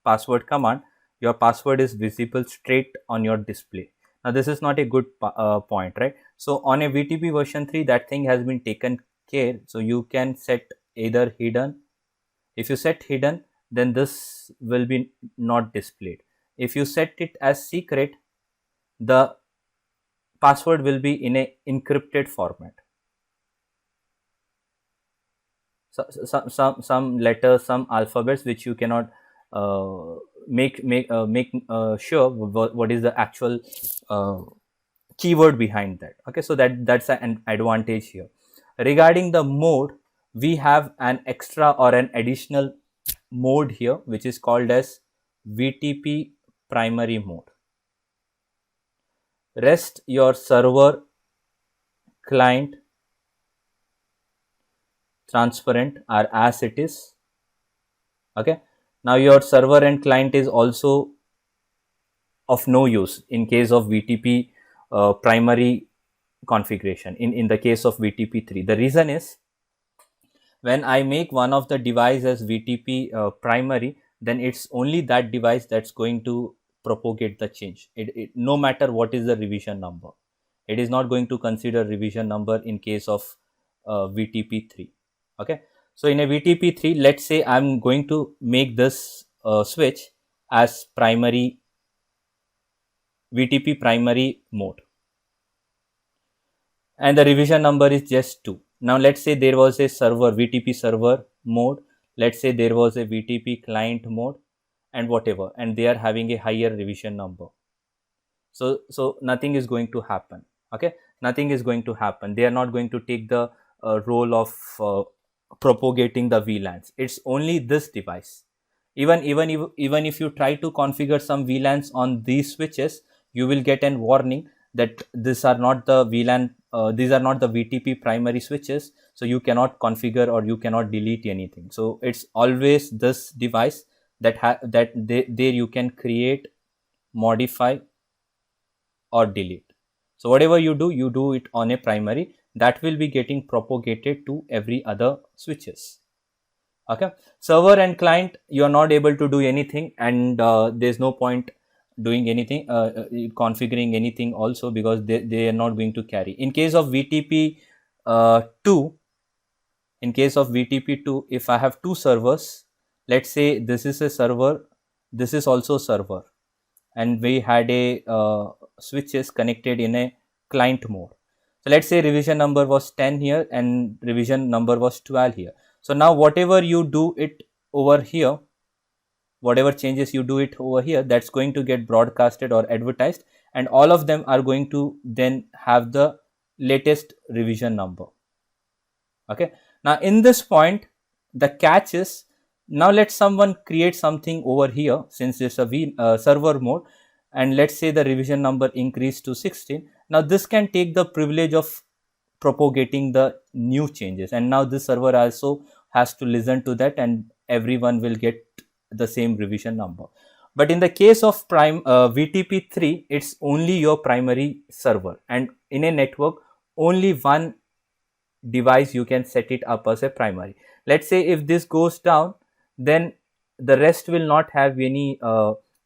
password command, your password is visible straight on your display. Now this is not a good point, right? So on a VTP version 3, that thing has been taken care. So you can set either hidden. If you set hidden, then this will be not displayed. If you set it as secret, the password will be in a encrypted format. Some letters, some alphabets which you cannot make sure what is the actual keyword behind that. Okay, so that's an advantage here. Regarding the mode, we have an extra or an additional mode here, which is called as VTP primary mode. Rest your server, client, transparent are as it is. Okay, now your server and client is also of no use in case of VTP primary configuration. In the case of VTP3, the reason is when I make one of the device as VTP primary, then it's only that device that's going to propagate the change. No matter what is the revision number, it is not going to consider revision number in case of VTP3. Okay, so in a VTP3, let's say I'm going to make this switch as primary VTP primary mode, and the revision number is just 2. Now let's say there was a server, VTP server mode, let's say there was a VTP client mode and whatever, and they are having a higher revision number. So nothing is going to happen. Okay, nothing is going to happen. They are not going to take the role of propagating the VLANs. It's only this device. Even if you try to configure some VLANs on these switches, you will get an warning that these are not the VLAN, these are not the VTP primary switches, so you cannot configure or you cannot delete anything. So it's always this device there you can create, modify, or delete. So whatever you do it on a primary that will be getting propagated to every other switches. Okay, server and client, you are not able to do anything, and there's no point doing anything, configuring anything also, because they are not going to carry. In case of VTP2, if I have two servers, let's say this is a server, this is also server, and we had a switches connected in a client mode. So let's say revision number was 10 here and revision number was 12 here. So now whatever you do it over here, whatever changes you do it over here, that's going to get broadcasted or advertised, and all of them are going to then have the latest revision number. Okay, now in this point the catch is, now let someone create something over here, since it's a server mode, and let's say the revision number increased to 16. Now this can take the privilege of propagating the new changes, and now this server also has to listen to that, and everyone will get the same revision number. But in the case of VTP3, it's only your primary server, and in a network only one device you can set it up as a primary. Let's say if this goes down, then the rest will not have any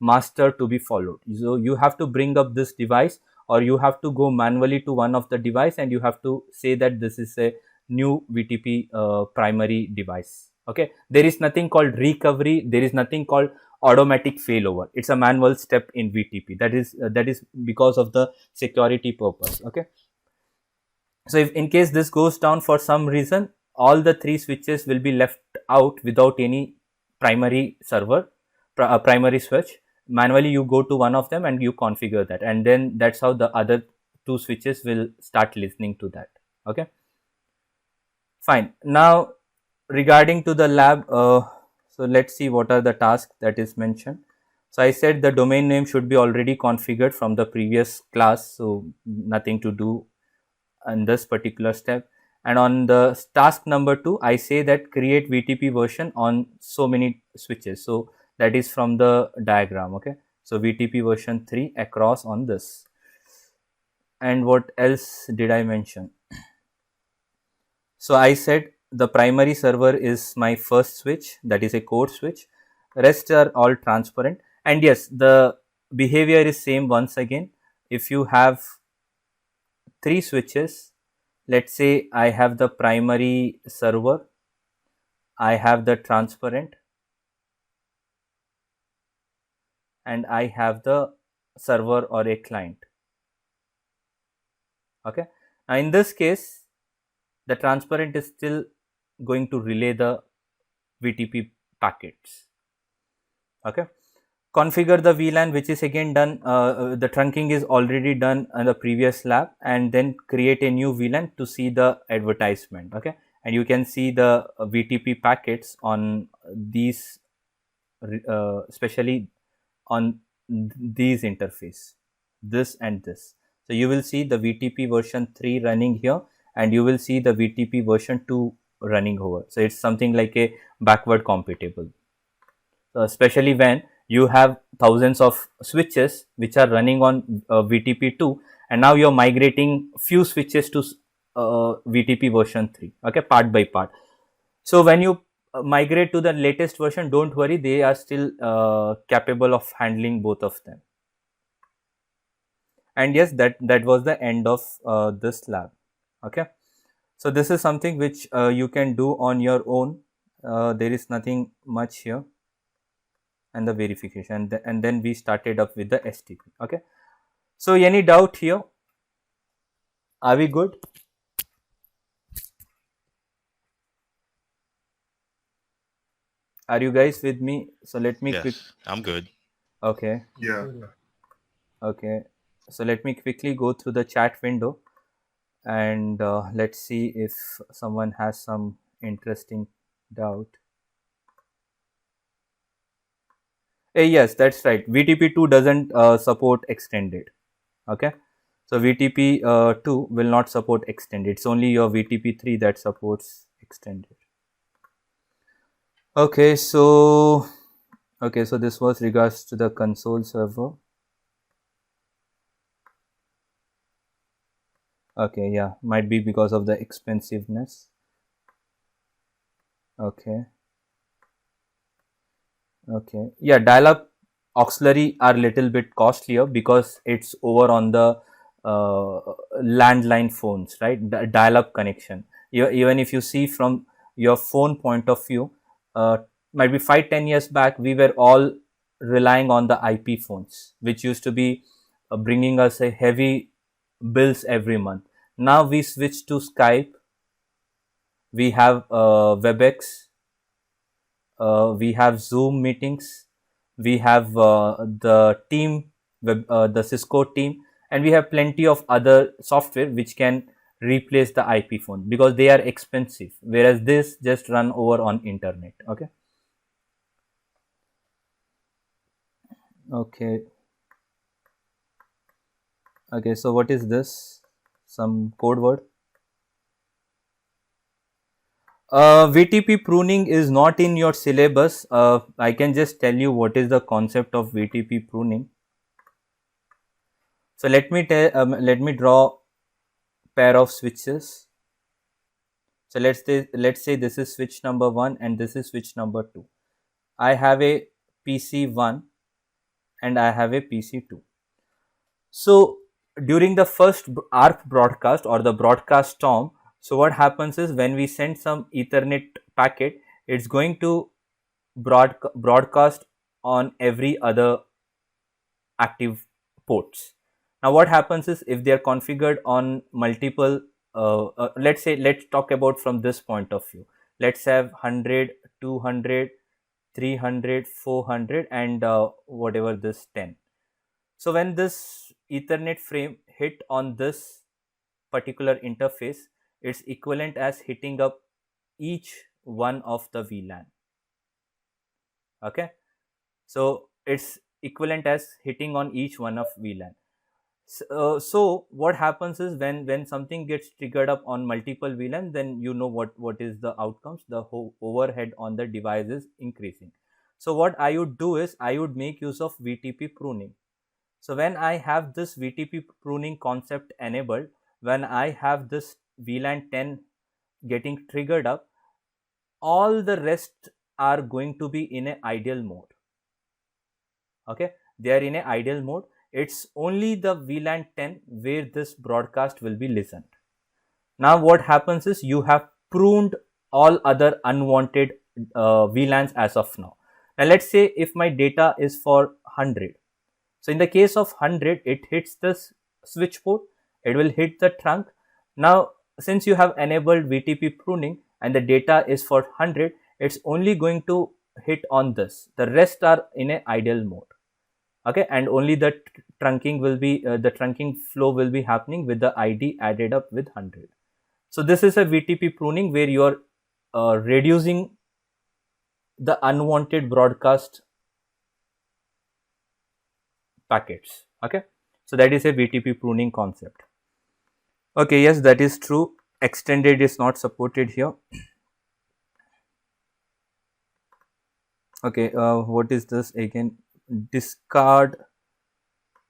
master to be followed. So you have to bring up this device, or you have to go manually to one of the device, and you have to say that this is a new VTP primary device. Okay, there is nothing called recovery, there is nothing called automatic failover. It's a manual step in VTP. That is because of the security purpose. Okay, so if in case this goes down for some reason, all the three switches will be left out without any primary server, primary switch. Manually you go to one of them and you configure that, and then that's how the other two switches will start listening to that. Okay, fine. Now regarding to the lab, so let's see what are the tasks that is mentioned. So I said the domain name should be already configured from the previous class, so nothing to do in this particular step. And on the task number 2, I say that create VTP version on so many switches. So that is from the diagram. Okay, so VTP version 3 across on this. And what else did I mention? So I said the primary server is my first switch, that is a core switch. Rest are all transparent, and yes, the behavior is same once again. If you have 3 switches, let's say I have the primary server, I have the transparent, and I have the server or a client. Okay, now in this case the transparent is still going to relay the VTP packets. Okay, configure the VLAN, which is again done, the trunking is already done in the previous lab, and then create a new VLAN to see the advertisement. Okay, and you can see the VTP packets on these, especially on these interface, this and this. So you will see the VTP version 3 running here, and you will see the VTP version 2 running over. So it's something like a backward compatible. So especially when you have thousands of switches which are running on VTP2, and now you're migrating few switches to VTP version 3, okay, part by part. So when you migrate to the latest version, don't worry, they are still capable of handling both of them. And yes, that was the end of this lab. Okay, so this is something which you can do on your own. There is nothing much here. And the verification, and then we started up with the STP. Okay, so any doubt here? Are we good? Are you guys with me? So let me quick. Yes, I'm good. Okay. Yeah. Okay. So let me quickly go through the chat window and let's see if someone has some interesting doubt. Yes, that's right. VTP2 doesn't support extended. Okay. So VTP2 will not support extended. It's only your VTP3 that supports extended. Okay. So this was regards to the console server. Okay. Yeah. Might be because of the expensiveness. Okay. Okay. Yeah, dial-up auxiliary are little bit costlier because it's over on the uh, landline phones, right? Dial-up connection. Even if you see from your phone point of view, uh, might be 5-10 years back, we were all relying on the IP phones, which used to be bringing us a heavy bills every month. Now we switch to Skype. We have WebEx, we have Zoom meetings, we have the Cisco team, and we have plenty of other software which can replace the IP phone because they are expensive, whereas this just run over on internet. Okay. Okay. Okay. So what is this? Some code word. VTP pruning is not in your syllabus. I can just tell you what is the concept of VTP pruning. So let me draw pair of switches. So let's say this is switch number 1 and this is switch number 2. I have a PC1 and I have a PC2. So during the first ARP broadcast or the broadcast storm, so what happens is when we send some Ethernet packet, it's going to broadcast on every other active ports. Now what happens is if they are configured on multiple, let's talk about from this point of view. Let's have 100, 200, 300, 400 and whatever this 10. So when this Ethernet frame hit on this particular interface, it's equivalent as hitting up each one of the VLAN. Okay. So it's equivalent as hitting on each one of VLAN. So what happens is when something gets triggered up on multiple VLAN, then you know what is the outcomes. The whole overhead on the device is increasing. So what I would do is I would make use of VTP pruning. So when I have this VTP pruning concept enabled, when I have this VLAN 10 getting triggered up, all the rest are going to be in an ideal mode. Okay, they are in a ideal mode. It's only the VLAN 10 where this broadcast will be listened. Now what happens is you have pruned all other unwanted VLANs as of now. Now let's say if my data is for 100. So in the case of 100, it hits this switch port, it will hit the trunk. Now since you have enabled VTP pruning and the data is for 100, it's only going to hit on this. The rest are in a ideal mode. Okay, and only the trunking will be the trunking flow will be happening with the ID added up with 100. So this is a VTP pruning where you are reducing the unwanted broadcast packets. Okay, so that is a VTP pruning concept. Okay, yes, that is true. Extended is not supported here. Okay, what is this again? Discard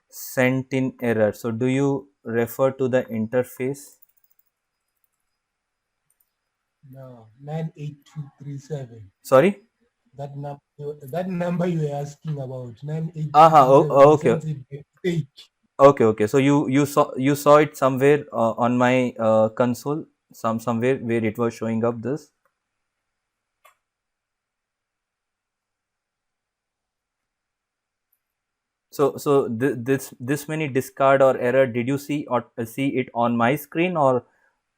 sent in error. So do you refer to the interface? No, 98237. Sorry? That number you were asking about, 98237. Okay. Okay. So you saw it somewhere on my console, somewhere where it was showing up this. So this many discard or error, did you see it on my screen, or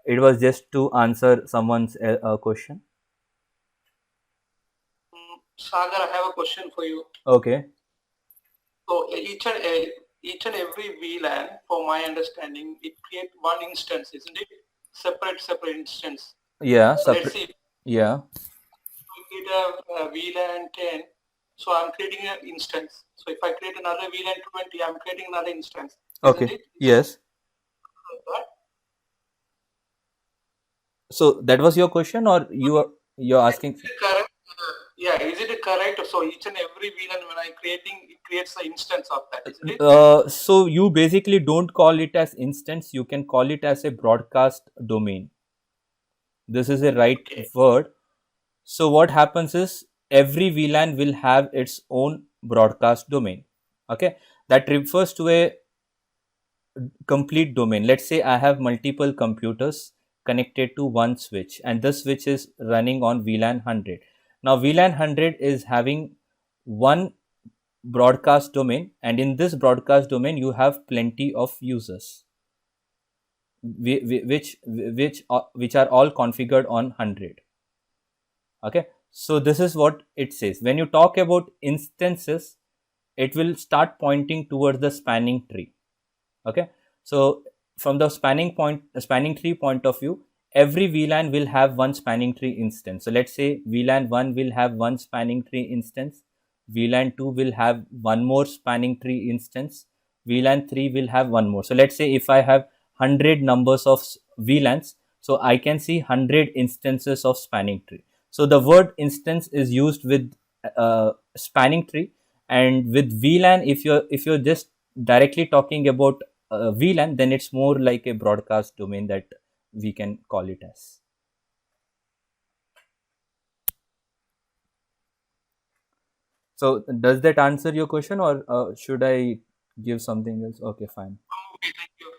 it was just to answer someone's question? Sagar, I have a question for you. Okay. So each and every VLAN, for my understanding, it creates one instance, isn't it? Separate instance. Yeah. So let's see. Yeah. We create a VLAN 10. So I'm creating an instance. So if I create another VLAN 20, I'm creating another instance. Isn't Okay. it? Yes. Right? So that was your question, or you're asking? Is it correct? Yeah, is it correct? So each and every VLAN when I'm creating, it creates an instance of that, isn't it? So you basically don't call it as instance. You can call it as a broadcast domain. This is a right word. So what happens is every VLAN will have its own broadcast domain. Okay, that refers to a complete domain. Let's say I have multiple computers connected to one switch, and this switch is running on VLAN 100. Now VLAN 100 is having one broadcast domain, and in this broadcast domain you have plenty of users which are all configured on 100. Okay, so this is what it says. When you talk about instances, it will start pointing towards the spanning tree. Okay, so from the spanning tree point of view, every VLAN will have one spanning tree instance. So let's say VLAN 1 will have one spanning tree instance, VLAN 2 will have one more spanning tree instance, VLAN 3 will have one more. So let's say if I have 100 numbers of VLANs, so I can see 100 instances of spanning tree. So the word instance is used with spanning tree, and with VLAN, if you're just directly talking about VLAN, then it's more like a broadcast domain that we can call it as. So does that answer your question, or should I give something else? Okay, fine. Okay, thank you.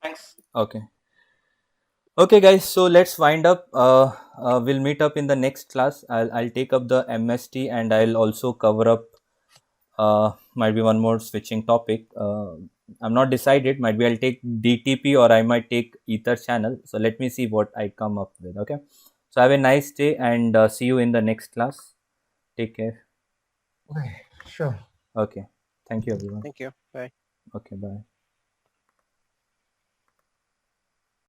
Thanks. Okay. Okay, guys. So let's wind up. We'll meet up in the next class. I'll take up the MST, and I'll also cover up might be one more switching topic. I'm not decided. Might be I'll take DTP, or I might take Ether channel. So let me see what I come up with. Okay. So have a nice day, and see you in the next class. Take care. Okay, sure. Okay. Thank you, everyone. Thank you. Bye. Okay. Bye.